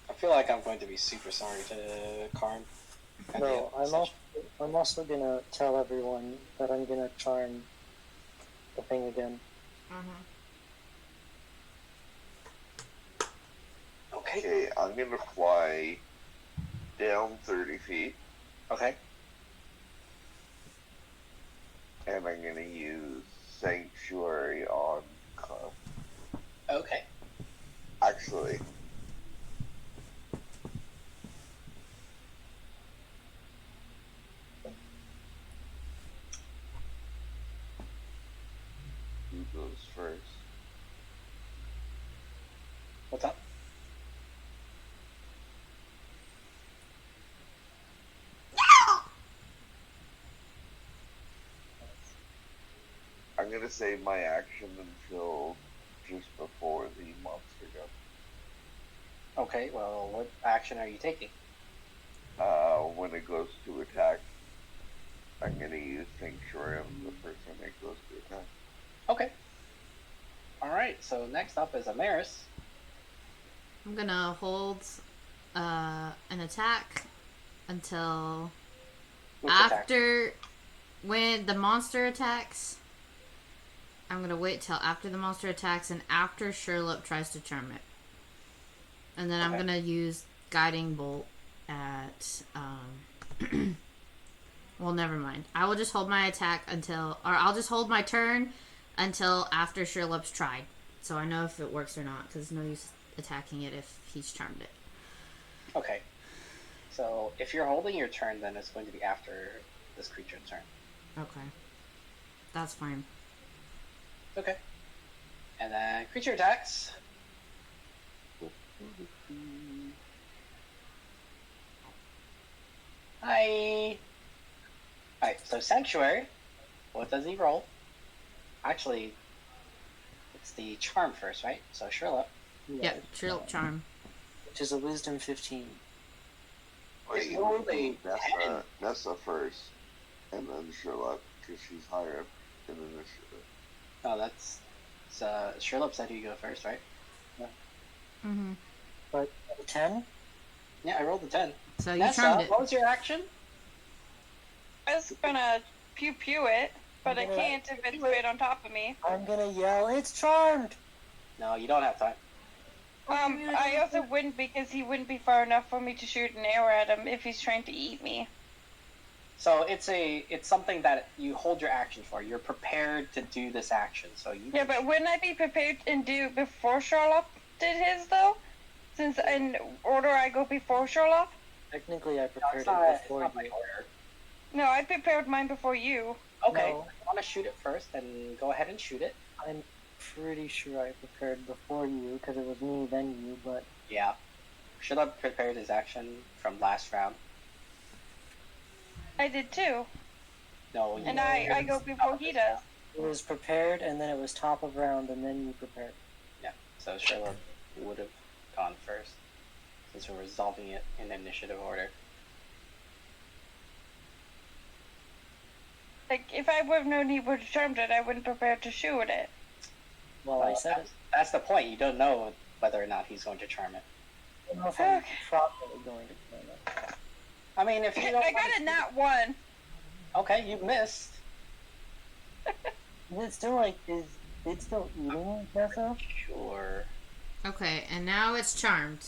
I feel like I'm going to be super sorry to Karn. at the end No, of the session. I'm also gonna tell everyone that I'm gonna charm the thing again. Okay. Okay, I'm gonna fly down 30 feet, Okay. and I'm gonna use Sanctuary on Karn. Okay. Actually, who goes first? What's up? I'm gonna save my action until just before the monster go. Okay, well, what action are you taking? When it goes to attack, I'm gonna use Sanctuary on the first time it goes to attack. Okay. Alright, so next up is Amaris. I'm gonna hold an attack until Which attack? after when the monster attacks. I'm gonna wait till after the monster attacks and after Sherlock tries to charm it. And then I'm Okay. gonna use Guiding Bolt at well, never mind. I will just hold my attack until, or I'll just hold my turn until after Sherlock's tried, so I know if it works or not. Because there's no use attacking it if he's charmed it. Okay. So if you're holding your turn, then it's going to be after this creature's turn. Okay, that's fine. Okay. And then creature attacks. Hi. Alright, so Sanctuary. What does he roll? Actually, it's the charm first, right? So Sherlock. Yeah, Sherlock charm. Which is a Wisdom 15. It's Wait, only 10. Nessa first, and then Sherlock, because she's higher up in initiative. Oh, that's. Sherlock said you go first, right? Mm-hmm. But 10? Yeah, I rolled a 10. So you Nessa, charmed it. what was your action? I was gonna pew pew it, but I Yeah. can't if it's right on top of me. I'm gonna yell, it's charmed! No, you don't have time. I also wouldn't because he wouldn't be far enough for me to shoot an arrow at him if he's trying to eat me. So it's something that you hold your action for. You're prepared to do this action. So you. Yeah, but wouldn't I be prepared and do it before Sherlock did his though? Since in order I go before Sherlock? Technically, I No, prepared it's not, it it's before not my you. order. No, I prepared mine before you. Okay, No. if you want to shoot it first, then go ahead and shoot it. I'm pretty sure I prepared before you, because it was me, then you, but Yeah. Should have prepared his action from last round. I did too. No, you And I go before he does. it was prepared, and then it was top of round, and then you prepared. Yeah, so Sherlock would have gone first, since we're resolving it in initiative order. Like, if I would have known he would have charmed it, I wouldn't prepare to shoot it. Well, I said it. That's the point. You don't know whether or not he's going to charm it. I don't know if I'm properly going to plan it. I mean, if you don't I got wanna- a nat 1. Okay, you missed. Is it still like, is it still eating Nessa? Sure. Okay, and now it's charmed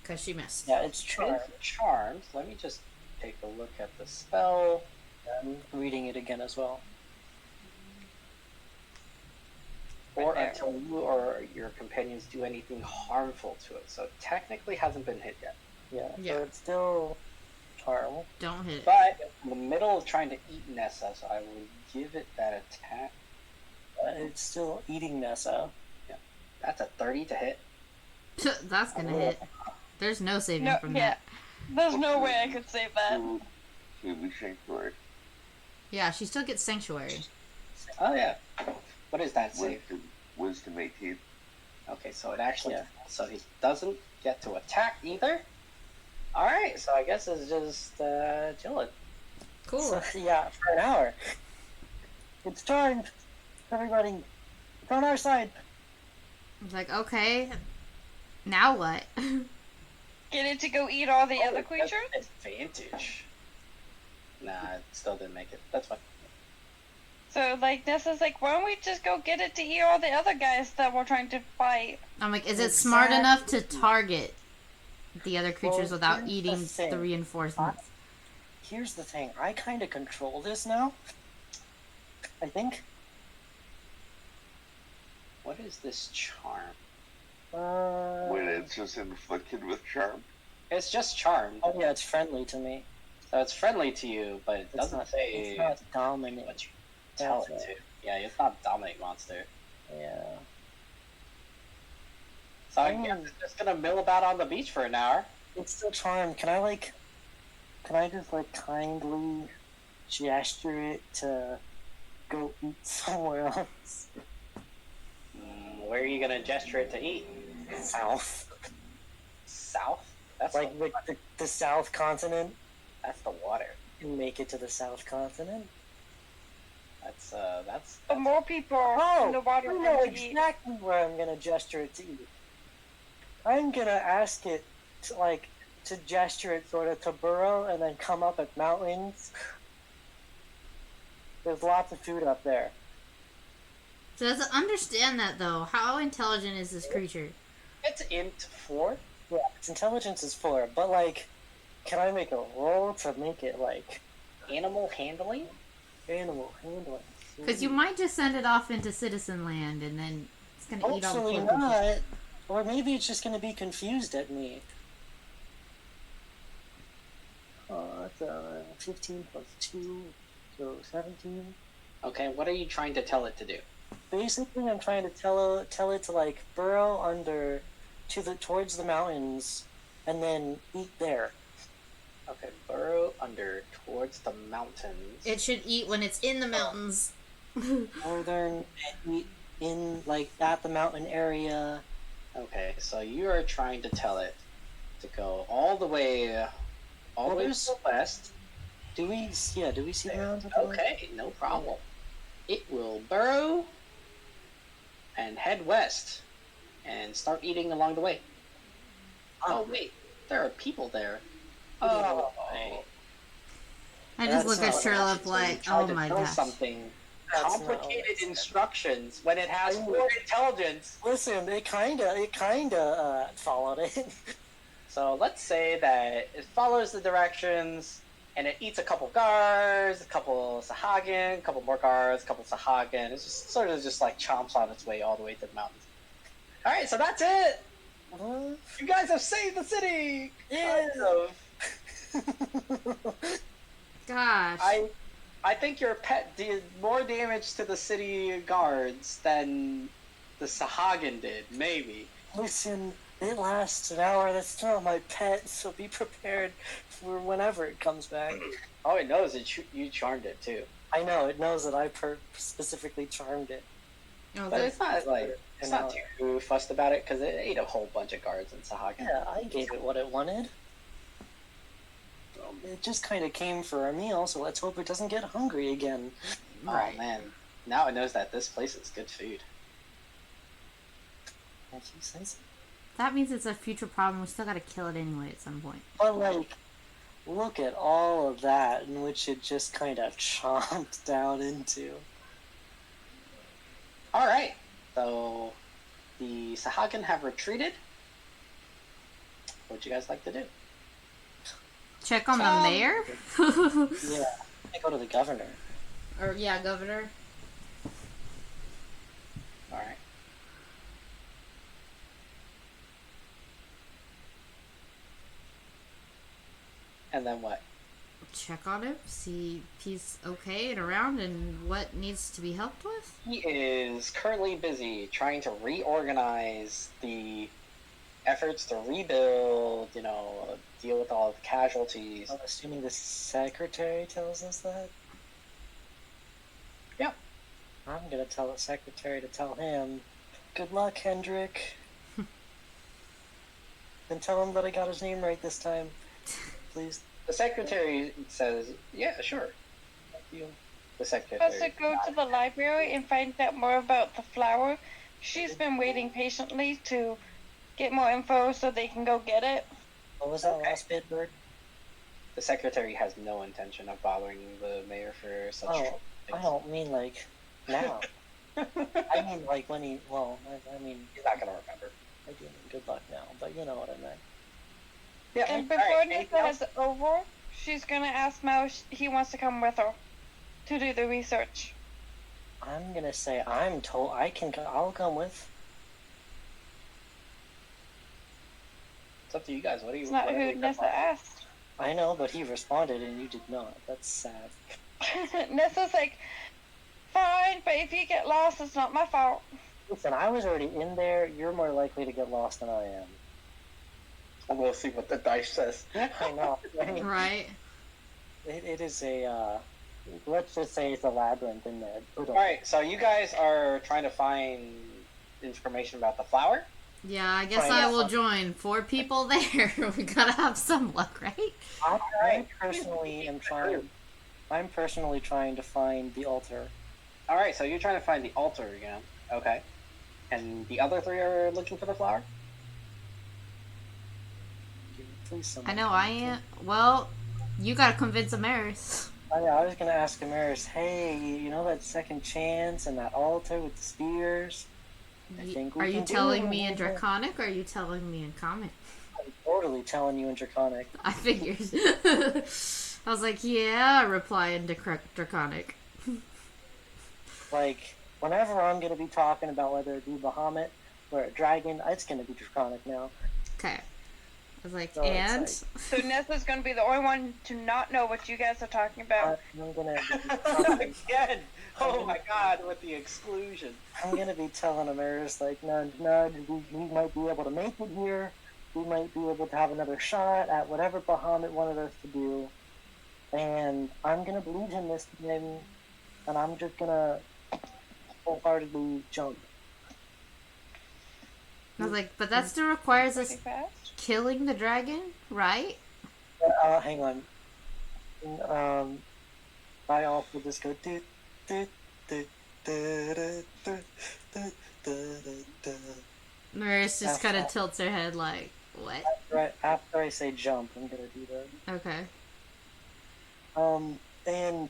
because she missed. Yeah, it's charmed. Charmed. Let me just take a look at the spell. I'm reading it again as well. Or there. until you or your companions do anything harmful to it. So it technically hasn't been hit yet. Yeah, Yeah. so it's still charmed. Don't hit it. But in the middle of trying to eat Nessa, so I will give it that attack. It's still eating Nessa. That's a 30 to hit. That's gonna hit. There's no saving No, from yeah. that. There's no way I could save that. To the Sanctuary. Yeah, she still gets sanctuary. Oh yeah. What is that save? Wisdom 18. Okay, so it actually, Yeah. so he doesn't get to attack either. All right, so I guess it's just chilling. Cool. So, yeah, for an hour. It's charmed. Everybody, it's on our side. It's like, okay, now what? Get it to go eat all the other that's creatures? Advantage. Nah, it still didn't make it. That's fine. So, like, Nessa's like, why don't we just go get it to eat all the other guys that we're trying to fight? I'm like, is it smart enough to target the other creatures Well, without here's the eating thing. the reinforcements? Here's the thing. I kind of control this now. I think. What is this charm? When it's just inflicted with charm. It's just charmed. Oh yeah, it's friendly to me. So it's friendly to you, but it It's doesn't not. say It's not dominant. what you tell it That's to. Yeah, it's not dominate monster. Yeah. So I guess it's just gonna mill about on the beach for an hour. It's still charmed. Can I just like kindly gesture it to go eat somewhere else? Where are you gonna gesture it to eat? South. South? That's Like the South continent. that's the water. And make it to the South continent. That's The more people in the water I know want to eat. exactly where I'm gonna gesture it to eat. I'm gonna ask it to gesture it sort of to burrow and then come up at mountains. There's lots of food up there. So does it understand that though? How intelligent is this creature? it's int 4. Yeah, its intelligence is 4, but like, can I make a roll to make it like Animal handling? animal handling? Because you might just send it off into citizen land and then it's gonna eat all the Hopefully poor people. not. Or maybe it's just gonna be confused at me. It's 15 plus 2, so 17. Okay, what are you trying to tell it to do? Basically, I'm trying to tell it to like burrow under towards the mountains, and then eat there. Okay, burrow under towards the mountains. It should eat when it's in the mountains. Northern and eat in like at the mountain area. Okay, so you are trying to tell it to go all the way to the west. Do we see the mountains? Okay, no problem. It will burrow and head west and start eating along the way. Oh wait, there are people there. Oh, I just That's look not at what Sherlock So you like, tried oh to my tell gosh. something That's not what complicated I said. instructions when it has 4 intelligence. Listen, it kinda followed it. So let's say that it follows the directions and it eats a couple guards, a couple Sahagin, a couple more guards, a couple Sahagin. It's just sort of just like chomps on its way all the way to the mountains. All right, so that's it. You guys have saved the city. Yeah. Kind of. Gosh. I think your pet did more damage to the city guards than the Sahagin did, maybe. Listen, it lasts an hour. That's not my pet, so be prepared for whenever it comes back. Oh, it knows that you charmed it too. I know, it knows that I specifically charmed it. Oh, But good. it's not like it's not too fussed about it because it ate a whole bunch of guards in Sahagin. Yeah, I gave it what it wanted. It just kind of came for a meal, so let's hope it doesn't get hungry again. Right. Oh man, now it knows that this place is good food. Can't you sense it? That means it's a future problem. We still gotta kill it anyway at some point. But like, look at all of that in which it just kind of chomped down into. All right, so the Sahagin have retreated. What would you guys like to do? Check on the mayor? Yeah, I go to the governor. Or, yeah, governor. All right. And then what? Check on him, see if he's okay and around and what needs to be helped with. He is currently busy trying to reorganize the efforts to rebuild, deal with all the casualties. I'm assuming the secretary tells us that? Yep. I'm gonna tell the secretary to tell him Good luck, Hendrik. And tell him that I got his name right this time. Please. The secretary says, "Yeah, sure." Thank you. The secretary. Supposed to go to the library and find out more about the flower. She's been waiting patiently to get more info so they can go get it. What was that Okay. last bit, Bird? The secretary has no intention of bothering the mayor for such Oh, things. I don't mean like now. I mean like when he. Well, I mean He's not gonna remember. I do mean good luck now, but you know what I meant. Yeah. And before Nissa has over, she's gonna ask Mao if he wants to come with her to do the research. I'm gonna say I'm told I can. I'll come with. It's up to you guys. What do you? It's not what do who you Nissa want? asked. I know, but he responded and you did not. That's sad. Nissa's like, fine, but if you get lost, it's not my fault. Listen, I was already in there. You're more likely to get lost than I am. We'll see what the dice says. I know. I mean, Right? it is a. Let's just say it's a labyrinth in there. All right. So you guys are trying to find information about the flower. Yeah, I guess Find I out will some- join. 4 people there. We gotta have some luck, right? I personally am trying. I'm personally trying to find the altar. All right. So you're trying to find the altar again. Okay. And the other 3 are looking for the flower. Please, someone. I know I am. Well, you gotta convince Amaris. I was gonna ask Amaris, hey, you know that second chance and that altar with the spears? I think we Are you can do telling it. me in Draconic or are you telling me in Common? I'm totally telling you in Draconic. I figured. I was like, yeah, reply in Draconic. Like, whenever I'm gonna be talking about whether it be Bahamut or a dragon, it's gonna be Draconic now. Okay. I was like, So it's and? like- So Nissa's gonna be the only one to not know what you guys are talking about. I'm gonna Again. Oh my God! With the exclusion. I'm gonna be telling Amaris like, nudge, nudge, we might be able to make it here. We might be able to have another shot at whatever Bahamut wanted us to do. And I'm gonna believe him this time, and I'm just gonna wholeheartedly jump. I was like, but that still requires Pretty us fast. killing the dragon, right? Hang on. I also just go do do do do do do do do do. Maris just kind of tilts her head like, what? Right after I say jump, I'm gonna do that. Okay. And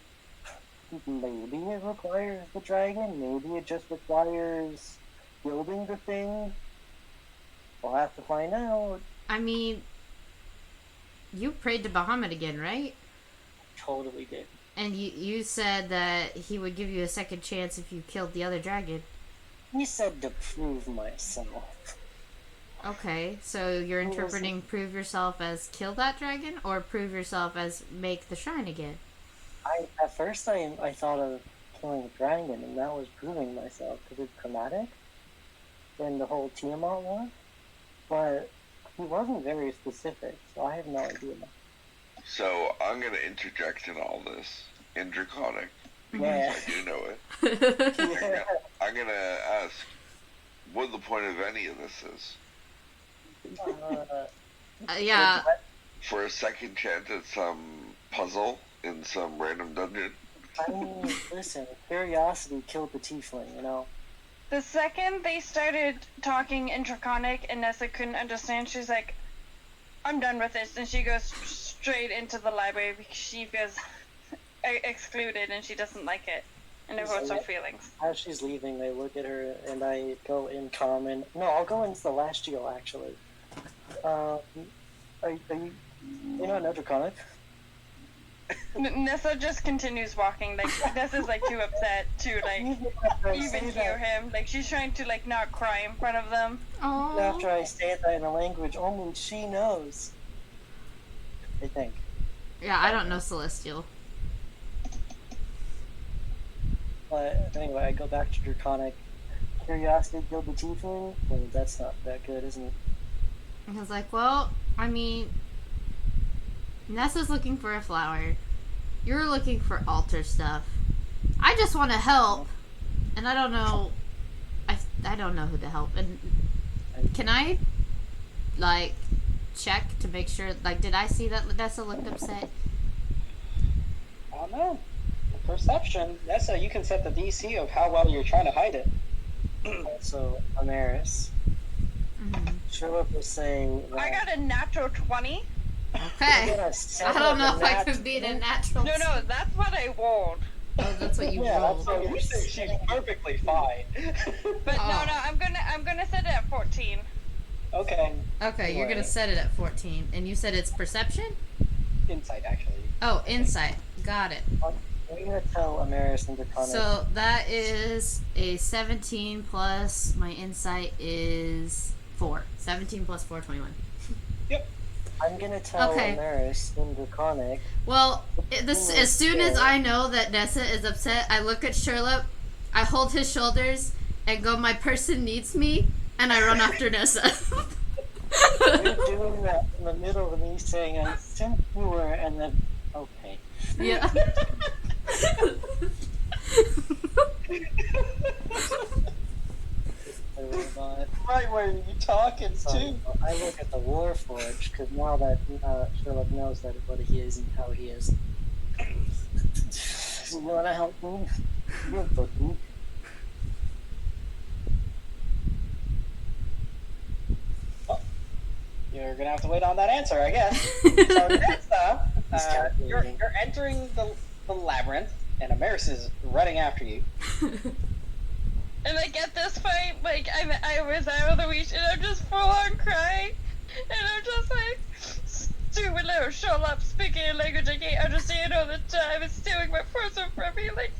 maybe it requires the dragon. Maybe it just requires building the thing. We'll have to find out. I mean, you prayed to Bahamut again, right? Totally did. And you said that he would give you a second chance if you killed the other dragon. He said to prove myself. Okay, so you're Who was interpreting prove yourself as kill that dragon or prove yourself as make the shrine again? At first I thought of killing the dragon, and that was proving myself because it's chromatic. And the whole Tiamat one. But he wasn't very specific, so I have no idea. So I'm gonna interject in all this in Draconic. Yeah. I do know it. Yeah. I'm gonna ask what the point of any of this is. Yeah, For a second chance at some puzzle in some random dungeon. I mean, listen, curiosity killed the tiefling, you know? The second they started talking in Draconic and Nessa couldn't understand, she's like, I'm done with this. And she goes straight into the library because she feels excluded and she doesn't like it. And it hurts her feelings. As she's leaving, I look at her and I go in common. No, I'll go in Celestial, actually. Are you not know Draconic? Nessa just continues walking. Like, Nessa's like too upset to like even hear him. Like, she's trying to like not cry in front of them. oh, After I say that in a language only she knows. I think. yeah. I don't know Celestial. But anyway, I go back to Draconic. Curiosity killed the tiefling? Well, that's not that good, isn't it? I was like, well, I mean, Nessa's looking for a flower. You're looking for altar stuff. I just want to help, and I don't know. I don't know who to help. And can I, like, check to make sure? Like, did I see that Nessa looked upset? I don't know. Perception. Nessa, you can set the DC of how well you're trying to hide it. So, Amaris, Philip was saying that I got a natural 20. Okay. I don't know if I could beat a natural. No, that's what I rolled. Oh, that's what you rolled. So you think she's perfectly fine. But no, I'm gonna set it at 14. Okay. Okay, you're gonna set it at 14, and you said it's perception. Insight, actually. Oh, insight. Got it. I'm gonna tell Amaris and Draconic. So that is a 17 plus my insight is 4. 17 plus 4, 21. Yep. I'm gonna tell Amaris and Draconic. Well, as soon as I know that Nessa is upset, I look at Sherlock, I hold his shoulders, and go, my person needs me, and I run after Nessa. You're doing that in the middle of me saying, I think you were, and then, okay. Yeah. Right where you talking too. I look at the Warforged, because now that Sherlock knows that what he is and how he is. You wanna help me? You're booking. Well, you're gonna have to wait on that answer, I guess. So Nessa, you're entering the labyrinth, and Amaris is running after you. And like at this point, like I was out of the reach, and I'm just full on crying, and I'm just like stupid little Sherlock speaking a language I can't understand all the time, and stealing my person from me. Like,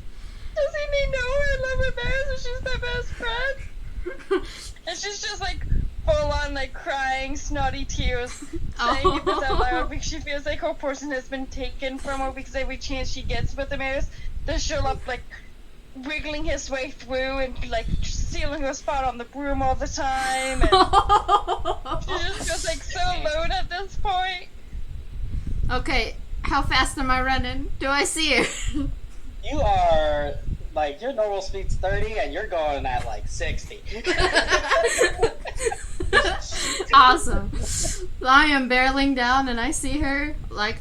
does he know I love Amaris and she's my best friend? And she's just like full on like crying, snotty tears, saying this out loud because she feels like her person has been taken from her because every chance she gets with Amaris, the Sherlock like wiggling his way through and like stealing her spot on the broom all the time, and she just feels like so alone at this point. Okay, how fast am I running? Do I see her? You are like your normal speed's 30 and you're going at like 60. Awesome. So I am barreling down and I see her like,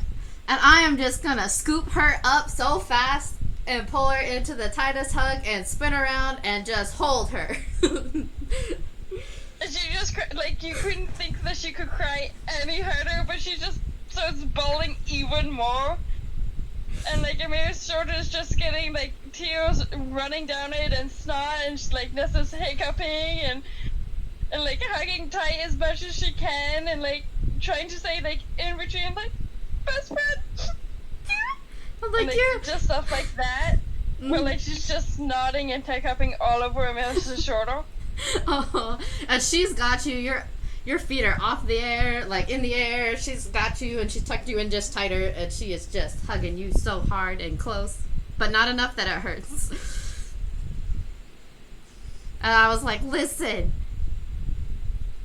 and I am just gonna scoop her up so fast and pull her into the tightest hug and spin around and just hold her. And she just like, you couldn't think that she could cry any harder, but she just starts bawling even more. And like Amir's shoulder is just getting like tears running down it and snot, and like Nessa's hiccuping and like hugging tight as much as she can, and like trying to say like in between like best friend. I'm like, and, like, just stuff like that, where like she's just nodding and hiccuping all over Amir's shoulder. Oh, and she's got you. Your feet are off the air, like in the air. She's got you, and she's tucked you in just tighter, and she is just hugging you so hard and close, but not enough that it hurts. And I was like, listen,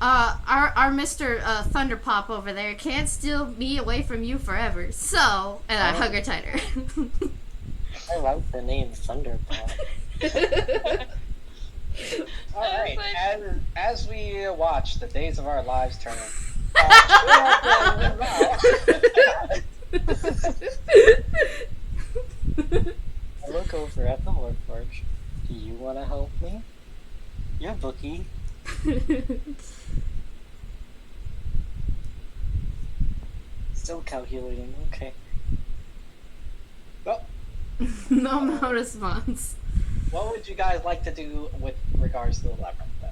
our Mr. Thunderpop over there can't steal me away from you forever. So, and I hug her tighter. I like the name Thunderpop. Alright, as we watch the days of our lives turn, I look over at the Warforged. Do you want to help me? You're bookie. Still calculating, okay. Well, No response. what would you guys like to do with regards to the labyrinth then?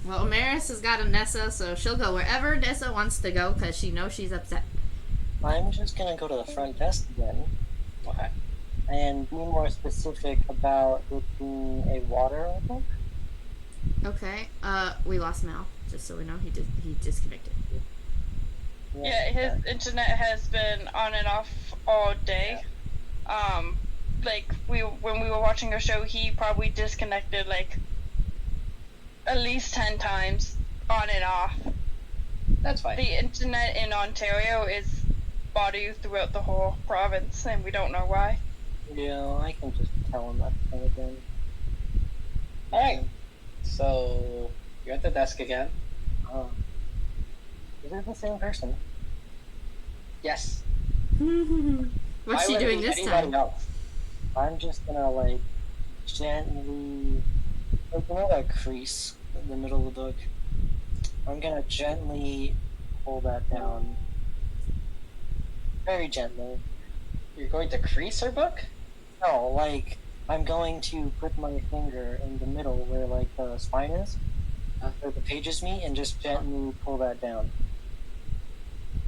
Well, Amaris has got a Nessa, so she'll go wherever Nessa wants to go because she knows she's upset. I'm just gonna go to the front desk again. Okay. And be more specific about it being a water level. Okay. We lost Mal, just so we know he disconnected. Yeah, his internet has been on and off all day. Like when we were watching a show, he probably disconnected like at least 10 times on and off. That's fine. The internet in Ontario is spotty throughout the whole province, and we don't know why. Yeah, I can just tell him that thing again. Alright. So, you're at the desk again. Is it the same person? Yes. What's she Why would doing it be this anybody time? else? I'm just gonna like gently, like you know that crease in the middle of the book. I'm gonna gently pull that down, very gently. You're going to crease her book? No, like I'm going to put my finger in the middle where like the spine is, where the pages meet, and just gently pull that down.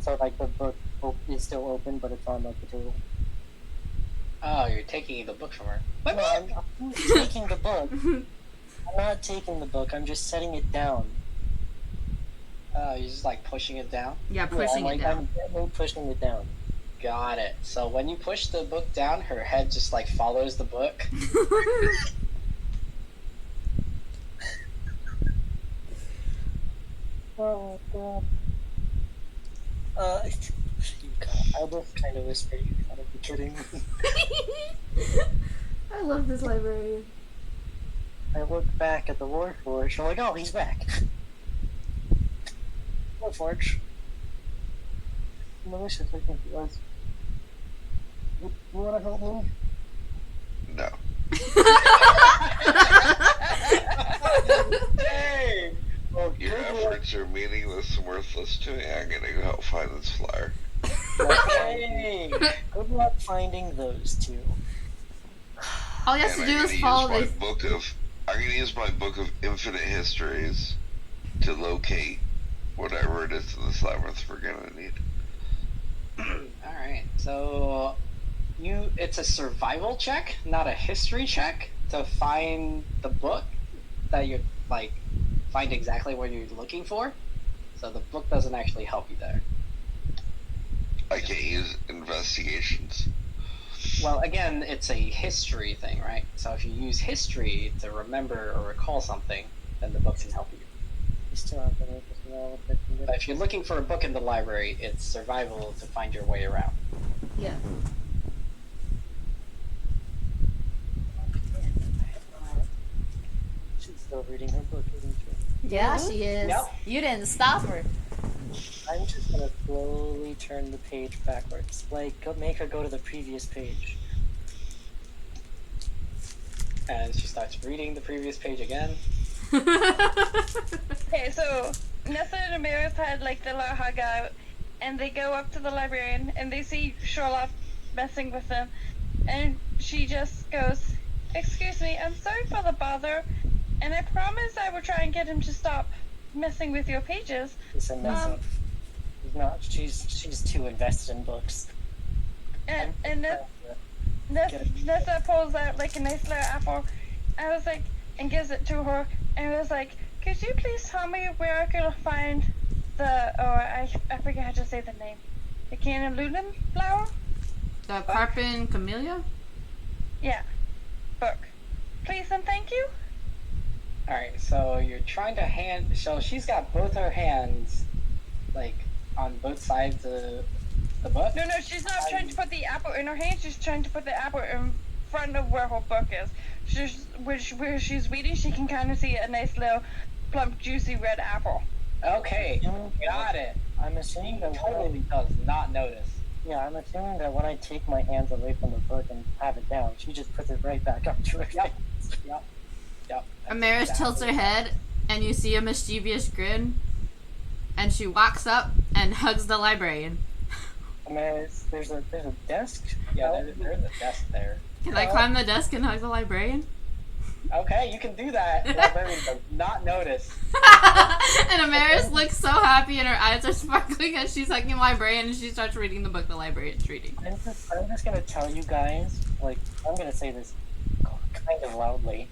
So like the book is still open, but it's on like the table. Oh, you're taking the book from her. No, I'm taking the book. I'm not taking the book. I'm just setting it down. Oh, you're just like pushing it down? Yeah, pushing I'm, it down. I'm gently pushing it down. Got it. So when you push the book down, her head just like follows the book. Oh god. I just kind of whispered. You gotta be kidding me. I love this librarian. I look back at the Warforged. I'm like, oh, he's back. Warforged. Malicious, I think it was. You wanna help me? No. Hey! Oh, Your efforts are meaningless and worthless to me. I'm gonna go help find this flyer. Hey! Good luck finding those two. All you have And to do I'm is gonna follow use this. I'm gonna use my book of infinite histories to locate whatever it is in this labyrinth we're gonna need. Alright, so it's a survival check, not a history check, to find the book that you're like find exactly what you're looking for. So the book doesn't actually help you there. I can't use investigations. Well, again, it's a history thing, right? So if you use history to remember or recall something, then the book can help you. You still have to make this well. But if you're looking for a book in the library, it's survival to find your way around. Yeah. She's still reading her book, isn't she? Yeah, she is. Yep. You didn't stop her. I'm just gonna slowly turn the page backwards. Like, make her go to the previous page. And she starts reading the previous page again. Okay, so Nessa and Amaris had like the little hug out, and they go up to the librarian, and they see Charlotte messing with them, and she just goes, "Excuse me, I'm sorry for the bother, and I promise I will try and get him to stop messing with your pages." Listen, Nessa. She's not. She's too invested in books. And Nessa pulls out like a nice little apple. I was like, and gives it to her, and was like, "Could you please tell me where I could find the? Oh, I forget how to say the name. The Cannulum flower? The Carpin Camellia? Yeah, book. Please and thank you." Alright, so you're trying to so she's got both her hands, like, on both sides of the book? No, she's not trying to put the apple in her hand. She's trying to put the apple in front of where her book is. Where she's reading, she can kind of see a nice little plump, juicy red apple. Okay, got it. I'm assuming that Totally does not notice. I'm assuming that when I take my hands away from the book and have it down, she just puts it right back up to her face. Yep. Amaris tilts her head, and you see a mischievous grin, and she walks up and hugs the librarian. Amaris, there's a desk. Yeah, there's a desk there. Can I climb the desk and hug the librarian? Okay, you can do that. The librarian does not notice. And Amaris looks so happy, and her eyes are sparkling as she's hugging the librarian, and she starts reading the book the librarian's reading. I'm just gonna tell you guys, like, I'm gonna say this kind of loudly.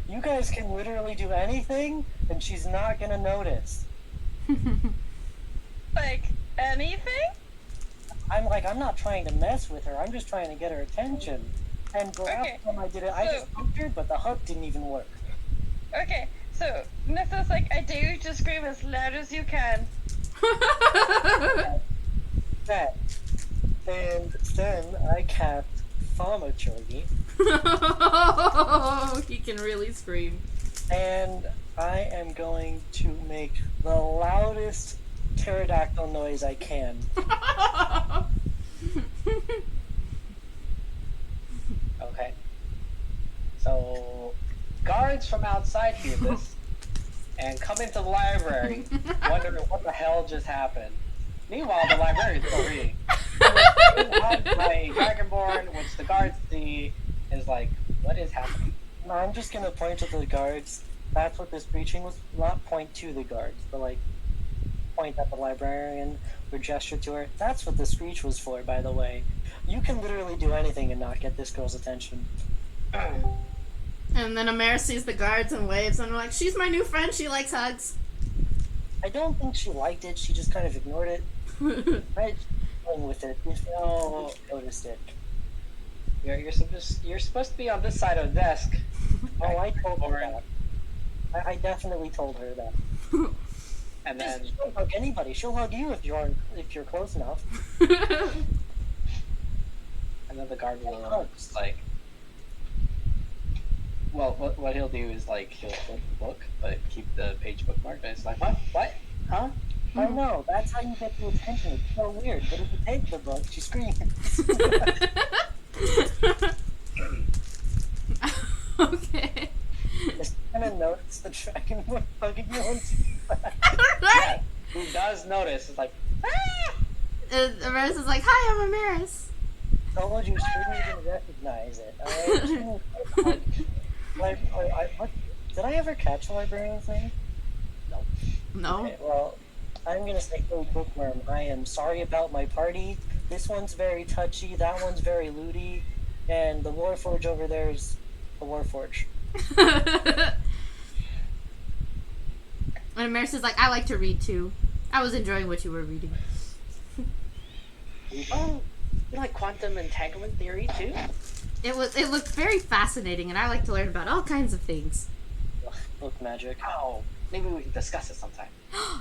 You guys can literally do anything, and she's not gonna notice. Like, anything? I'm not trying to mess with her. I'm just trying to get her attention. And the last time I did it, I just hugged her, but the hug didn't even work. Okay, so Nessa's like, "I dare you to scream as loud as you can." That. And then I cast Thaumaturgy, He can really scream. and I am going to make the loudest pterodactyl noise I can. Okay. So, guards from outside hear this and come into the library, wondering what the hell just happened. Meanwhile, the librarian's still reading. My Dragonborn, which the guards see, is like, what is happening? No, I'm just gonna point to the guards. That's what this breaching was. Not point to the guards, but like point at the librarian or gesture to her. That's what the screech was for, by the way. You can literally do anything and not get this girl's attention. And then Amara sees the guards and waves, and I'm like, she's my new friend. She likes hugs. I don't think she liked it. She just kind of ignored it. Right? Going with it. No, noticed it. You're supposed to be on this side of the desk. Oh, I told her Lauren. that. I definitely told her that. And then She'll hug anybody. She'll hug you if you're close enough. And then the guard will just like, well, what he'll do is like he'll flip the book, but keep the page bookmarked. And it's like, what, huh? I know. That's how you get the attention. It's so weird. But if you take the book, she screams. Okay. Just kind of notice the dragon was hugging you on Yeah, who does notice? It's like, ah! Amaris is like, hi, I'm Amaris. told you, she didn't even recognize it. Alright? Did I ever catch a librarian's name? No. Okay, well, I'm gonna say, hey, Bookworm, I am sorry about my party. This one's very touchy, that one's very looty, and the Warforge over there is a Warforge. And Amaris is like, I like to read too. I was enjoying what you were reading. Oh, you like quantum entanglement theory too? It looked very fascinating, and I like to learn about all kinds of things. Book magic. Oh, maybe we can discuss it sometime.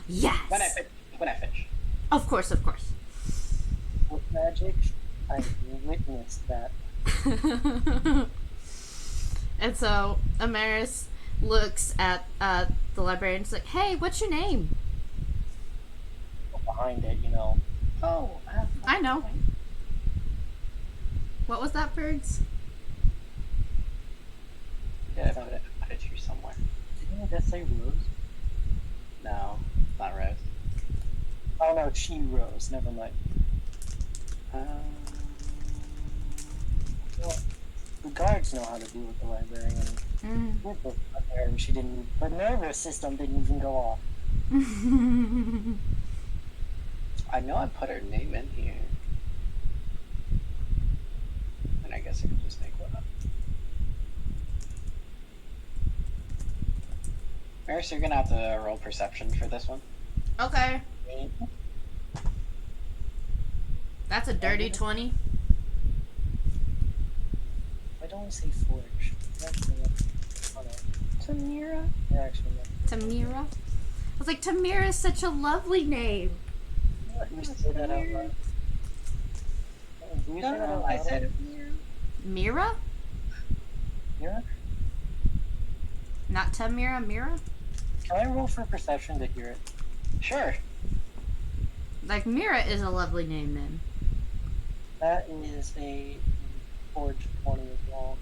Yes. When I finish. Of course. Book magic? I witnessed that. And so Amaris looks at the librarian and is like, hey, what's your name? Behind it, you know. Oh, I know. What was that, Birds? Yeah, I put it here somewhere. Didn't that say Rose? No, not Rose. Oh no, she Rose. Never mind. Well, the guards know how to deal with the librarian. With the librarian, she didn't. Her nervous system didn't even go off. I know I put her name in here. And I guess I could just make one up. Maris, you're gonna have to roll perception for this one. Okay. That's a dirty 20. Why don't we say Forge? Tamira? Yeah, actually, Tamira? I was like, Tamira is such a lovely name. Let me say that out loud. Do you say that out I loud? said Mira? Mira? Not Tamira, Mira? Can I roll for perception to hear it? sure. Like, Mira is a lovely name then. That is a Forge 20 as well.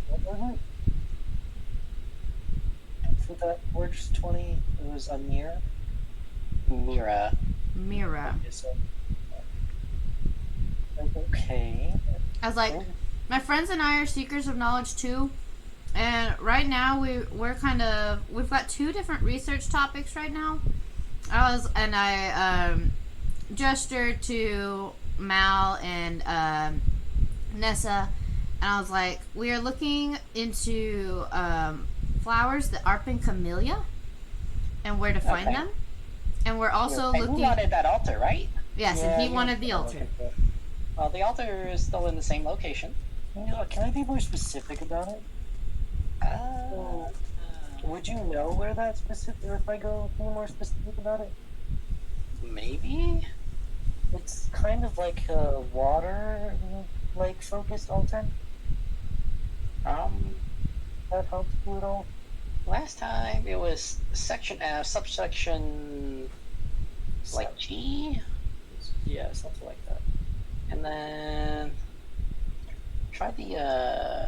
What was it? For that Forge 20, it was a mirror. Mira. Mira. Okay. I was like, my friends and I are seekers of knowledge too. And right now we've got 2 different research topics right now. I gestured to Mal and Nessa, and I was like, we are looking into flowers, the Arpin camellia, and where to find Okay. them. And we're also And looking. you wanted that altar, right? Yes, and he wanted the altar. Well, the altar is still in the same location. Can I be more specific about it? Would you know where that's specific, or if I go be more specific about it? Maybe? It's kind kind of like a water like focused alternate? That helps you at all? Last time it was section F, subsection like G, Yeah, something like that. and then try the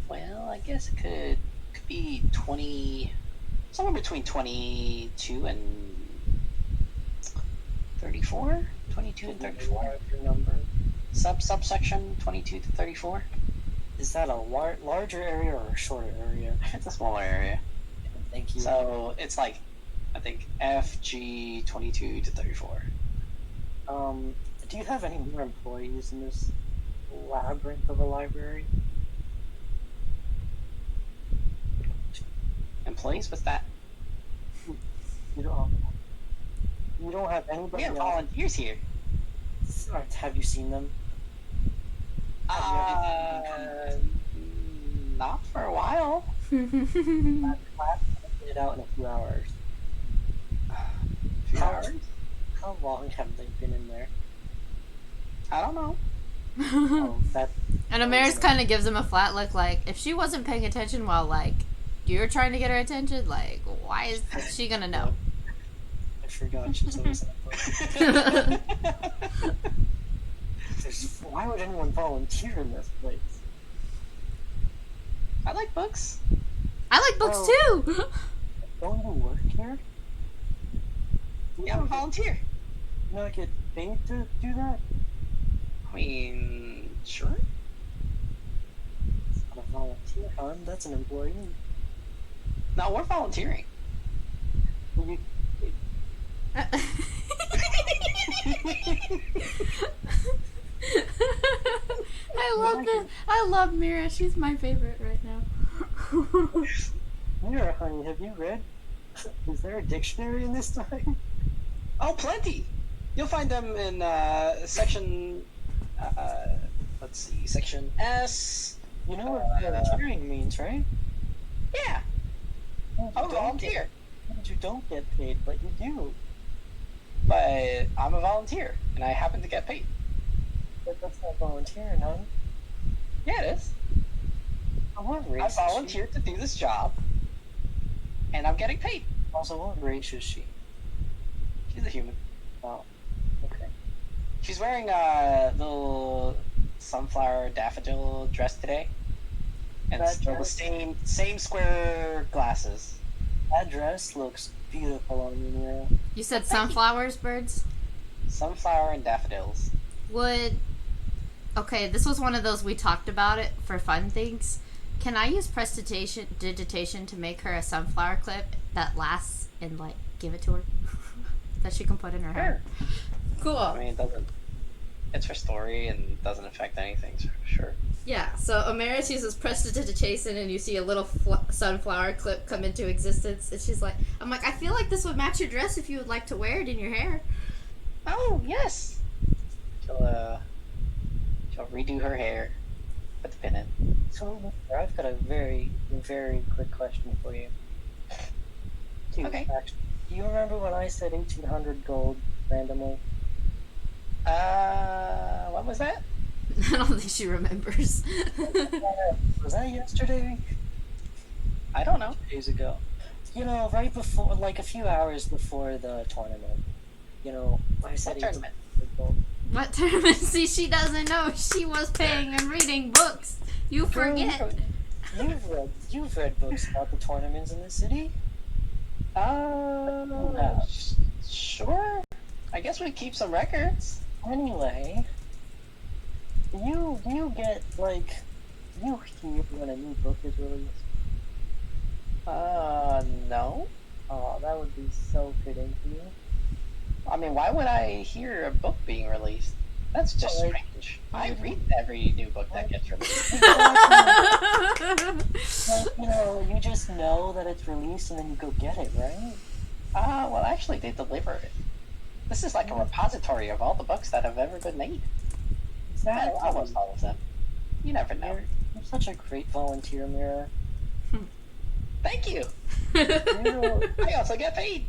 well, I guess it could be 20, somewhere between 22 and 34, 22 and 34. Larger number. Subsection 22 to 34. Is that a larger area or a shorter area? It's a smaller area. Thank you. So it's like, I think FG 22 to 34. Do you have any more employees in this labyrinth of a library? Employees? What's that? You don't have anybody We have else? volunteers here. Have you seen them? Not for a while. Class get it out in a few hours. Few How- hours? How long have they been in there? I don't know. Oh, that And Amaris kind of gives him a flat look, like, if she wasn't paying attention while, like, you're trying to get her attention, like, why is she gonna know? I forgot she's always in a book. Why would anyone volunteer in this place? I like books. I like books too! Don't you work here? Yeah, I'm a volunteer. You not get paid to do that? I mean, sure. It's not a volunteer, hon. That's an employee. No, we're volunteering. You, I love Mira. She's my favorite right now. Mira, honey, have you read? Is there a dictionary in this time? Oh, plenty. You'll find them in section. Let's see, section S. You know what volunteering means, right? Yeah, You I'm a don't volunteer, You don't get paid, but you do. but I'm a volunteer, and I happen to get paid. But that's not volunteering, hon. Yeah, it is. What race I is she? volunteered to do this job, and I'm getting paid. Also, what race is she? She's a human. Oh, okay. She's wearing a little sunflower daffodil dress today, and That still the dress- same square glasses. That dress looks beautiful on you, Mira. You said sunflowers, birds? Sunflower and daffodils. Okay, this was one of those we talked about it for fun things. Can I use prestidigitation to make her a sunflower clip that lasts and, like, give it to her? That she can put in her hair? Cool. I mean, it doesn't. It's her story and doesn't affect anything, so sure. Yeah, so Amaris uses prestidigitation and you see a little sunflower clip come into existence and she's like, I'm like, I feel like this would match your dress if you would like to wear it in your hair. Oh, yes! She'll redo her hair, put the pin in. So, I've got a very, very quick question for you. Two, Okay. actually. Do you remember when I said 1,800 gold randomly? When was that? I don't think she remembers. Was that yesterday? I don't know. Days ago. You know, right before, like a few hours before the tournament. You know, I said What tournament? 1,800 gold. What tournament? See, she doesn't know. She was paying and reading books. You forget. You've read books about the tournaments in the city? Sure. I guess we keep some records. Anyway, do you get, like, you hear when a new book is released? No. Oh, that would be so fitting for you. I mean, why would I hear a book being released? That's just Like- strange. I read every new book that gets released. Like, you know, you just know that it's released and then you go get it, right? Well, actually, they deliver it. This is like a repository of all the books that have ever been made. Exactly. Almost all of them. You never know. You're such a great volunteer, Mira. Thank you. You know, I also get paid.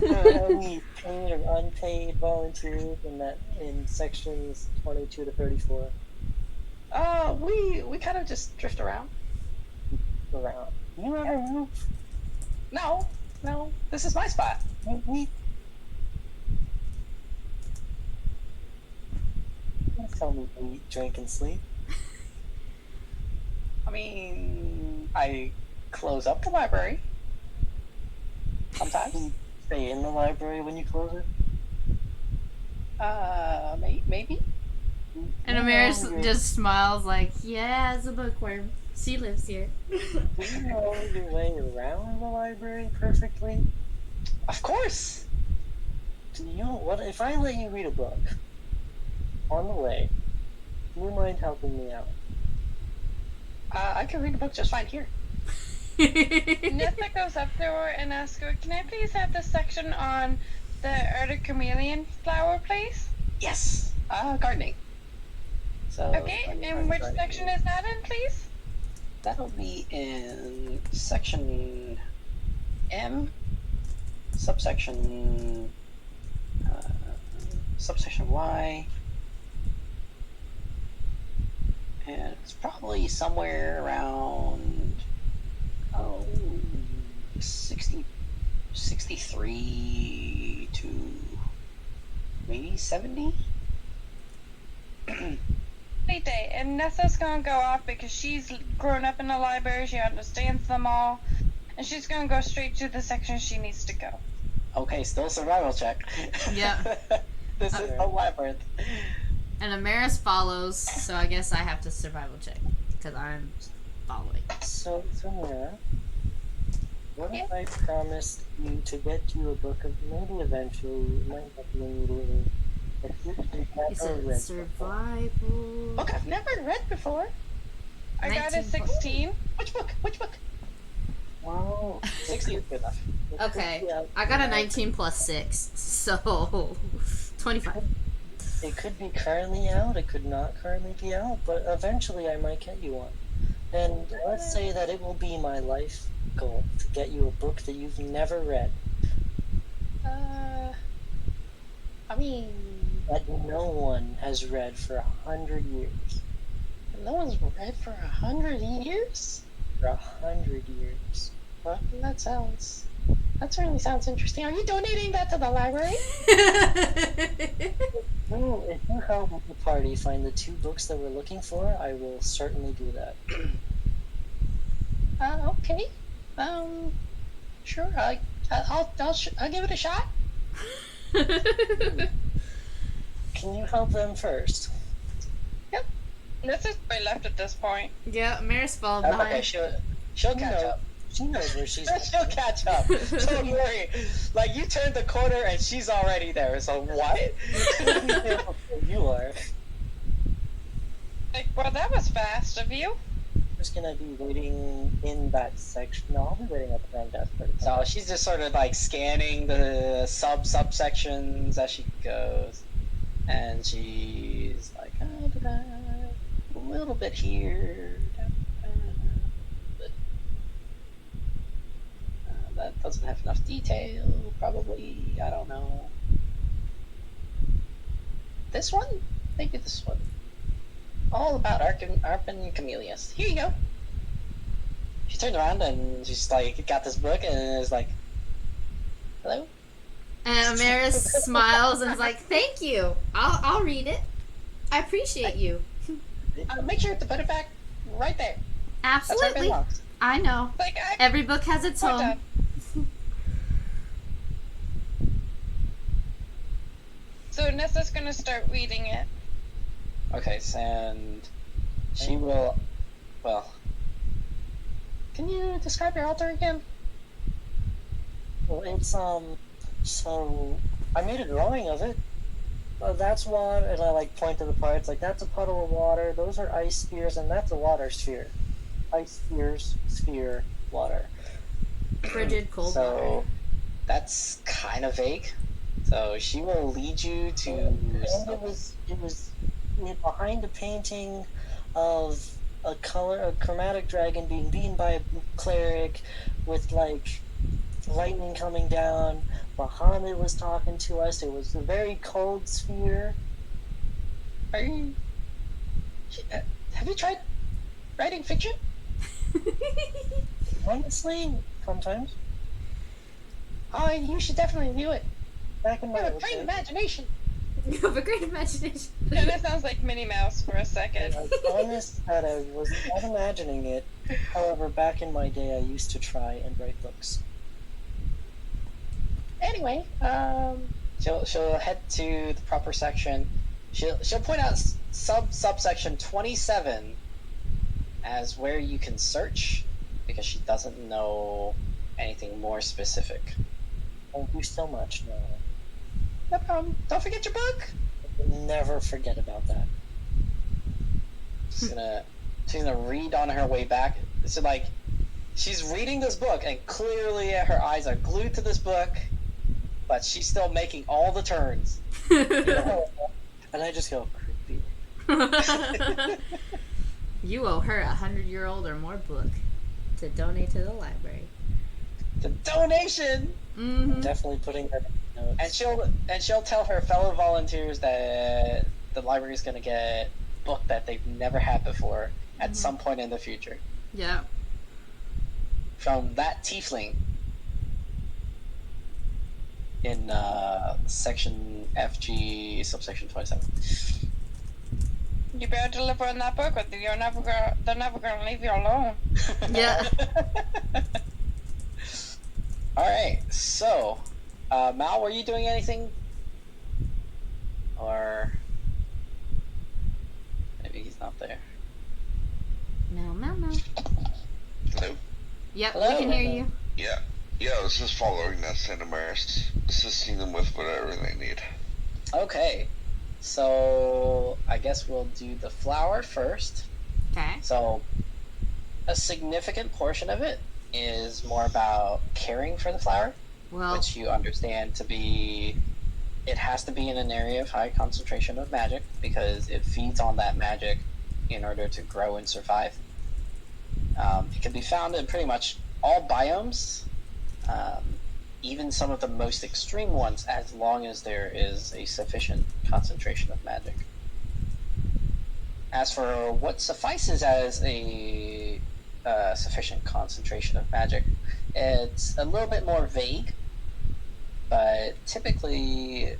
Any paid or unpaid volunteers in sections 22 to 34 We kind of just drift around. around? You ever move? No, this is my spot. We don't tell me to eat, drink, and sleep. I mean, I close up the library. Sometimes. You stay in the library when you close it. Maybe. And Amaris just smiles like, yeah, it's a bookworm. She lives here. Do you know your way around the library perfectly? Of course. Do you what if I let you read a book on the way? Do you mind helping me out? I can read a book just fine here. Nessa goes up to her and asks her, can I please have the section on the Arctic chameleon flower, please? Yes. Gardening. So. Okay, and which section is that in, please? That'll be in section M, subsection Y, and it's probably somewhere around 63 to maybe 70. Day, and Nessa's gonna go off because she's grown up in the library, she understands them all, and she's gonna go straight to the section she needs to go. Okay, still survival check. Yep. This is a labyrinth. And Amaris follows, so I guess I have to survival check because I'm following. So Mira, what if I promised you to get you a book of maybe eventually, it might not be immediately. You said survival. Book I've never read before. I got a 19. 16. Which book? Wow. 60 is good enough. Okay, I got a 19 plus 6, so 25. It could be currently out, it could not currently be out, but eventually I might get you one. And let's say that it will be my life goal to get you a book that you've never read. I mean, That no one has read for 100 years. no one's read for 100 years? For 100 years. Well, that certainly sounds interesting. Are you donating that to the library? Well, if you help the party find the 2 books that we're looking for, I will certainly do that. Okay. Sure. I'll give it a shot. Can you help them first? Nessa's way left at this point. Yeah, Amaris followed Okay, behind. she'll catch up. She knows where she's She'll catch up. Don't worry. Like, you turned the corner and she's already there. So what? You are. Like, well, that was fast of you. I'm just gonna be waiting in that section. No, I'll be waiting at the front desk for the So she's just sort of like scanning the subsections as she goes, and she's like, a little bit here. That doesn't have enough detail. Probably, I don't know. This one, maybe this one. All about Arpin Camellias. Here you go. She turned around and she's like, got this book and is like, hello? And Amaris smiles and is like, thank you. I'll read it. I appreciate you. Make sure to put it back right there. That's where it Absolutely. belongs. I know. Like, Every book has its Hold home. on. So Nessa's gonna start reading it. Okay, and she will. Well, can you describe your altar again? Well, it's so I made a drawing of it. That's water, and I like point to the parts. Like, that's a puddle of water. Those are ice spheres, and that's a water sphere. Ice spheres, sphere, water. Frigid cold water. So that's kind of vague. So she will lead you to. And it was behind a painting of a chromatic dragon being beaten by a cleric with like lightning coming down. Muhammad was talking to us. It was a very cold sphere. Are you? Have you tried writing fiction? Honestly, sometimes. Oh, you should definitely do it. Back in You my have a old great days, imagination. You have a great imagination. Jenna sounds like Minnie Mouse for a second. I promised that I was not imagining it. However, back in my day, I used to try and write books. Anyway, she'll head to the proper section. She'll point out subsection 27 as where you can search because she doesn't know anything more specific. Thank you so much. No, No problem. Don't forget your book. I will never forget about that. She's gonna read on her way back. So like, she's reading this book and clearly her eyes are glued to this book, but she's still making all the turns. And I just go creepy. You owe her 100-year-old or more book to donate to the library. The donation. Mm-hmm. Definitely putting that in notes. And she'll tell her fellow volunteers that the library is going to get a book that they've never had before at some point in the future Yeah. from that tiefling in section FG subsection 27. You better deliver on that book, or they're never gonna leave you alone. Yeah. All right, so Mal, were you doing anything, or maybe he's not there? No. Hello? Yep, Hello. we can hear you. Yeah, I was just following that Santa Maris, assisting them with whatever they need. Okay, so I guess we'll do the flower first. Okay. So a significant portion of it is more about caring for the flower, Well, which you understand to be, it has to be in an area of high concentration of magic because it feeds on that magic in order to grow and survive. It can be found in pretty much all biomes, even some of the most extreme ones, as long as there is a sufficient concentration of magic. As for what suffices as a sufficient concentration of magic, it's a little bit more vague, but typically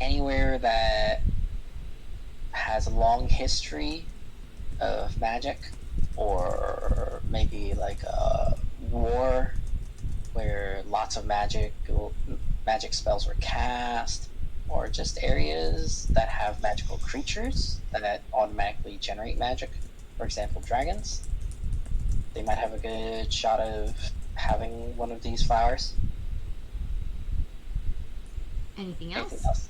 anywhere that has a long history of magic, or maybe like a war where lots of magic spells were cast, or just areas that have magical creatures that automatically generate magic, for example dragons, they might have a good shot of having one of these flowers. anything else?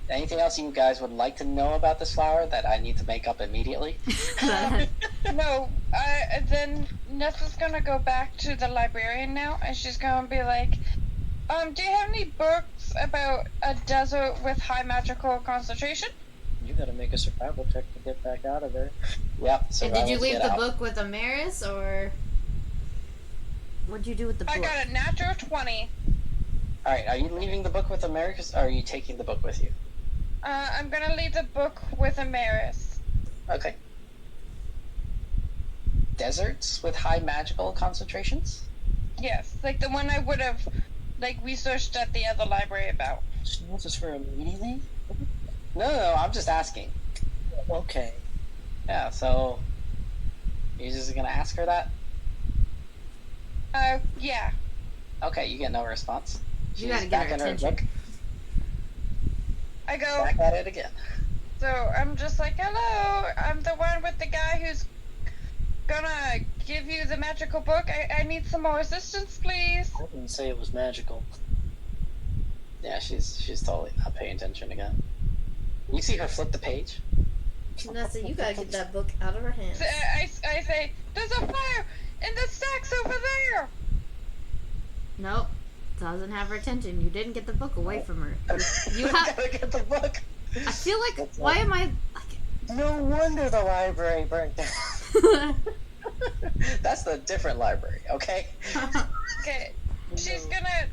Anything else you guys would like to know about this flower that I need to make up immediately? No, then Nessa's gonna go back to the librarian now, and she's gonna be like, do you have any books about a desert with high magical concentration? You gotta make a survival check to get back out of there. Yep. And did you survival to leave get the out. book with Amaris, or what'd you do with the book? I got a natural 20. All right, are you leaving the book with Americus, or are you taking the book with you? I'm gonna leave the book with Amaris. Okay. Deserts with high magical concentrations? Yes, like the one I would have, like, researched at the other library about. She wants us for immediately? No, I'm just asking. Okay. Yeah, so you're just gonna ask her that? Yeah. Okay, you get no response. You gotta She's get back her in her attention. book. I go, Back at it again. so I'm just like, hello, I'm the one with the guy who's gonna give you the magical book. I need some more assistance, please. I didn't say it was magical. Yeah, she's totally not paying attention again. You see her flip the page? Nessa, you gotta get that book out of her hands. So I say, there's a fire in the stacks over there. Nope. Doesn't have her attention. You didn't get the book away from her. You have. gotta get the book. I feel like. Why am I? No wonder the library burnt down. That's the different library, okay? Okay. She's gonna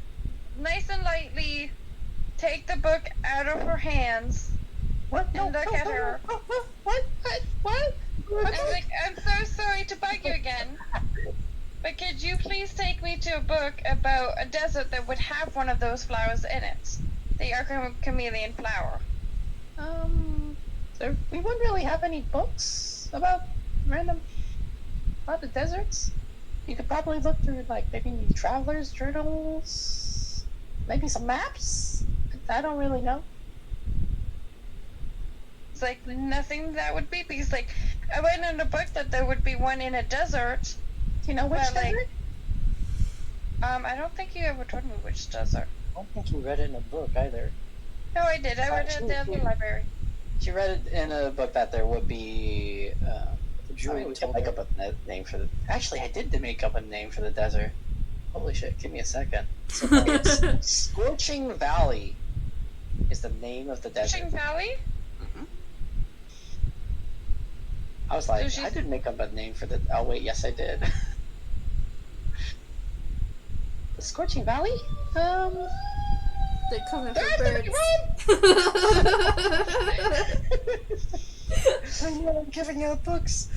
nice and lightly take the book out of her hands What? and look at her. What? I'm like, I'm so sorry to bug you again, but could you please take me to a book about a desert that would have one of those flowers in it? The chameleon flower. We wouldn't really have any books about the deserts. You could probably look through, like, maybe travelers' journals, maybe some maps. I don't really know. It's like nothing that would be, because like I read in a book that there would be one in a desert. Do you know which But, like, desert? I don't think you ever told me which desert. I don't think you read it in a book either. No, I did. I read it at the library. She read it in a book that there would be. Julie we can told make her. up a name for the. Actually, I did make up a name for the desert. Holy shit! Give me a second. It's Scorching Valley is the name of the desert. Fishing Valley? I was like, So I didn't make up a name for the. Oh wait, yes I did. The Scorching Valley? They're coming They're for at birds. I'm giving out books.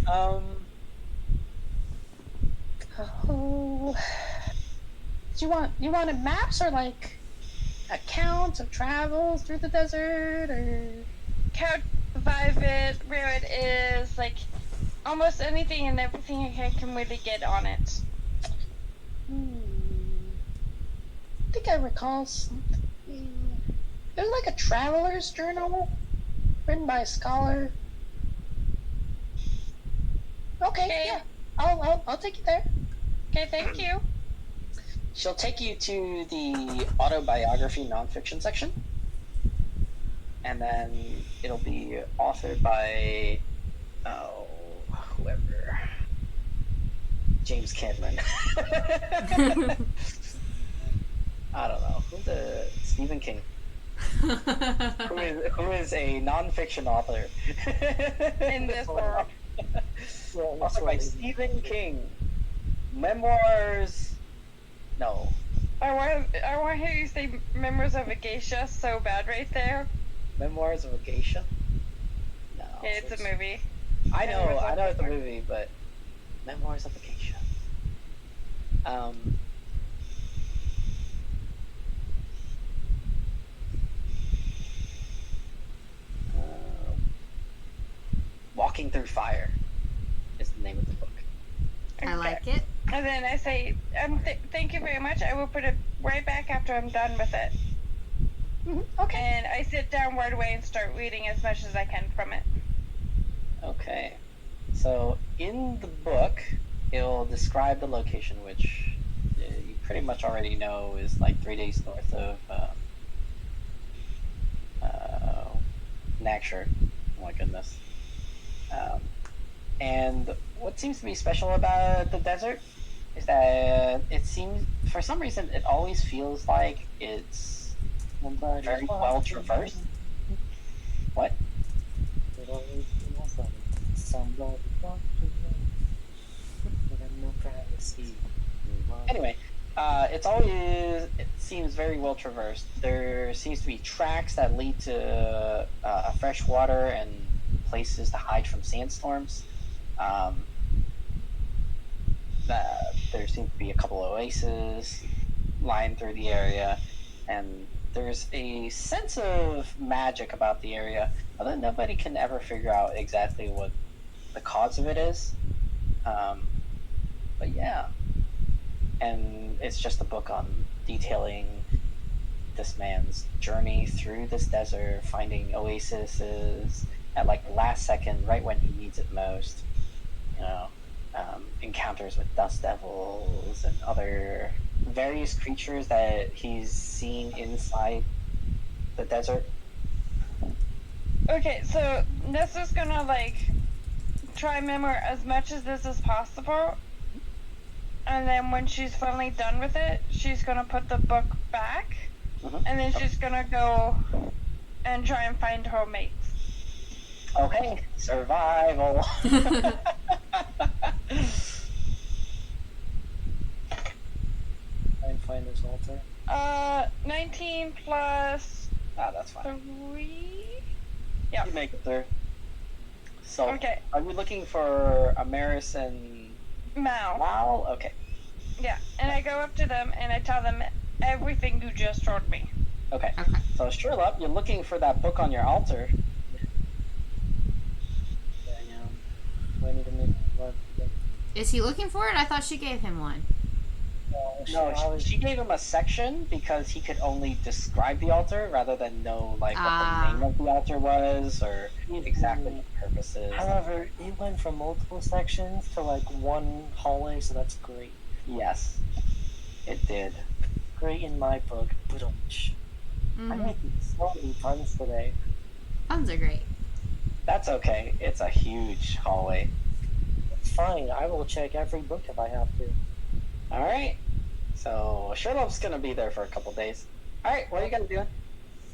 Oh, do you wanted maps or like accounts of travels through the desert or? How to survive it, where it is, like almost anything and everything I can really get on it. I think I recall something. There's like a traveler's journal written by a scholar. Okay, yeah, I'll take you there. Okay, thank you. She'll take you to the autobiography nonfiction section, and then it'll be authored by whoever. James Cameron. I don't know. Who's Stephen King? Who is a nonfiction author In this world. Authored by Stephen King. Memoirs. No. I want to hear you say Memoirs of a Geisha so bad right there. Memoirs of a Geisha. No. Yeah, it's a movie. I know Memoirs of it's a a- movie, but Memoirs of a Geisha. Walking Through Fire is the name of the book. I like it. And then I say, thank you very much. I will put it right back after I'm done with it. Okay. And I sit down right away and start reading as much as I can from it. Okay. So in the book, it'll describe the location, which you pretty much already know is like 3 days north of Nakshur. Oh my goodness. And what seems to be special about the desert is that it seems, for some reason, it always feels like it's very well traversed. What? Anyway, it seems very well traversed. There seems to be tracks that lead to fresh water and places to hide from sandstorms. There seems to be a couple oases lined through the area, and there's a sense of magic about the area, although nobody can ever figure out exactly what the cause of it is. But yeah. And it's just a book on detailing this man's journey through this desert, finding oases at like the last second, right when he needs it most. You know, encounters with dust devils and other various creatures that he's seen inside the desert. Okay, so Nessa's gonna like try and remember as much of this as possible, and then when she's finally done with it, she's gonna put the book back, and then she's gonna go and try and find her mates. Okay, survival. find this altar? 19 plus Ah, that's fine. 3. Yeah, you make it through. So, Okay, are we looking for Amaris and Mal. Mal? Okay. Yeah, and I go up to them and I tell them everything you just told me. Okay. Okay. So, Sherlock, you're looking for that book on your altar. Yeah, I know. Do I need to make one? Is he looking for it? I thought she gave him one. No, she gave him a section because he could only describe the altar rather than know like what the name of the altar was or exactly what the purpose is. However, it went from multiple sections to like one hallway, so that's great. Yes, it did. Great in my book. But I'm Mm-hmm. making so many puns today. Puns are great. That's okay. It's a huge hallway. It's fine. I will check every book if I have to. All right. So Sherlock's gonna be there for a couple days. All right. What are you gonna do?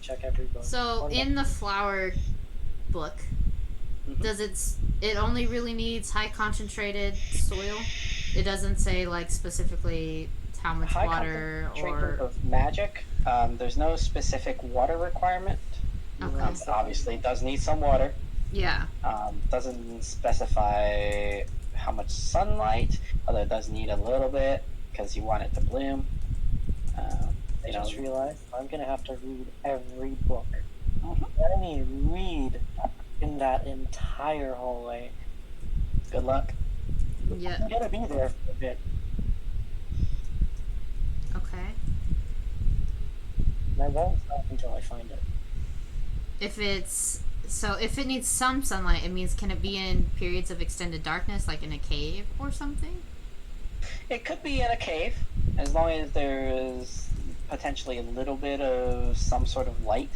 Check every book. So One in the flower book, Mhm. does it only really needs high concentrated soil? It doesn't say like specifically how much High water concentration or of magic. There's no specific water requirement. okay. Obviously, it does need some water. Yeah. Doesn't specify how much sunlight, although it does need a little bit because you want it to bloom. I You know, just realized I'm gonna have to read every book. Mhm. I mean, read in that entire hallway. good luck. Yeah. I'm gonna be there for a bit. Okay. And I won't stop until I find it. If it needs some sunlight, it means can it be in periods of extended darkness, like in a cave or something? It could be in a cave, as long as there is potentially a little bit of some sort of light.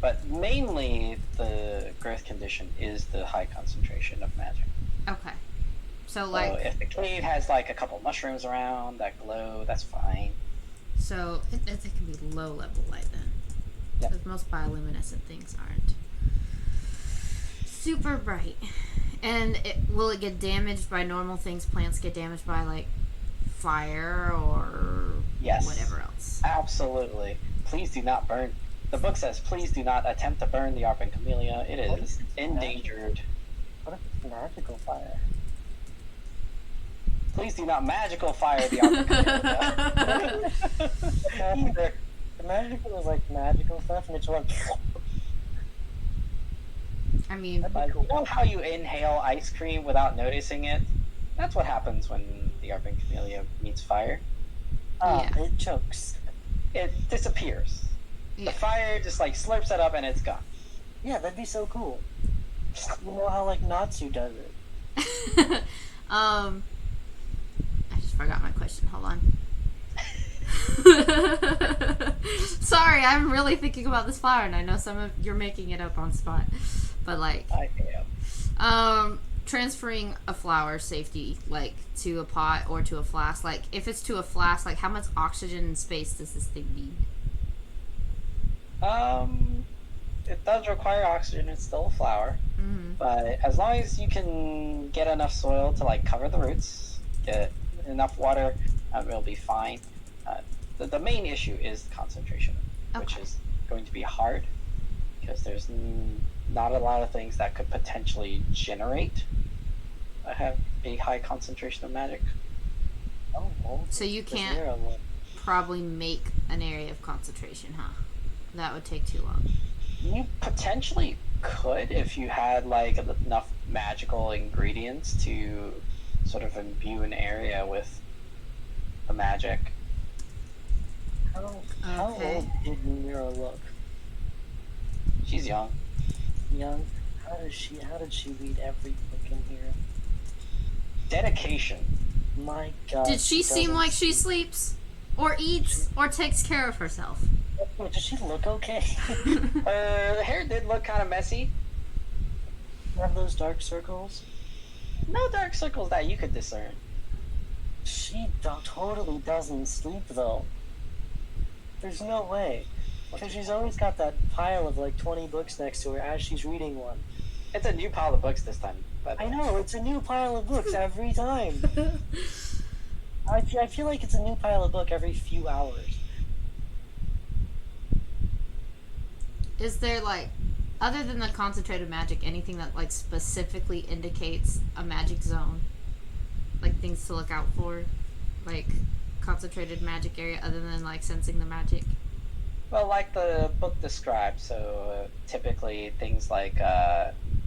But mainly the growth condition is the high concentration of magic. Okay. So So like if the cave has like a couple mushrooms around that glow, that's fine. so it can be low level light then. Yep. Because most bioluminescent things aren't super bright. And will it get damaged by normal things plants get damaged by, like fire or Yes. whatever else? Absolutely. Please do not burn. The book says, please do not attempt to burn the Arpent Camellia. It What is if it's endangered. What if it's magical fire? Please do not magical fire the Arpent Camellia. The magical is like magical stuff, and it's like I mean, Like, you know how you inhale ice cream without noticing it? That's what happens when the Arpent Camellia meets fire. Yeah. it chokes. It disappears. Yeah. The fire just like slurps it up and it's gone. Yeah, that'd be so cool. You know how like Natsu does it. I just forgot my question. Hold on. Sorry, I'm really thinking about this flower, and I know some of you're making it up on spot, but like, I am. transferring a flower safety like to a pot or to a flask. Like, if it's to a flask, like how much oxygen and space does this thing need? It does require oxygen. It's still a flower, Mm-hmm. but as long as you can get enough soil to like cover the roots, get enough water, it'll be fine. The main issue is concentration, which Okay. is going to be hard because there's not a lot of things that could potentially generate have a high concentration of magic. Oh, well, So you the can't zero one. probably make an area of concentration, huh? That would take too long. You potentially could if you had like enough magical ingredients to sort of imbue an area with the magic. How Okay. old did Mira look? She's young. Young? How did she read every book in here? Dedication. My god. Did she seem doesn't- like she sleeps, or eats, or takes care of herself? Wait, does she look okay? Her hair did look kind of messy. Have those dark circles? No dark circles that you could discern. She totally doesn't sleep though. There's no way. Because she's always got that pile of like 20 books next to her as she's reading one. It's a new pile of books this time. But I know, it's a new pile of books every time. I I feel like it's a new pile of book every few hours. Is there, like, other than the concentrated magic, anything that, like, specifically indicates a magic zone? Like, things to look out for? Like, concentrated magic area other than, like, sensing the magic? Well, like the book describes, so typically things like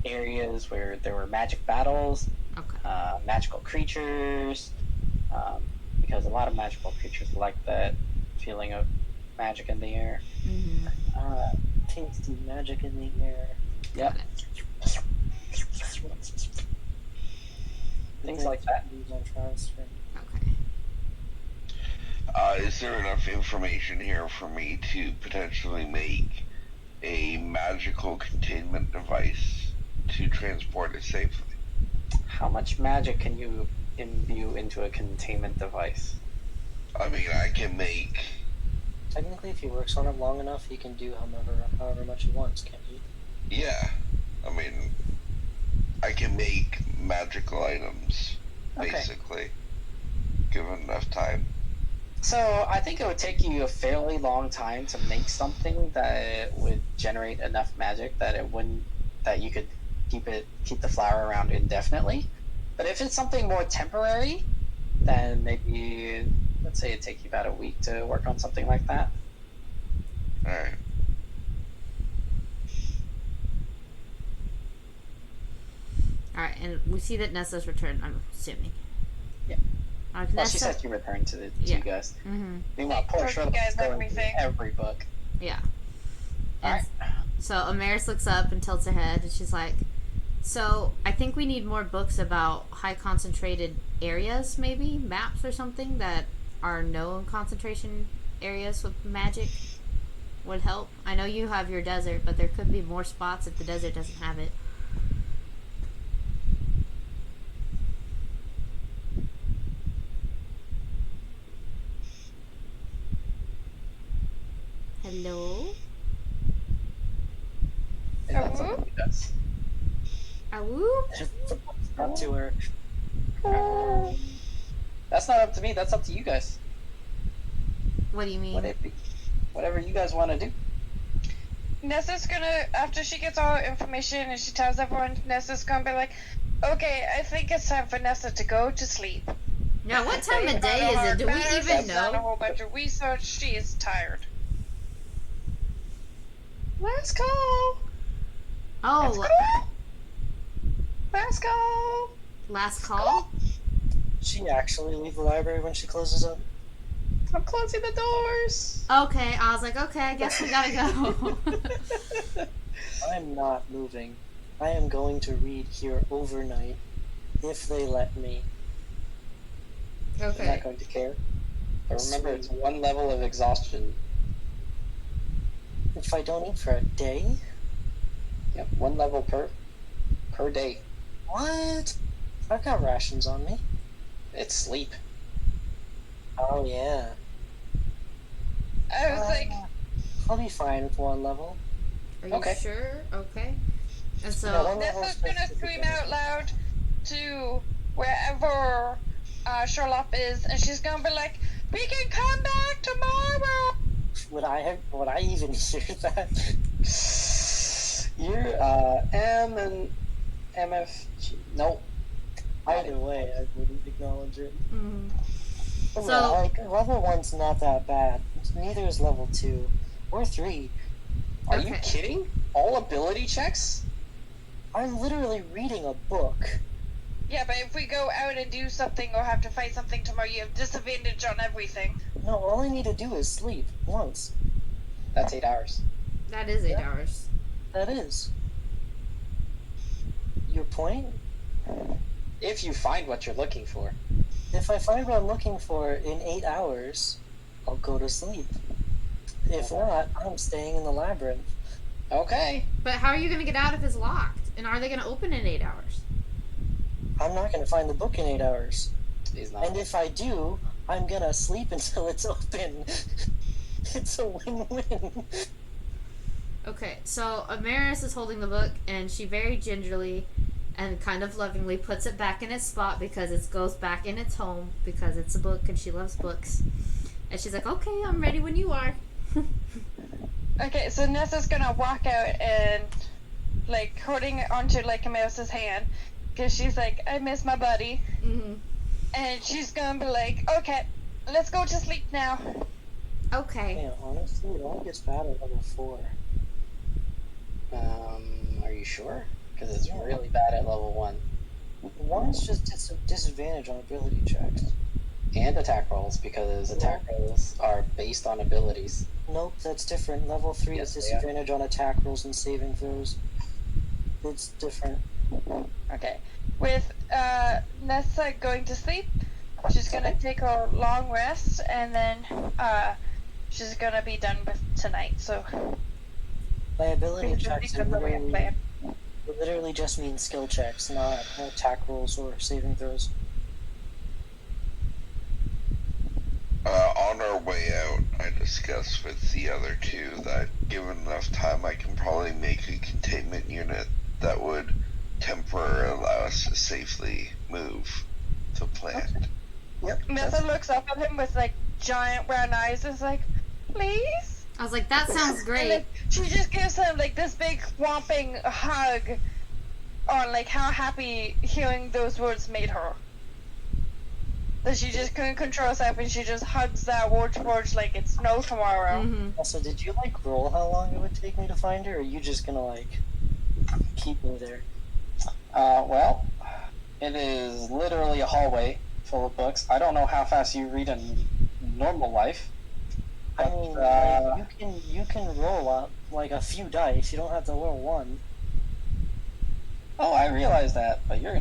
areas where there were magic battles, Okay. magical creatures, because a lot of magical creatures like that feeling of magic in the air. Mm-hmm. Tasty magic in the air. Yep. Things like that. Okay. Is there enough information here for me to potentially make a magical containment device to transport it safely? How much magic can you imbue into a containment device? I mean, I can make. Technically, if he works on it long enough, he can do however much he wants, can't he? Yeah. I mean, I can make magical items, Okay. basically, given enough time. So I think it would take you a fairly long time to make something that would generate enough magic that you could keep the flower around indefinitely. But if it's something more temporary, then maybe, let's say, it'd take you about a week to work on something like that. Alright. Alright, and we see that Nessa's returned, I'm assuming. Yeah. Well, Well, she said she returned to you guys. Mm-hmm. Meanwhile, poor Told you Sherlock guys is going everything. through every book. Yeah. Alright. So Amaris looks up and tilts her head, and she's like, so I think we need more books about high concentrated areas, maybe? Maps or something that are known concentration areas with magic would help. I know you have your desert, but there could be more spots if the desert doesn't have it. Hello? And that's something he does. Awoo? Up to her. That's not up to me, that's up to you guys. What do you mean? Whatever you guys want to do. Nessa's gonna, after she gets all the information and she tells everyone, Nessa's gonna be like, okay, I think it's time for Nessa to go to sleep. Yeah, what time of They've day done is hard it? Do we matters, even they've done a know? whole bunch of research. She is tired. Let's go! Oh, Let's go! last call? She actually leave the library when she closes up. I'm closing the doors! Okay, I was like, okay, I guess we gotta go. I'm not moving. I am going to read here overnight, if they let me. I'm not Okay. going to care. But remember, it's one level of exhaustion. If I don't eat for a day? Yep, one level per day. What? I've got rations on me. It's sleep. Oh, yeah. I was like, I'll be fine with one level. Are you Okay. sure? Okay. And so, Yeah, one level Nessa's is gonna supposed to be scream better. out loud to wherever Sherlock is, and she's gonna be like, we can come back tomorrow! Would I even hear that? You're M and MFG. Nope. Either way, I wouldn't acknowledge it. mhm. But So- yeah, like, level 1's not that bad. Neither is level 2. Or 3. Are you Okay. kidding? All ability checks? I'm literally reading a book. Yeah, but if we go out and do something or have to fight something tomorrow, you have disadvantage on everything. No, all I need to do is sleep once. That's 8 hours. That is 8 Yeah. hours. That is. Your point? If you find what you're looking for. If I find what I'm looking for in 8 hours, I'll go to sleep. If not, I'm staying in the labyrinth. Okay. But how are you gonna get out if it's locked? And are they gonna open in 8 hours? I'm not going to find the book in 8 hours. He's not. And if I do, I'm going to sleep until it's open. It's a win-win. Okay, so Amaris is holding the book, and she very gingerly, and kind of lovingly puts it back in its spot because it goes back in its home because it's a book and she loves books. And she's like, okay, I'm ready when you are. Okay, so Nessa's gonna walk out and, like, holding it onto, like, Mouse's hand, because she's like, I miss my buddy. Mm-hmm. And she's gonna be like, okay, let's go to sleep now. Okay. Yeah, honestly, it only gets bad at level 4. Are you sure? Because it's really bad at level 1. 1 is just disadvantage on ability checks. And attack rolls, because attack rolls are based on abilities. Nope, that's different. Level 3 Yes, is they are. disadvantage on attack rolls and saving throws. It's different. Okay. With Nessa going to sleep, she's gonna take a long rest, and then she's gonna be done with tonight. So My ability things checks are the way I plan. it literally just means skill checks, not attack rolls or saving throws. On our way out, I discussed with the other two that given enough time, I can probably make a containment unit that would temporarily allow us to safely move the plant. Yep. Nessa looks up at him with like giant brown eyes. Is like, please. I was like, that sounds And great. like, she just gives him like this big whomping hug on like how happy hearing those words made her. That she just couldn't control herself and she just hugs that warforged like it's no tomorrow. Mm-hmm. Also, did you like roll how long it would take me to find her, or are you just gonna like keep me there? Well, it is literally a hallway full of books. I don't know how fast you read in normal life. I mean, like, you can roll up like a few dice. You don't have to roll one. Oh, I realize that, but you're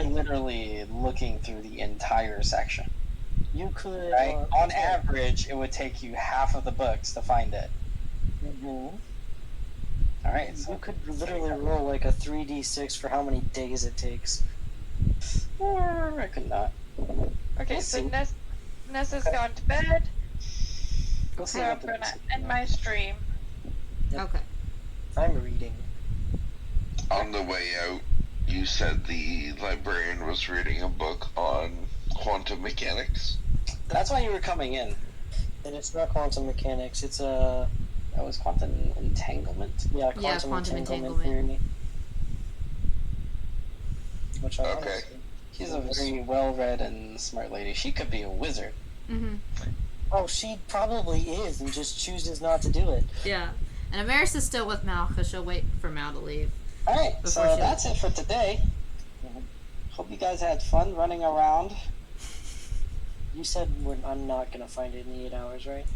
literally looking through the entire section, You could. right? On average, it would take you half of the books to find it. Mhm. All right, so You could literally roll like a 3d6 for how many days it takes. or I could not. Okay, We'll so see. Nessa's gone to bed, We'll see so I'm what the gonna next- end my stream. Okay. I'm reading. On the way out, you said the librarian was reading a book on quantum mechanics. That's why you were coming in. And it's not quantum mechanics, it's That was quantum entanglement. quantum quantum entanglement theory. Which I Okay. honestly- She's a very well-read and smart lady. She could be a wizard. Mm-hmm. Oh, she probably is and just chooses not to do it. Yeah. And Amaris is still with Mal because she'll wait for Mal to leave. All right, so Before she- that's it for today. Mhm. Hope you guys had fun running around. You said I'm not gonna find it in the 8 hours, right?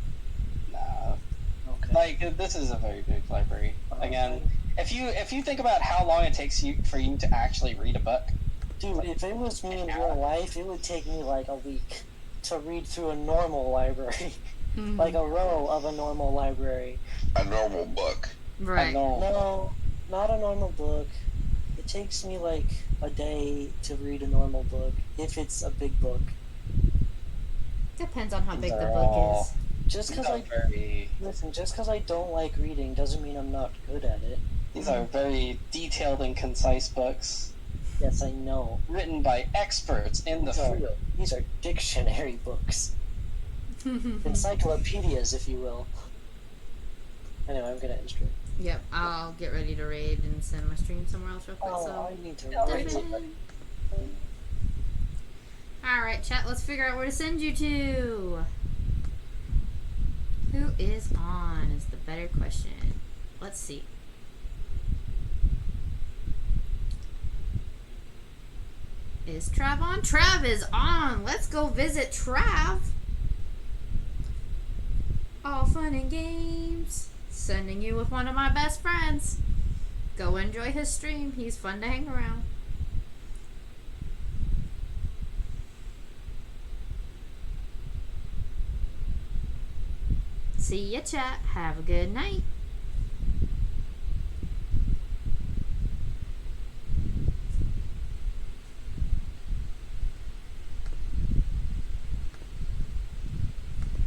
Nah, Okay. like this is a very big library. Again, if you think about how long it takes for you to actually read a book, Dude, if it was me in real life, it would take me like a week to read through a normal library. Mhm. Like a row of a normal library. A normal book. I Right. know. No, not a normal book. It takes me like a day to read a normal book, if it's a big book. Depends on how big the These are book all- is. Just These because are very, just because I don't like reading doesn't mean I'm not good at it. these are very detailed and concise books Yes, I know. written by experts in the Sorry. field. These are dictionary books. Encyclopedias, if you will. Anyway, I'm gonna end stream. Yep. I'll get ready to raid and send my stream somewhere else real quick. Oh, so. I need to Yeah, read right. something. Alright, chat, let's figure out where to send you to. Who is on is the better question. Let's see. Is Trav on? Trav is on! Let's go visit Trav! All fun and games. Sending you with one of my best friends. Go enjoy his stream. He's fun to hang around. See ya, chat. Have a good night.